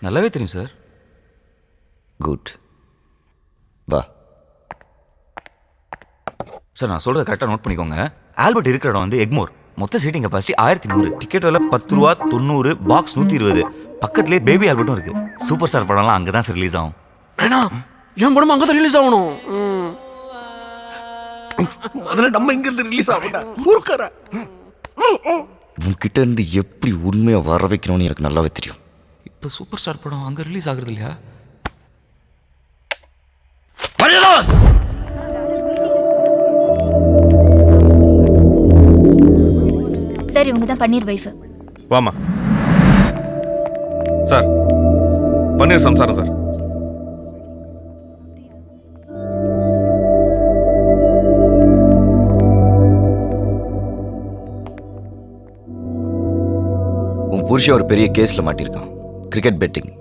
நல்லாவே தெரியும் சார். குட், வா. சார் நான் சொல்கிறத கரெக்டாக நோட் பண்ணிக்கோங்க. ஆல்பர்ட் இருக்கிற இடம் வந்து எக்மோர். மொத்த சீட்டிங் கெப்பாசிட்டி 1100. டிக்கெட் விலை 10 ரூபா 90, பாக்ஸ் 120. பக்கத்துலேயே பேபி ஆல்பர்ட்டும் இருக்கு. சூப்பர் ஸ்டார் படம்லாம் அங்கே தான் சார் ரிலீஸ் ஆகும். ஏன்னா என் படம் அங்கே தான் ரிலீஸ் ஆகணும். அதில் நம்ம இங்கிருந்து ரிலீஸ் ஆகணும். உன்கிட்ட இருந்து எப்படி உண்மையை வர வைக்கணும்னு எனக்கு நல்லாவே தெரியும். இப்போ சூப்பர் ஸ்டார் படம் அங்கே ரிலீஸ் ஆகுறது இல்லையா? சார் இவங்க தான் பன்னீர் வைஃப். வாமா சார், பன்னீர் சம்சாரம் சார். உன் புருஷன் ஒரு பெரிய கேஸ்ல மாட்டிருக்கான். Cricket betting,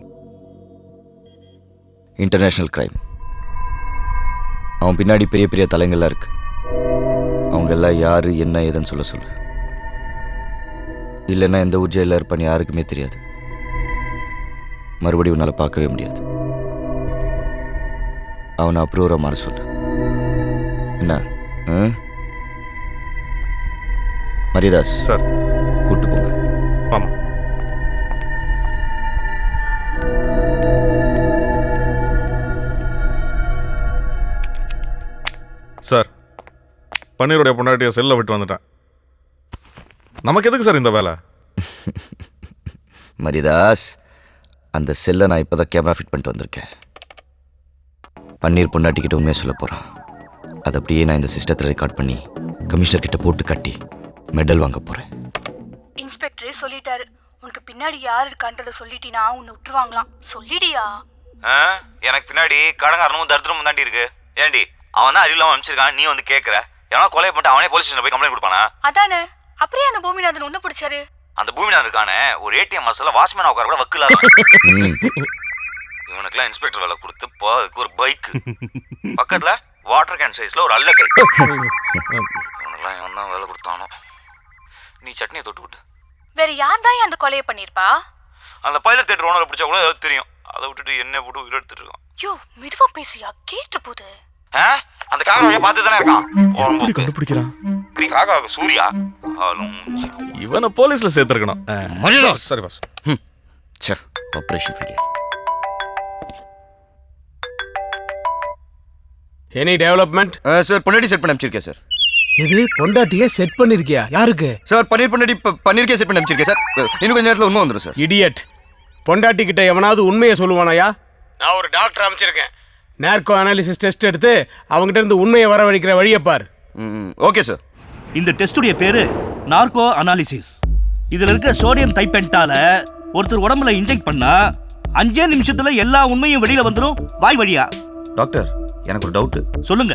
international crime. அவன் பின்னாடி பெரிய பெரிய தலைங்கள்லாம் இருக்கு. அவங்க எல்லாம் யாரு என்ன ஏதுன்னு சொல்ல சொல்லு. இல்லைன்னா எந்த ஊர் ஜெயிலில் இருப்பான்னு யாருக்குமே தெரியாது. மறுபடியும் உன்னால் பார்க்கவே முடியாது. அவனை அப்ரூவராக மாற சொல்லு. என்ன மரியதாஸ் சார், கூட்டு போங்க. ஆமாம் சார், பன்னீருடைய பொண்டாட்டியை செல்ல விட்டு வந்துட்டேன். நமக்கு எதுக்கு சார் இந்த வேலை? மரியதாஸ், அந்த செல்லை நான் இப்போ தான் கேமரா ஃபிட் பண்ணிட்டு வந்திருக்கேன். பன்னீர் பொண்டாட்டிக்கிட்ட உண்மையை சொல்ல போகிறான். அதை அப்படியே நான் இந்த சிஸ்டத்தில் ரெக்கார்ட் பண்ணி கமிஷனர் கிட்ட போட்டு கட்டி மெடல் வாங்க போகிறேன். இன்ஸ்பெக்டரே சொல்லிட்டாரு, உனக்கு பின்னாடி யார் இருக்கான்றத சொல்லிட்டினா உன்னை விட்டுருவாங்களாம். சொல்லிடியா? எனக்கு பின்னாடி கடங்காரனும் தரித்திரமும் தாண்டி இருக்கு. ஏண்டி அவன் தான் அறிவில்லாம அனுப்பிச்சிருக்கான், நீ வந்து கேட்குற? ஏன்னா கொலை பண்ணிட்டு அவனே போலீஸ் ஸ்டேஷன் போய் கம்ப்ளைண்ட் கொடுப்பானா? அதானே. அப்படியே அந்த பூமிநாதன் ஒண்ணு பிடிச்சாரு. அந்த பூமிநாதன் இருக்கானே ஒரு ஏடிஎம் மசாலா வாட்ச்மேன் உட்கார கூட வக்கில்லாத. இவனுக்குலாம் இன்ஸ்பெக்டர் வேலை கொடுத்து அதுக்கு ஒரு பைக், பக்கத்துல வாட்டர் கேன் சைஸ்ல ஒரு அல்லக்கை. இவனுக்குலாம் இவன் தான் வேலை கொடுத்தானோ. நீ சட்னியை தொட்டு விட்டு. வேற யார் தான் அந்த கொலையை பண்ணிருப்பா? அந்த பைலட் தேட்டர் ஓனரை பிடிச்சா கூட ஏதாவது தெரியும். அதை விட்டுட்டு என்ன போட்டு உயிர் எடுத்துட்டு இருக்கான். யோ மெதுவா பேசியா, கேட்டு போகுது. அந்த காக்கா பார்த்து தானே இருக்கான். கண்டுபிடிக்கிறான். காக்கா சூர்யா இவனை போலீஸ்ல சேர்த்திருக்கணும். சரி boss. Operation failure. Any development? Sir பொண்டாட்டி செட் பண்ணி அனுப்பிச்சிருக்கேன் சார். எது பொண்டாட்டியே செட் பண்ணிருக்கியா? யாருக்கு சார்? பன்னீர் பொண்டாட்டி பன்னீருக்கே செட் பண்ணி அனுப்பிச்சிருக்கேன் சார். இன்னும் கொஞ்ச நேரத்தில் உண்மை வந்துடும் சார். இடியட், பொண்டாட்டி கிட்ட எவனாவது உண்மையை சொல்லுவானாயா? நான் ஒரு டாக்டர் அமைச்சிருக்கேன். நேர்கோ அனாலிசிஸ் டெஸ்ட் எடுத்து அவங்ககிட்ட இருந்து உண்மையை வரவழைக்கிற வழியை பார். Okay sir. இந்த டெஸ்டுடைய பேரு நார்கோ அனாலிசிஸ். இதுல இருக்க சோடியம் தைப்பென்டால ஒருத்தர் உடம்புல இன்ஜெக்ட் பண்ணா 5 நிமிஷத்துல எல்லா உண்மையும் வெளியில வந்துடும் வாய் வழியா. டாக்டர், எனக்கு ஒரு டவுட். சொல்லுங்க.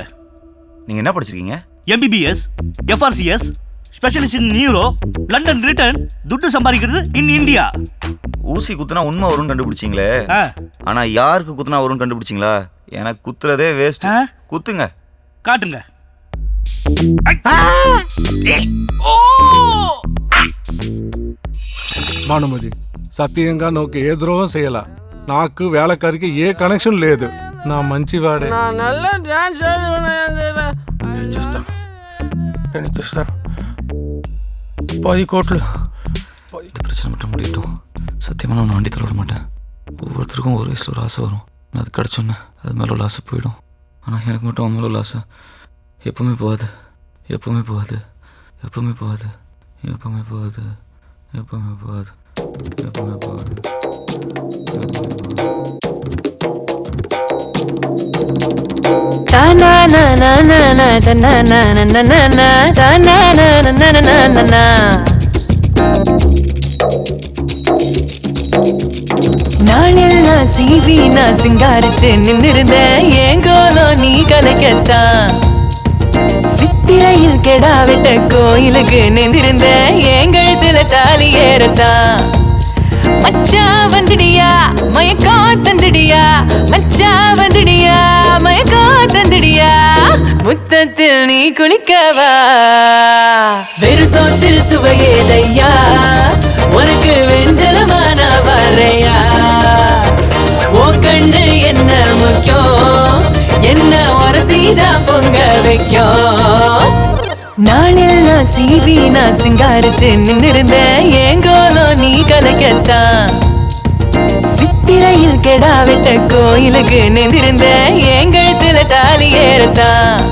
நீங்க என்ன படிச்சிருக்கீங்க? MBBS, FRCS, specialist in neuro, London return, துட்டு சம்பாதிக்கிறது இன் இந்தியா. ஊசி குத்துனா உண்மை வரும்னு கண்டுபிடிச்சிங்களே, ஆனா யாருக்கு குத்துனா வரும்னு கண்டுபிடிச்சிங்களா? எனக்கு குத்துறதே வேஸ்ட். குத்துங்க. காட்டுங்க. భానుమతి సత్యంగా నాకు ఏ ద్రోహం చేయాల. నాకు వేళకారికి ఏ కనెక్షన్ లేదు. నా మంచివాడే. నేను చేస్తాను 10 కోట్లు. இந்த பிரச்சனை மட்டும் முடியட்டும். சத்தியமாக நான் வண்டி தள்ள விட மாட்டேன். ஒவ்வொருத்தருக்கும் ஒரு வயசில் ஒரு ஆசை வரும். நான் அது கிடச்சோன்னே அது மேலே உள்ள ஆசை போயிடும். ஆனால் எனக்கு மட்டும் அவன் மேலே உள்ள ஆசை எப்பவுமே போகாது. எப்பவுமே போகாது. எப்பவுமே போகாது. எப்பவுமே போகாது. எப்பவுமே போகாது. எப்பவுமே போகாது. நாளெல்லாம் சீவி நான் சிங்காரிச்சு நின்னிருந்த ஏங்கோலோ நீ கலைக்கத்தான். சித்திரையில் கெடா விட்ட கோயிலுக்கு நின்றிருந்த ஏங்கழுத்து எங்கழுத்துல தாலி ஏறத்தான். மச்சா வந்துடியா மயக்கா தந்துடியா, மச்சா வந்துடியா மயக்கா தந்துடியா, முத்தத்தில் நீ குளிக்கவா, வெறு சோத்தில் சுவையேதையா, உனக்கு வெஞ்சலமான வரையா, ஓ கண்ணு என்ன முக்கியம், என்ன உரசிதான் பொங்க வைக்கும். நாளெல்லாம் சீவி நான் சிங்காரிச்சு நின்னிருந்த ஏங்கோலோ நீ கலக்கத்தான். சித்திரையில் கெடா விட்ட கோயிலுக்கு நின்றிருந்த எங்கழுத்துல தாலி ஏறத்தான்.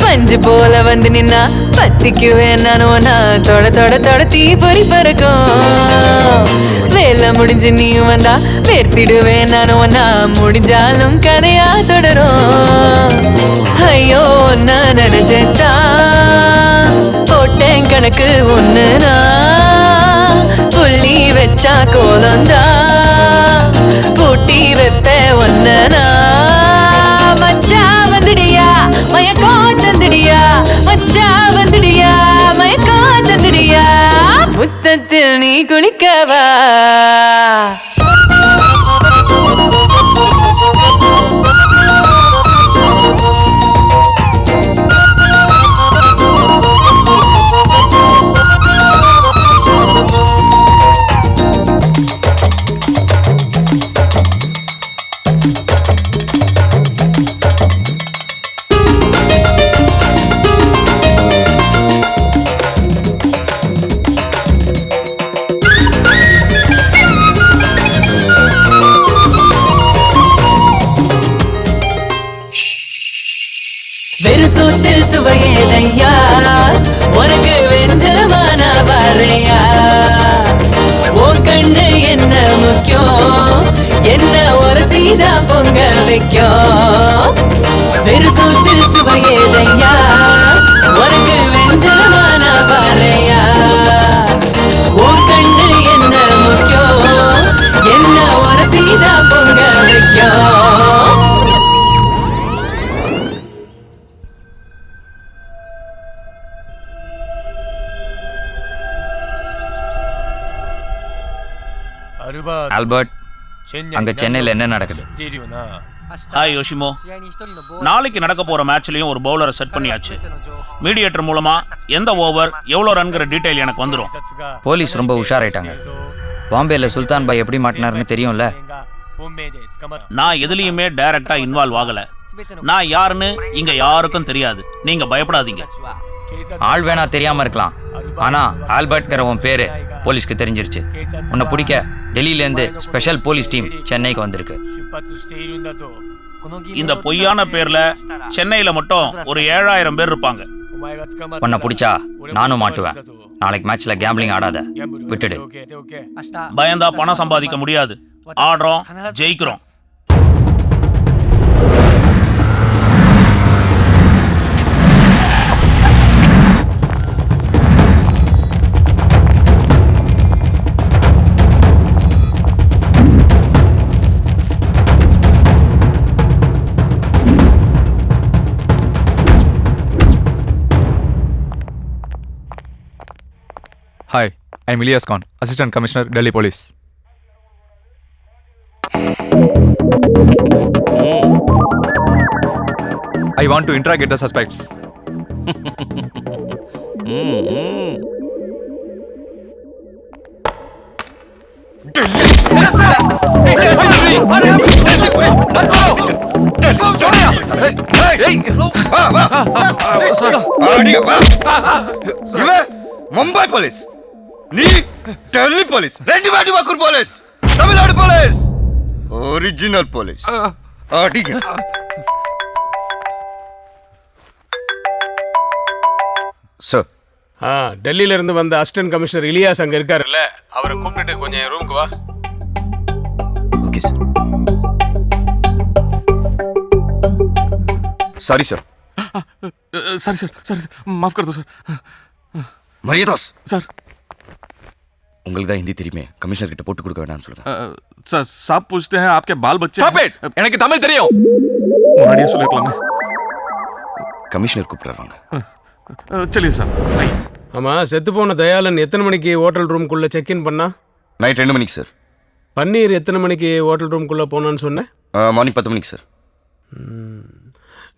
பஞ்சு போல வந்து நின்னா பத்திக்குவேன் நானுவனா, தொட தொட தொட தீ பொறி பறக்கும். வேலை முடிஞ்சு நீயும் வந்தா வேர்த்திடுவேன் நானுவனா, முடிஞ்சாலும் கதையா தொடரும். ஐயோ ஒன்னா நினைச்சேத்தா போட்டேன் கணக்கு ஒண்ணுனா, புள்ளி வச்சா கோலந்தா பூட்டி வைப்ப ஒன்னனா. மச்சா வந்துடியா மயக்கா தந்துடியா, மச்சா வந்துடியா மயக்கா தந்துடியா, முத்தத்தில் நீ குளிக்கவா. வெறு சோத்தில் சுவையேதையா, உனக்கு வெஞ்சலமான வரையா, ஓ கண்ணு என்ன முக்கியம், என்ன உரசிதான் பொங்க வைக்கும். வெறு சோத்தில் சுவையேதையா, உனக்கு வெஞ்சலமான வரையா, ஓ கண்ணு என்ன முக்கியம், என்ன உரசிதான் பொங்க வைக்கும். ஆல்பர்ட், அங்க சென்னையில் என்ன நடக்குது? ஹாய் யோஷிமோ, நாளைக்கு நடக்க போற மேட்ச்லயும் ஒரு பவுலரை செட் பண்ணியாச்சு. மீடியேட்டர் மூலமா எந்த ஓவர் எவ்வளோ ரன்கிற டீடைல் எனக்கு வந்துடும். போலீஸ் ரொம்ப உஷாராயிட்டாங்க. பாம்பேல சுல்தான் பாய் எப்படி மாட்டினாருன்னு தெரியும்ல. நான் எதுலயுமே டைரக்டா இன்வால்வ் ஆகல. நான் யாருன்னு இங்க யாருக்கும் தெரியாது. நீங்க பயப்படாதீங்க. ஆள் வேணா தெரியாம இருக்கலாம், ஆனா ஆல்பர்ட்ங்கிற உன் பேரு போலீஸ்க்கு தெரிஞ்சிருச்சு. உன்னை பிடிக்க டெல்லியில இருந்து ஸ்பெஷல் போலீஸ் டீம் சென்னைக்கு வந்திருக்கு. இந்த பொய்யான பேர்ல சென்னையில மட்டும் ஒரு 7000 பேர் இருப்பாங்க. உன்னை பிடிச்சா நானும் மாட்டுவேன். நாளைக்கு மேட்ச்ல கேம்பிளிங் ஆடாத, விட்டுடு. பயந்தா பணம் சம்பாதிக்க முடியாது. ஆடுறோம், ஜெயிக்கிறோம். Hi, I'm Ilyas Khan, Assistant Commissioner, Delhi Police. I want to interrogate the suspects. Mumbai police, நீ டெல்லி போலீஸ், ரெண்டு வாட்டி Vakkur police, Tamil Nadu police, original police. அடிங்க. சார், டெல்லியில இருந்து வந்த அசிஸ்டன்ட் கமிஷனர் இலியாஸ் அங்க இருக்காருல்ல, அவரை கூப்பிட்டுட்டு கொஞ்சம் ரூமுக்கு வா. Okay sir. Sorry sir, sorry sir sorry माफ कर दो सर மரியதாஸ் சார் உங்களுக்கு தான் ஹிந்தி தெரியுமே கமிஷனர் கிட்ட போட்டு கொடுக்க வேண்டாம்னு சொல்லுங்க सर साहब पूछते हैं आपके बाल बच्चे Stop it! எனக்கு தமிழ் தெரியும். मुनाडिए சொல்லிக்கலாமே கமிஷனர் கூப்பிடுறாங்க चलिए साहब आइए ஆமா செத்து போன தயாளன் எத்தனை மணிக்கு ஹோட்டல் ரூம்குள்ள செக் இன் பண்ணா? நைட் 2 மணிக்கு சார். பன்னீர் எத்தனை மணிக்கு ஹோட்டல் ரூம்குள்ள போனான்னு சொன்னேன்? மார்னிங் 10 மணிக்கு சார்.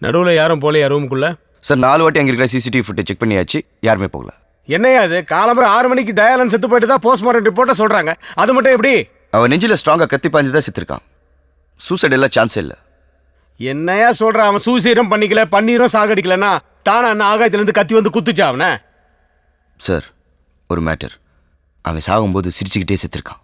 நடுவில் யாரும் போலையா ரூமுக்குள்ள? சார் 4 வாட்டி அங்கே இருக்கிற சிசிடிவி ஃபுட்டேஜ் செக் பண்ணியாச்சு, யாருமே போகல. என்னையா அது காலம்பரம் 6 மணிக்கு தயாளன் செத்து போயிட்டு தான் போஸ்ட்மார்ட்டம் ரிப்போர்ட்டை சொல்றாங்க. அது மட்டும் எப்படி? அவன் நெஞ்சில் ஸ்ட்ராங்காக கத்தி பாஞ்சு தான் செத்துருக்கான். சூசைட் எல்லாம் சான்ஸே இல்லை. என்னையா சொல்கிறான்? அவன் சூசைடும் பண்ணிக்கல, பன்னீரும் சாகடிக்கலன்னா தானே அண்ணன் ஆகாயத்துலேருந்து கத்தி வந்து குத்துச்சா அவனை? சார் ஒரு மேட்டர், அவன் சாகும்போது சிரிச்சுக்கிட்டே செத்துருக்கான்.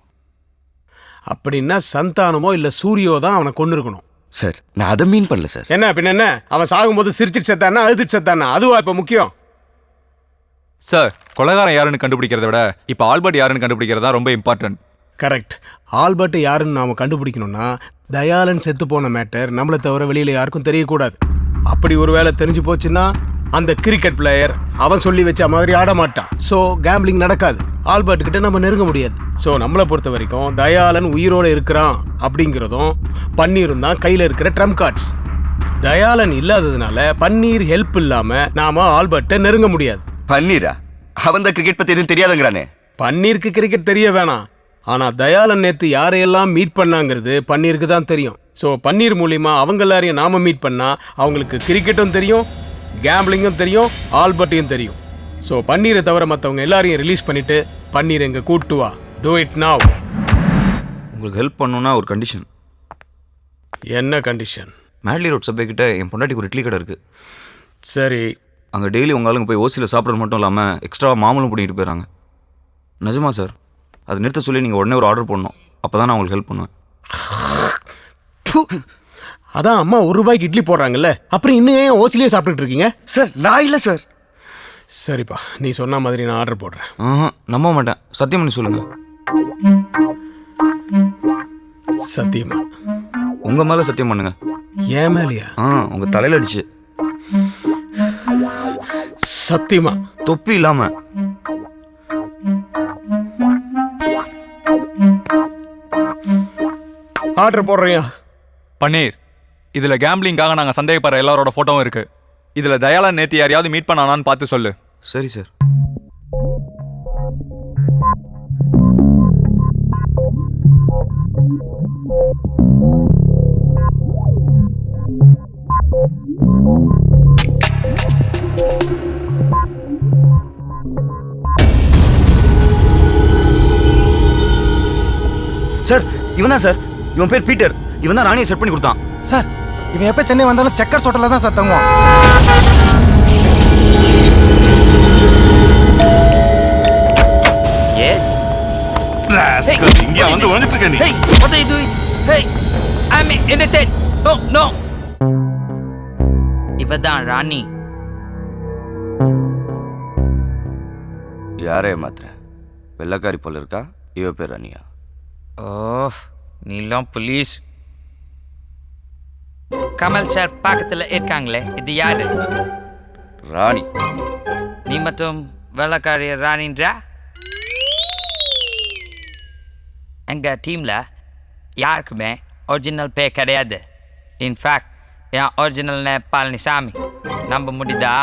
அப்படின்னா சந்தானமோ இல்லை சூரியோ தான் அவனை கொண்டு இருக்கணும். சார் நான் அதை மீன் பண்ணல சார். என்ன பின்ன என்ன, அவன் சாகும்போது சிரிச்சுட்டு செத்தானா அழுதுட்டு செத்தானா? அதுவா இப்போ முக்கியம்? சார் கொலைகாரன் யாருன்னு கண்டுபிடிக்கிறத விட இப்போ ஆல்பர்ட் யாருன்னு கண்டுபிடிக்கிறதா ரொம்ப இம்பார்ட்டன்ட். கரெக்ட். ஆல்பர்ட் யாருன்னு நாம் கண்டுபிடிக்கணும்னா தயாளன் செத்து போன மேட்டர் நம்மளை தவிர வெளியில் யாருக்கும் தெரியக்கூடாது. அப்படி ஒரு வேளை தெரிஞ்சு போச்சுன்னா அந்த கிரிக்கெட் பிளேயர் அவன் சொல்லி வச்ச மாதிரி ஆட மாட்டான். ஸோ கேம்பிளிங் நடக்காது. ஆல்பர்ட் கிட்ட நம்ம நெருங்க முடியாது. ஸோ நம்மளை பொறுத்த வரைக்கும் தயாளன் உயிரோடு இருக்கிறான் அப்படிங்கிறதும் பன்னீரும் தான் கையில் இருக்கிற ட்ரம் கார்ட்ஸ். தயாளன் இல்லாததுனால பன்னீர் ஹெல்ப் இல்லாமல் நாம ஆல்பர்ட்டை நெருங்க முடியாது. பன்னீரா? அவன் தான் கிரிக்கெட் பற்றி எதுவும் தெரியாதுங்கிறானே. பன்னீருக்கு கிரிக்கெட் தெரிய வேணாம், ஆனால் தயாளன் நேற்று யாரையெல்லாம் மீட் பண்ணாங்கிறது பன்னீருக்கு தான் தெரியும். ஸோ பன்னீர் மூலிமா அவங்க எல்லாரையும் நாம மீட் பண்ணால் அவங்களுக்கு கிரிக்கெட்டும் தெரியும், கேம்பிளிங்கும் தெரியும், ஆல்பர்ட்டையும் தெரியும். ஸோ பன்னீரை தவிர மற்றவங்க எல்லாரையும் ரிலீஸ் பண்ணிட்டு பன்னீர் எங்க கூட்டு வா. Do it now. உங்களுக்கு ஹெல்ப் பண்ணணும்னா ஒரு கண்டிஷன். என்ன கண்டிஷன்? மேட்லி ரோட் சபை கிட்ட என் பொண்டாட்டிக்கு ஒரு இட்லி கடை இருக்குது. சரி. அங்கே டெய்லி உங்க ஆளுங்க போய் ஓசியில் சாப்பிட்றது மட்டும் இல்லாமல் எக்ஸ்ட்ரா மாமூலும் பண்ணிட்டு போயிடறாங்க. நிஜமா சார்? அது நிறுத்த சொல்லி நீங்கள் உடனே ஒரு ஆர்டர் பண்ணணும். அப்போ தான் நான் உங்களுக்கு ஹெல்ப் பண்ணுவேன். அதான் அம்மா ₹1 இட்லி போடுறாங்கல்ல, அப்புறம் இன்னும் ஏன் ஓசிலேயே சாப்பிட்டுட்டு இருக்கீங்க? சார் நான் இல்லை சார். சரிப்பா, நீ சொன்ன மாதிரி நான் ஆர்டர் போடுறேன். நம்ப மாட்டேன், சத்தியம் பண்ணி சொல்லுங்க. சத்தியமா? உங்க மேல சத்தியம் பண்ணுங்க. ஏன் மேலையா? உங்க தலையில அடிச்சு. சத்தியமா? தொப்பி இல்லாம. ஆர்டர் போடுறியா? பன்னீர், இதுல கேம்பிளிங்காக நாங்க சந்தேகப்படுற எல்லாரோட போட்டோவும் இருக்கு. இதுல தயாளன் நேத்து யாரையாவது மீட் பண்ணானான்னு பார்த்து சொல்லு. சரி சார். சார் இவன் தான் சார். இவன் பேர் பீட்டர். இவன் தான் ராணியை செட் பண்ணி கொடுத்தான். சார் இவன் எப்போ சென்னை வந்தாலும் செக்கர் ஹோட்டலில் தான் சார் தங்குவான். எஸ் இங்கே வந்து வந்துட்டு இருக்க நீ. Hey, what are you doing? Hey, I'm innocent. No, no. இவதான் ராணி. யாரே மாத்திர வெள்ளக்காரி போல இருக்கா? இவ பேர் ராணியா? ஓ, நீலாம் போலீஸ். கமல் சார் பக்கத்துல இருக்காங்களே, இது யாரு? ராணி. நீ மட்டும் வெள்ளக்காரி ராணின்றா? எங்கள் டீமில் யாருக்குமே ஒரிஜினல் பேர் கிடையாது. இன்ஃபேக்ட் என் ஒரிஜினல் நேம் பழனிசாமி. நம்ப முடியுதா?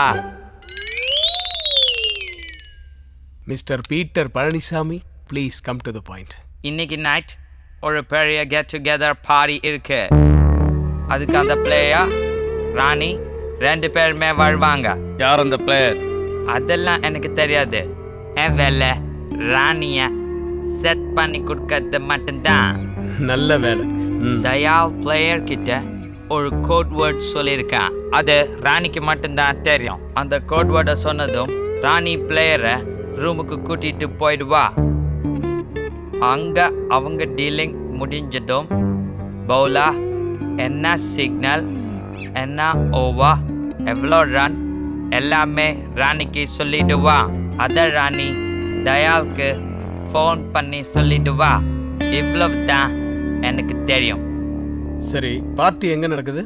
Mister Peter Palaniswami, please come to the point. இன்னைக்கு நைட் ஒரு பெரிய கெட் டுகெதர் பார்ட்டி இருக்கு. அதுக்கு அந்த பிளேயர் ராணி 2 பேருமே வருவாங்க. யார் அந்த பிளேயர்? அதெல்லாம் எனக்கு தெரியாது. என் வேலை ராணியை செட் பண்ணி கொடுக்கறது மட்டும்தான். நல்ல வேலை. தயா பிளேயர் கிட்ட ஒரு கோட் வேர்ட் சொல்லியிருக்கான். அது ராணிக்கு மட்டும்தான் தெரியும். அந்த கோட் வேர்டை சொன்னதும் ராணி பிளேயரை ரூமுக்கு கூட்டிட்டு போயிடுவா. அங்க அவங்க டீலிங் முடிஞ்சதும் பவுலா என்ன சிக்னல், என்ன ஓவர், எவ்வளோ ரன் எல்லாமே ராணிக்கு சொல்லிடுவா. அத ராணி தயாளுக்கு ஃபோன் பண்ணி சொல்லிடுவா. இவ்வளவு தான் எனக்கு தெரியும். சரி, பார்ட்டி எங்க நடக்குது?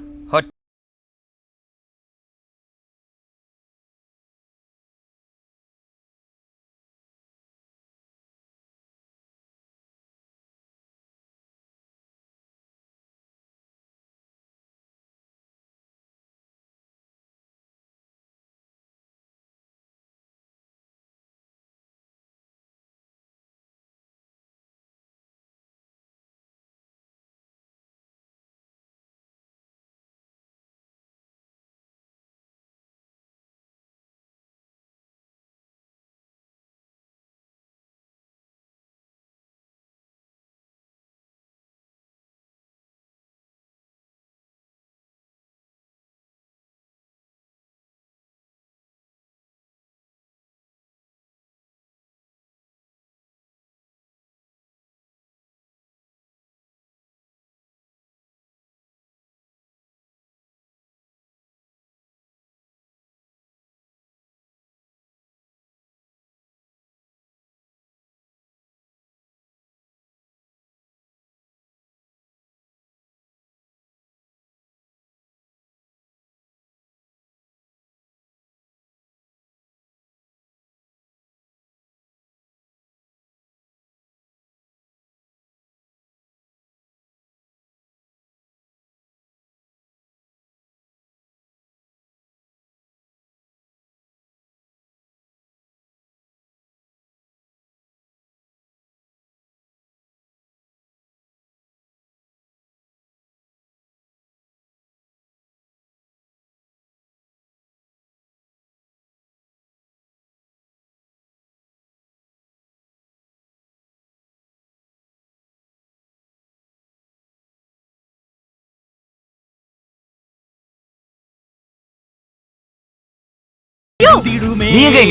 நீ எங்க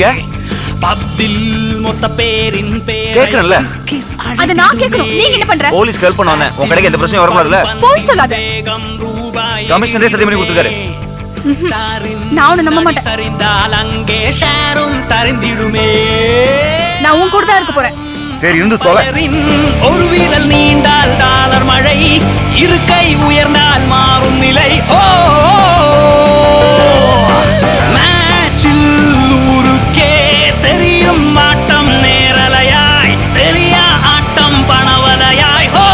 கேக்குறேன்ல அத நான் கேட்கணும். நீங்க என்ன பண்ற? போலீஸ் ஹெல்ப் பண்ண வந்தேன். உன் கடைக்கு எந்த பிரச்சனையும் வரக்கூடாதுல. போய் சொல்லாத. கமிஷனரே சத்தியம் பண்ணி கொடுத்துருக்காரு. நான் உன்னை நம்ப மாட்டேன். நான் உன் கூட தான் இருக்க போறேன். சரி இருந்து தொலை. ஒரு வீரல் நீண்டால் டாலர் மழை, இருக்கை உயர்ந்தால் மாறும் நிலை. ஓ மேட்சில் ஊருக்கே தெரியும் ஆட்டம் நேரலையாய், தெரியா ஆட்டம் பணவலையாய். ஓ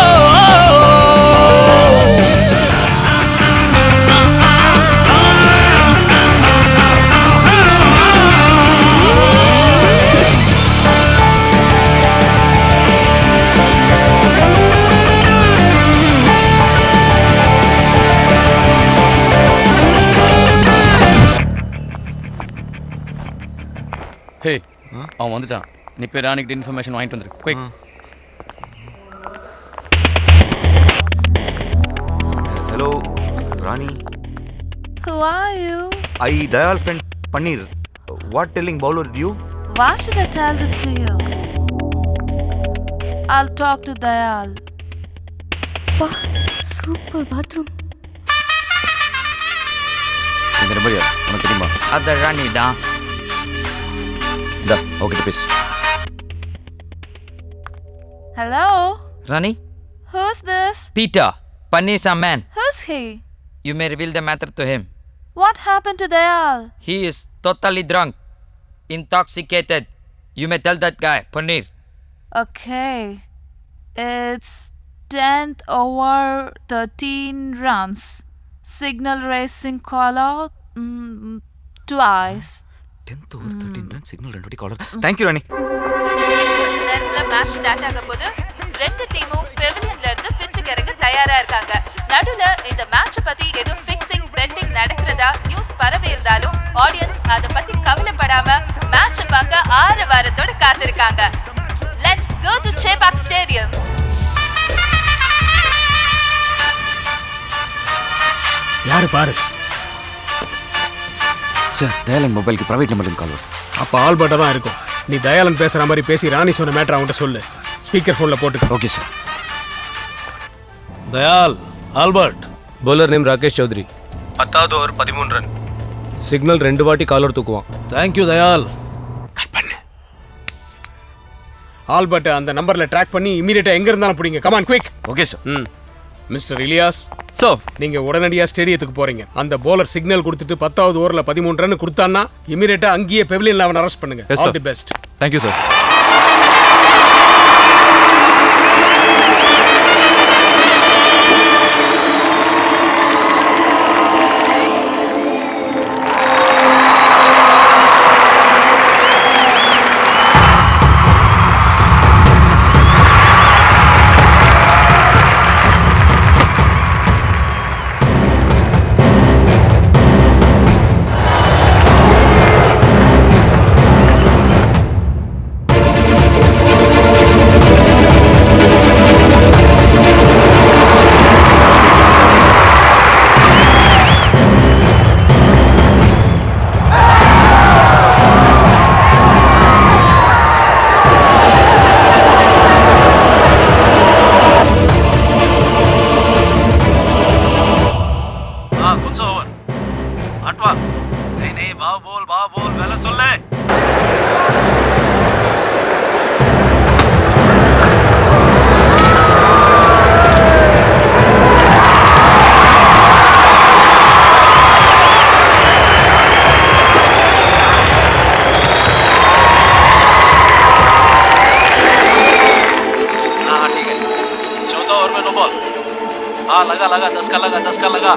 ஹே அவன் வந்துட்டான். நீ போய் ராணிக்கிட்ட இன்ஃபர்மேஷன் வாங்கிட்டு வந்துரு. Quick. Hello Rani. Who are you? I Dayal friend Panneer. What telling bowler you? Why should I tell this to you? I'll talk to Dayal. Super bathroom. இந்த நம்பர் யார் உனக்கு தெரியுமா? அத ராணி தான். இந்தா ஓகே பேசு. Hello? Rani? Who's this? Peter. Paneer's a man. Who's he? You may reveal the matter to him. What happened to Dayal? He is totally drunk, intoxicated. You may tell that guy, Paneer. Okay. It's 10th over 13 runs. Signal racing call out twice. 10th over 13 runs signal 2 வாட்டி collar. Thank you ராணி. நேரத்துல match start ஆக போது ரெண்டு டீமும் பெவிலியன்ல இருந்து பிட்சுக்கு இறங்க தயாரா இருக்காங்க. நடுவுல இந்த மேட்ச் பத்தி ஏதோ ஃபிக்ஸிங் பெட்டிங் நடக்கிறதா நியூஸ் பரவி இருந்தாலும் ஆடியன்ஸ் அத பத்தி கவலைப்படாம மேட்ச் பார்க்க ஆரவாரத்தோட காத்திருக்காங்க. Let's go to Chepauk Stadium. யாரு பாரு. சார் தயாலன் மொபைலுக்கு பிரைவேட் நம்பர்ல கால் வருது. அப்ப ஆல்பர்ட்டா தான் இருக்கும். நீ தயாலன் பேசுற மாதிரி பேசி ராணி சொன்ன மேட்டர் அவன்கிட்ட சொல்லு. ஸ்பீக்கர் போன்ல போட்டு. Okay sir. Dayal Albert. Bowler name Rakesh Chaudhary. 10வது ஓவர் 13 ரன். சிக்னல் 2 வாட்டி காலர் தூக்குவான். தேங்க்யூ தயால். கட் பண்ணு. ஆல்பர்ட் அந்த நம்பர்ல ட்ராக் பண்ணி இமிடியேட்டா எங்க இருந்தாலும் பிடிங்க. Come on quick. Okay sir. Mister Ilyas so நீங்க உடனடியா ஸ்டேடியத்துக்கு போறீங்க. அந்த பவுலர் சிக்னல் கொடுத்துட்டு 10வது ஓவர்ல 13 ரன் கொடுத்தான்னா இமிடியேட்டா அங்கேயே பெவிலியன்ல அவனை அரெஸ்ட் பண்ணுங்க. All the best. Thank you sir. लगा लगा 10 का लगा 10 का लगा.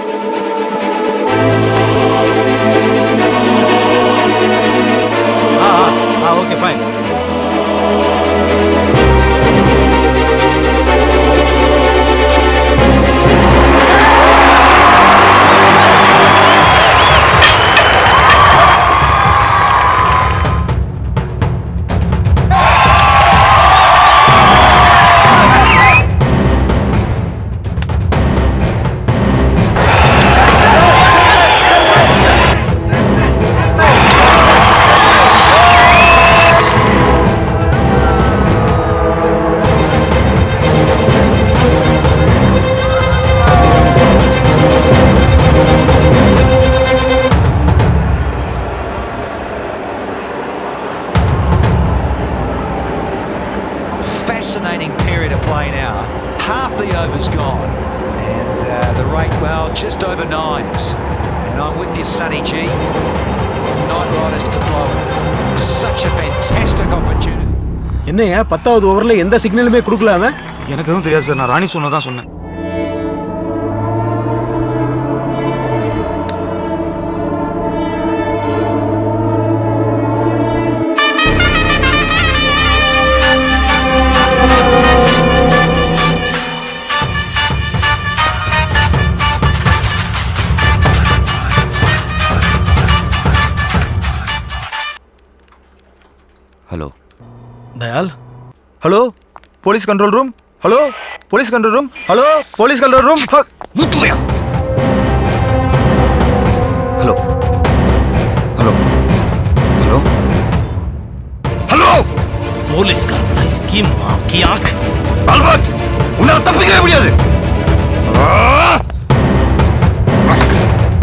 हाँ okay fine. clock just over 9s. And I'm with you, Sonny G. Knight Riders to blow. Such a fantastic opportunity. என்னையா 10வது ஓவர்ல எந்த சிக்னலுமே கொடுக்கல அவன்? எனக்கு எதுவும் தெரியாது சார், நான் ராணி சொன்னதான் சொன்னேன். Hello Dayal. Hello police control room. Hello police control room. Hello police control room. முத்துவையா. ஹலோ ஹலோ ஹலோ ஹலோ போலீஸ்காரன் ஸ்கீம் கியாக் ஆல்பர்ட், உன்னால தப்பிக்கவே முடியாது.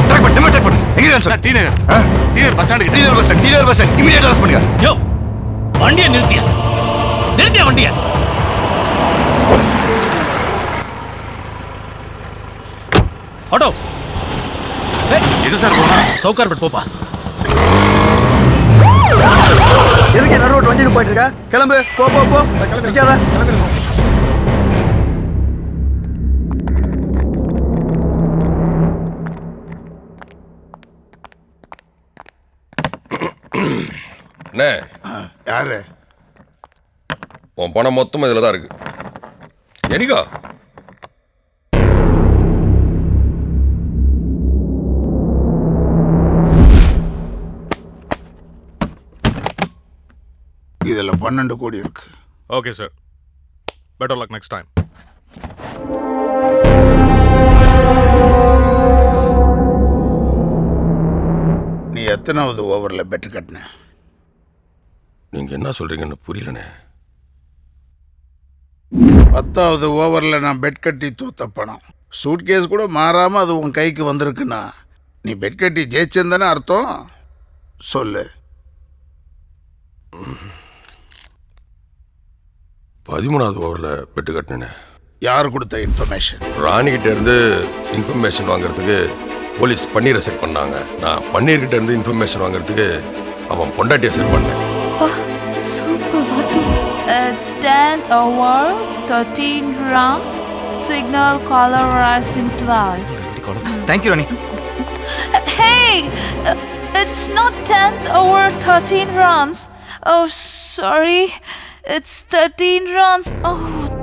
ட்ராக் பண்ணு, ட்ராக் பண்ணு. எங்க இருக்க சார்? டீநகர் பஸ் ஸ்டாண்ட் டீலர் பஸ் ஸ்டாண்ட் இமிடியேட்டா அரெஸ்ட் பண்ணுங்க. யோ வண்டியை நிறுத்தியா வண்டியை. ஆட்டோ எது சார் போனா? சவுகார்பேட் போப்பா. எதுக்கு நடு ரோட் வண்டி போயிட்டு இருக்க? கிளம்பு, போ போ போ. நிக்காத. அண்ணே, யாரு? உன் பணம் மொத்தம் இதில் தான் இருக்கு. எனக்கா? இதுல 12 கோடி இருக்கு. Okay sir, better luck next time. நீ எத்தனாவது ஓவர்ல பெட் கட்டின? நீங்க என்ன சொல்றீங்கன்னு புரியலண்ணே. 10வது ஓவர்ல நான் பெட் கட்டி தோத்த பணம். சூட்கேஸ் கூட மாறாம அது உன் கைக்கு வந்திருக்குன்னா நீ பெட் கட்டி ஜெயிச்சேன்னு அர்த்தம். சொல்லு. 13வது ஓவரில் பெட்டு கட்டினேன். யார் கொடுத்த இன்ஃபர்மேஷன்? ராணிகிட்ட இருந்து இன்ஃபர்மேஷன் வாங்குறதுக்கு போலீஸ் பன்னீரை செட் பண்ணாங்க. நான் பன்னீர்கிட்ட இருந்து இன்ஃபர்மேஷன் வாங்குறதுக்கு அவன் பொண்டாட்டியை செட் பண்ணேன். It's 10th over, 13 runs. Signal caller rising twice. Thank you, Rani. Hey, it's not 10th over, 13 runs. Oh, sorry. It's 13 runs. Oh,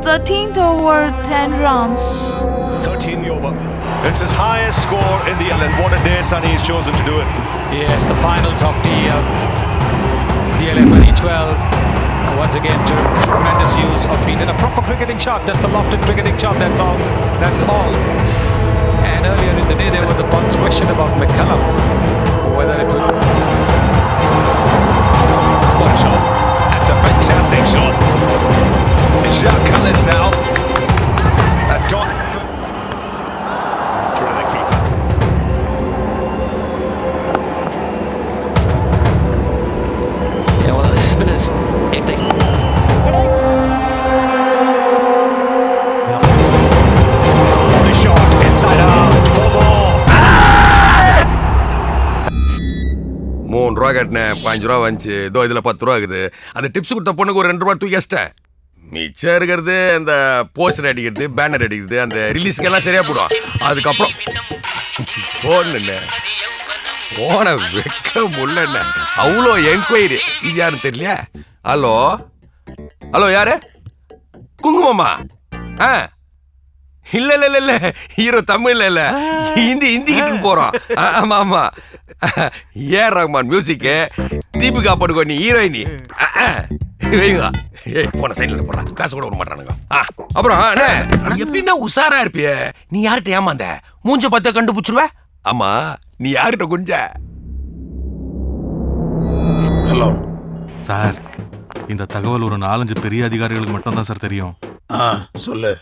13th over, 10 runs. 13 over. It's his highest score in the LN. What a day Sonny has chosen to do it. Yes, the finals of the LN 2012. Once again, tremendous use of beat and a proper cricketing shot. That's the lofted cricketing shot. That's all. That's all. And earlier in the day, there was a pulse question about McCullum, whether it would. What a shot! That's a fantastic shot. It's Jacques Cullis now. A dot. Through the keeper. Yeah, well, the spinners, if they. The shot inside out. 4 more. $3 கட்டினேன், $5 வந்துச்சு. இதோ இதில் $10 இருக்குது. அந்த tips கொடுத்த பொண்ணுக்கு ஒரு $2 தூக்கி வச்சிட்டேன். மிச்சம் இருக்கிறது இந்த போஸ்டர் அடிக்கிறது, பேனர் அடிக்கிறது, அந்த ரிலீஸ்க்கெல்லாம் சரியா போடும். அதுக்கப்புறம் போன வெக்க முல்ல அவ்வளோ என்கொயரி. இது யாருன்னு தெரியலையா? ஹலோ ஹலோ, யாரு? குங்குமம்மா? ஆ, இல்ல இல்ல இல்ல இல்ல, ஹீரோ தமிழ்ல இல்ல, ஹிந்திக்கு போறோம். ஆமா ஆமா, ஏஆர் ரஹ்மான் மியூசிக்கு, தீபிகா படுகோனி ஹீரோயினி. வைங்க, ஏய் போன சைட்ல போடுறா, காசு கூட விட மாட்டானுங்க. அப்புறம் எப்படின்னா உஷாரா இருப்பிய. நீ யார்கிட்ட ஏமாந்த? மூஞ்ச பார்த்த கண்டுபிடிச்சிருவ. ஆமா, நீ யார்கிட்ட குஞ்ச? ஹலோ சார், இந்த தகவல் ஒரு 4-5 பெரிய அதிகாரிகளுக்கு மட்டும் தான் சார் தெரியும். சொல்லு.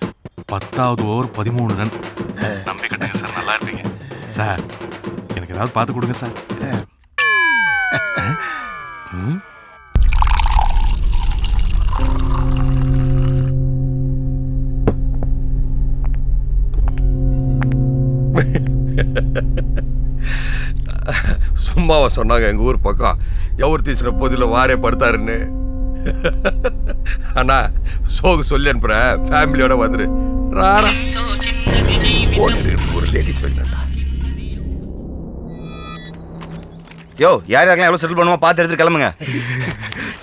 10வது ஓவர் 13 ரன். நம்பி கட்டுங்க சார், நல்லா இருப்பீங்க சார். எனக்கு ஏதாவது பார்த்து கொடுங்க சார். அம்மாவை சொன்னாங்க எங்க ஊர் பக்கம் எவர் தீசுற பொதில வாரே படுத்தாருன்னு. ஆனா சோகு சொல்லி அனுப்புற ஃபேமிலியோட வந்துரு. ராரா போன் எடுக்கிறதுக்கு ஒரு லேடிஸ் வேணும்டா. யோ யார் யாரெல்லாம் எவ்வளோ செட்டில் பண்ணுவோம் பார்த்து எடுத்துட்டு கிளம்புங்க.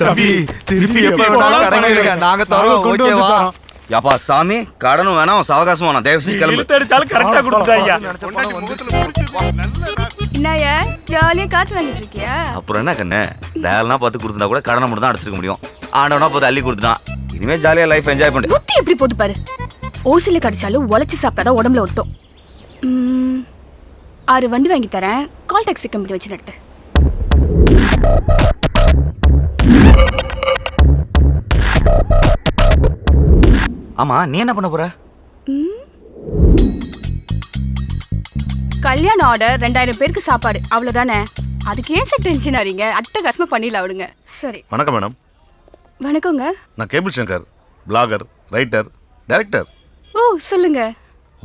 தம்பி திருப்பி எப்ப வேணாலும் கடனை எடுங்க, நாங்க தரோம். ஓகேவா? யாப்பா சாமி, கடனும் வேணாம் சாவகாசம் வேணாம், தயவு செஞ்சு கிளம்பு. கரெக்டா கொடுத்துட்டாங்க. என்னய்யா ஜாலியா காத்து வாங்கிட்டு இருக்கியா? அப்புறம் என்ன கண்ணு, டயல்னா பார்த்து கொடுத்துட்டா கூட கடனை மட்டும் தான் அடைச்சிருக்க முடியும். ஆண்டவனா பார்த்து அள்ளி கொடுத்துட்டான். இனிமே ஜாலியா லைஃப் என்ஜாய் பண்ணு. புத்தி எப்படி போது பாரு. ஓசில கடிச்சாலும் உழைச்சி சாப்பிட்டாதான் உடம்புல ஒட்டும். 6 வண்டி வாங்கி தரேன், கால் டாக்ஸி கம்பெனி வச்சு நடத்து. ஆமா நீ என்ன பண்ண போற? கல்யாண ஆர்டர் 2000 பேருக்கு சாப்பாடு அவ்வளவுதானே. அதுக்கு ஏன் சார் டென்ஷன் ஆறீங்க? அட்டகாசமா பண்ணிடலாம் விடுங்க. சரி. வணக்கம் மேடம். வணக்கங்க. நான் cable Shankar, blogger, writer, director. ஓ சொல்லுங்க.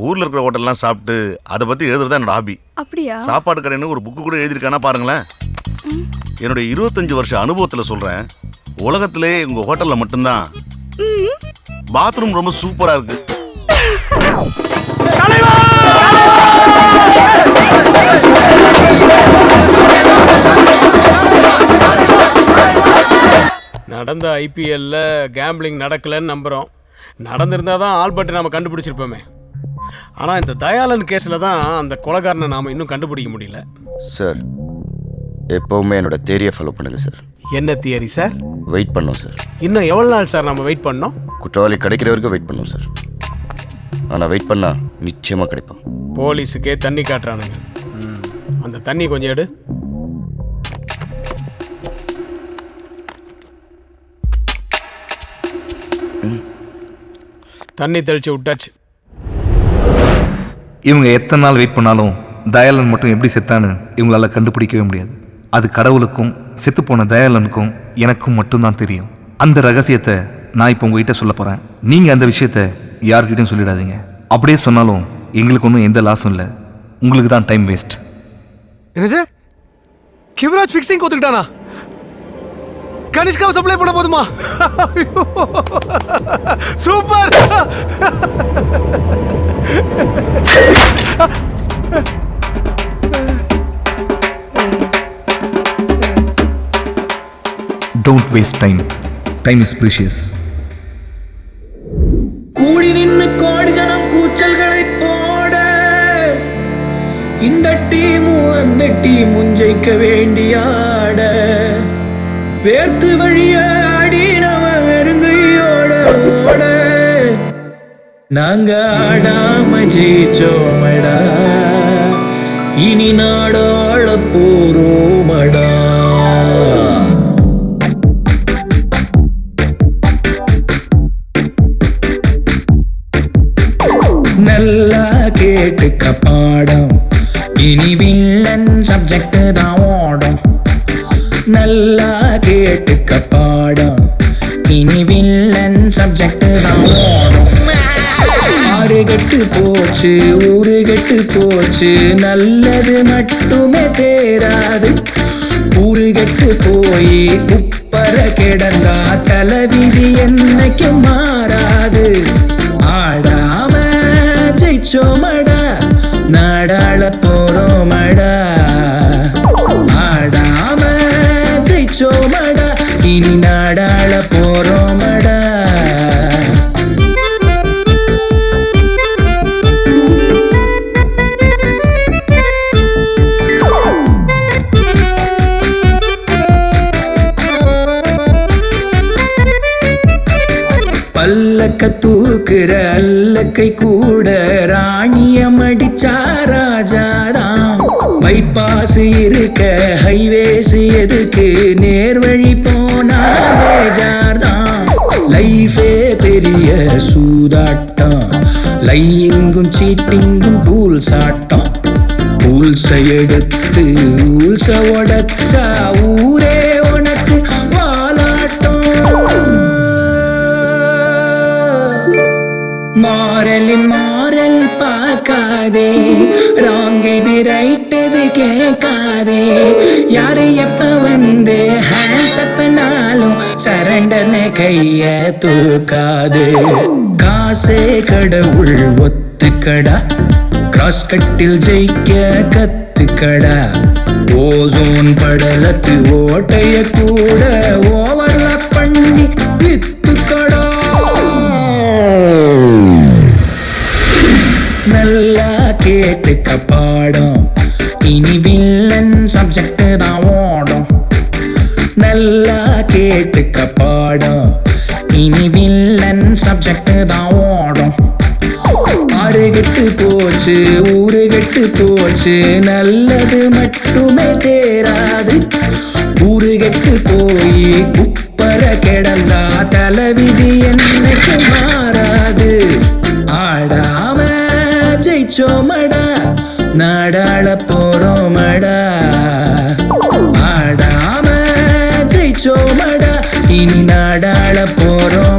ஊர்ல இருக்கிற ஹோட்டல்லாம் சாப்பிட்டு அதை பத்தி எழுதுறதா என்னோட ஹாபி. அப்படியா? சாப்பாடு கடைன்னு ஒரு புக்கு கூட எழுதிருக்கானா பாருங்களேன். என்னுடைய 25 வருஷ அனுபவத்துல சொல்றேன், உலகத்திலே உங்க ஹோட்டல்ல மட்டும்தான் பாத்ரூம் ரொம்ப சூப்பரா இருக்கு. நடந்த ஐபிஎல்ல கேம்பிளிங் நடக்கலன்னு நம்புறோம். நடந்திருந்தா தான் ஆல்பர்ட் நாம கண்டுபிடிச்சிருப்போமே. ஆனா இந்த தயாளன் கேஸ்ல தான் அந்த கொலைகாரனை நாம இன்னும் கண்டுபிடிக்க முடியல. சார் எப்பவுமே என்னோட தியரியை ஃபாலோ பண்ணுங்க சார். என்ன தியரி சார்? வெயிட் பண்ணோம் சார். இன்னும் எவ்வளவு நாள் சார் நம்ம வெயிட் பண்ணோம்? குற்றவாளி கிடைக்கிற வரைக்கும் வெயிட் பண்ணோம் சார். ஆனால் வெயிட் பண்ணா நிச்சயமாக கிடைப்பான். போலீஸுக்கே தண்ணி காட்டுறானுங்க. அந்த தண்ணி கொஞ்சம் எடு. தண்ணி தெளிச்சு விட்டாச்சு. இவங்க எத்தனை நாள் வெயிட் பண்ணாலும் தயாளன் மட்டும் எப்படி செத்தான்னு இவங்களால கண்டுபிடிக்கவே முடியாது. அது கடவுளுக்கும் செத்துப்போன தயாளனுக்கும் எனக்கும் மட்டும்தான் தெரியும். அந்த ரகசியத்தை நான் இப்போ உங்ககிட்ட சொல்ல போகிறேன். நீங்கள் அந்த விஷயத்தை யார்கிட்டையும் சொல்லிடாதீங்க. அப்படியே சொன்னாலும் எங்களுக்கு ஒன்றும் எந்த லாஸும் இல்லை, உங்களுக்கு தான் டைம் வேஸ்ட். என்னது? கிவராஜ் ஃபிக்ஸிங் கொடுத்துக்கிட்டானா? கனிஷ்காவை சப்ளை பண்ண போதுமா? Super. Don't waste time. Time is precious. கூடி நின்னு கோடி ஜனம் கூச்சல்களை போட, இந்த டீமும் அந்த டீமும் ஜெயிக்க வேண்டியாட, வேர்த்து வழிய ஆடி நம்ம வெறுங்கையோட ஓட, நாங்க ஆடாம ஜெயிச்சோமடா, இனி நாடாள போறோமடா. நல்லா கேட்டுக்க பாடம், இனி வில்லன் சப்ஜெக்ட் தான் ஓடும். நல்லா கேட்டுக்க பாடம், இனி வில்லன் சப்ஜெக்ட் தான் ஓடும். ஆறு கெட்டு போச்சு, ஊரு கெட்டு போச்சு, நல்லது மட்டுமே தேராது. ஊரு கெட்டு போய் குப்பர கிடந்தா தலைவிதி என்னைக்கும் மாறாது. ஆடாம ஜெயிச்சோமடா, நாடாள போறோமடா. ஆடாம ஜெயிச்சோமடா, இனி நாடாள போறோமடா. பல்லக்க தூக்குற அல்லக்கை கூட ராணிய மடிச்சா ராஜாதான். பைபாஸ் இருக்க ஹைவேஸ் எதுக்கு, நேர்வழி போனா பேஜார்தான். லைஃபே பெரிய சூதாட்டம், லையிங்கும் சீட்டிங்கும் டூல்ஸ் ஆட்டம். டூல்ஸை எடுத்து ரூல்ஸ உடைச்சா ஊரே உனக்கு வாலாட்டம். மாறலின் மாறல் பார்க்காதே, ராங் இது ரைட் இது கேட்காதே. யாரு எப்ப வந்து ஹேண்ட்ஸ் அப்பனாலும் சரண்டர்னு கைய தூக்காது. காசே கடவுள் ஒத்துக்கடா, கிராஸ் கட்டில் ஜெயிக்க கத்துக்கடா. ஓசோன் படலத்து ஓட்டைய கூட ஓவர்லாப் பண்ணி வித்துக்கடா. நல்லா கேட்டுக்க பாடம், இனி வில்லன் சப்ஜெக்ட் தான் ஓடும். நல்லா கேட்டுக்க பாடம், இனி வில்லன் சப்ஜெக்ட் தான் ஓடும். ஆறு கெட்டு போச்சு ஊரு கெட்டு போச்சு, நல்லது மட்டுமே தேராது. ஊரு கெட்டு போய் குப்பர கிடந்தா தலைவிதி என்னைக்கு மாறாது. ஆடாம ஜெயிச்சோமடா, நாடாள போறோமடா. ஆடாம ஜெயிச்சோமடா, இனி நாடாள போறோம்.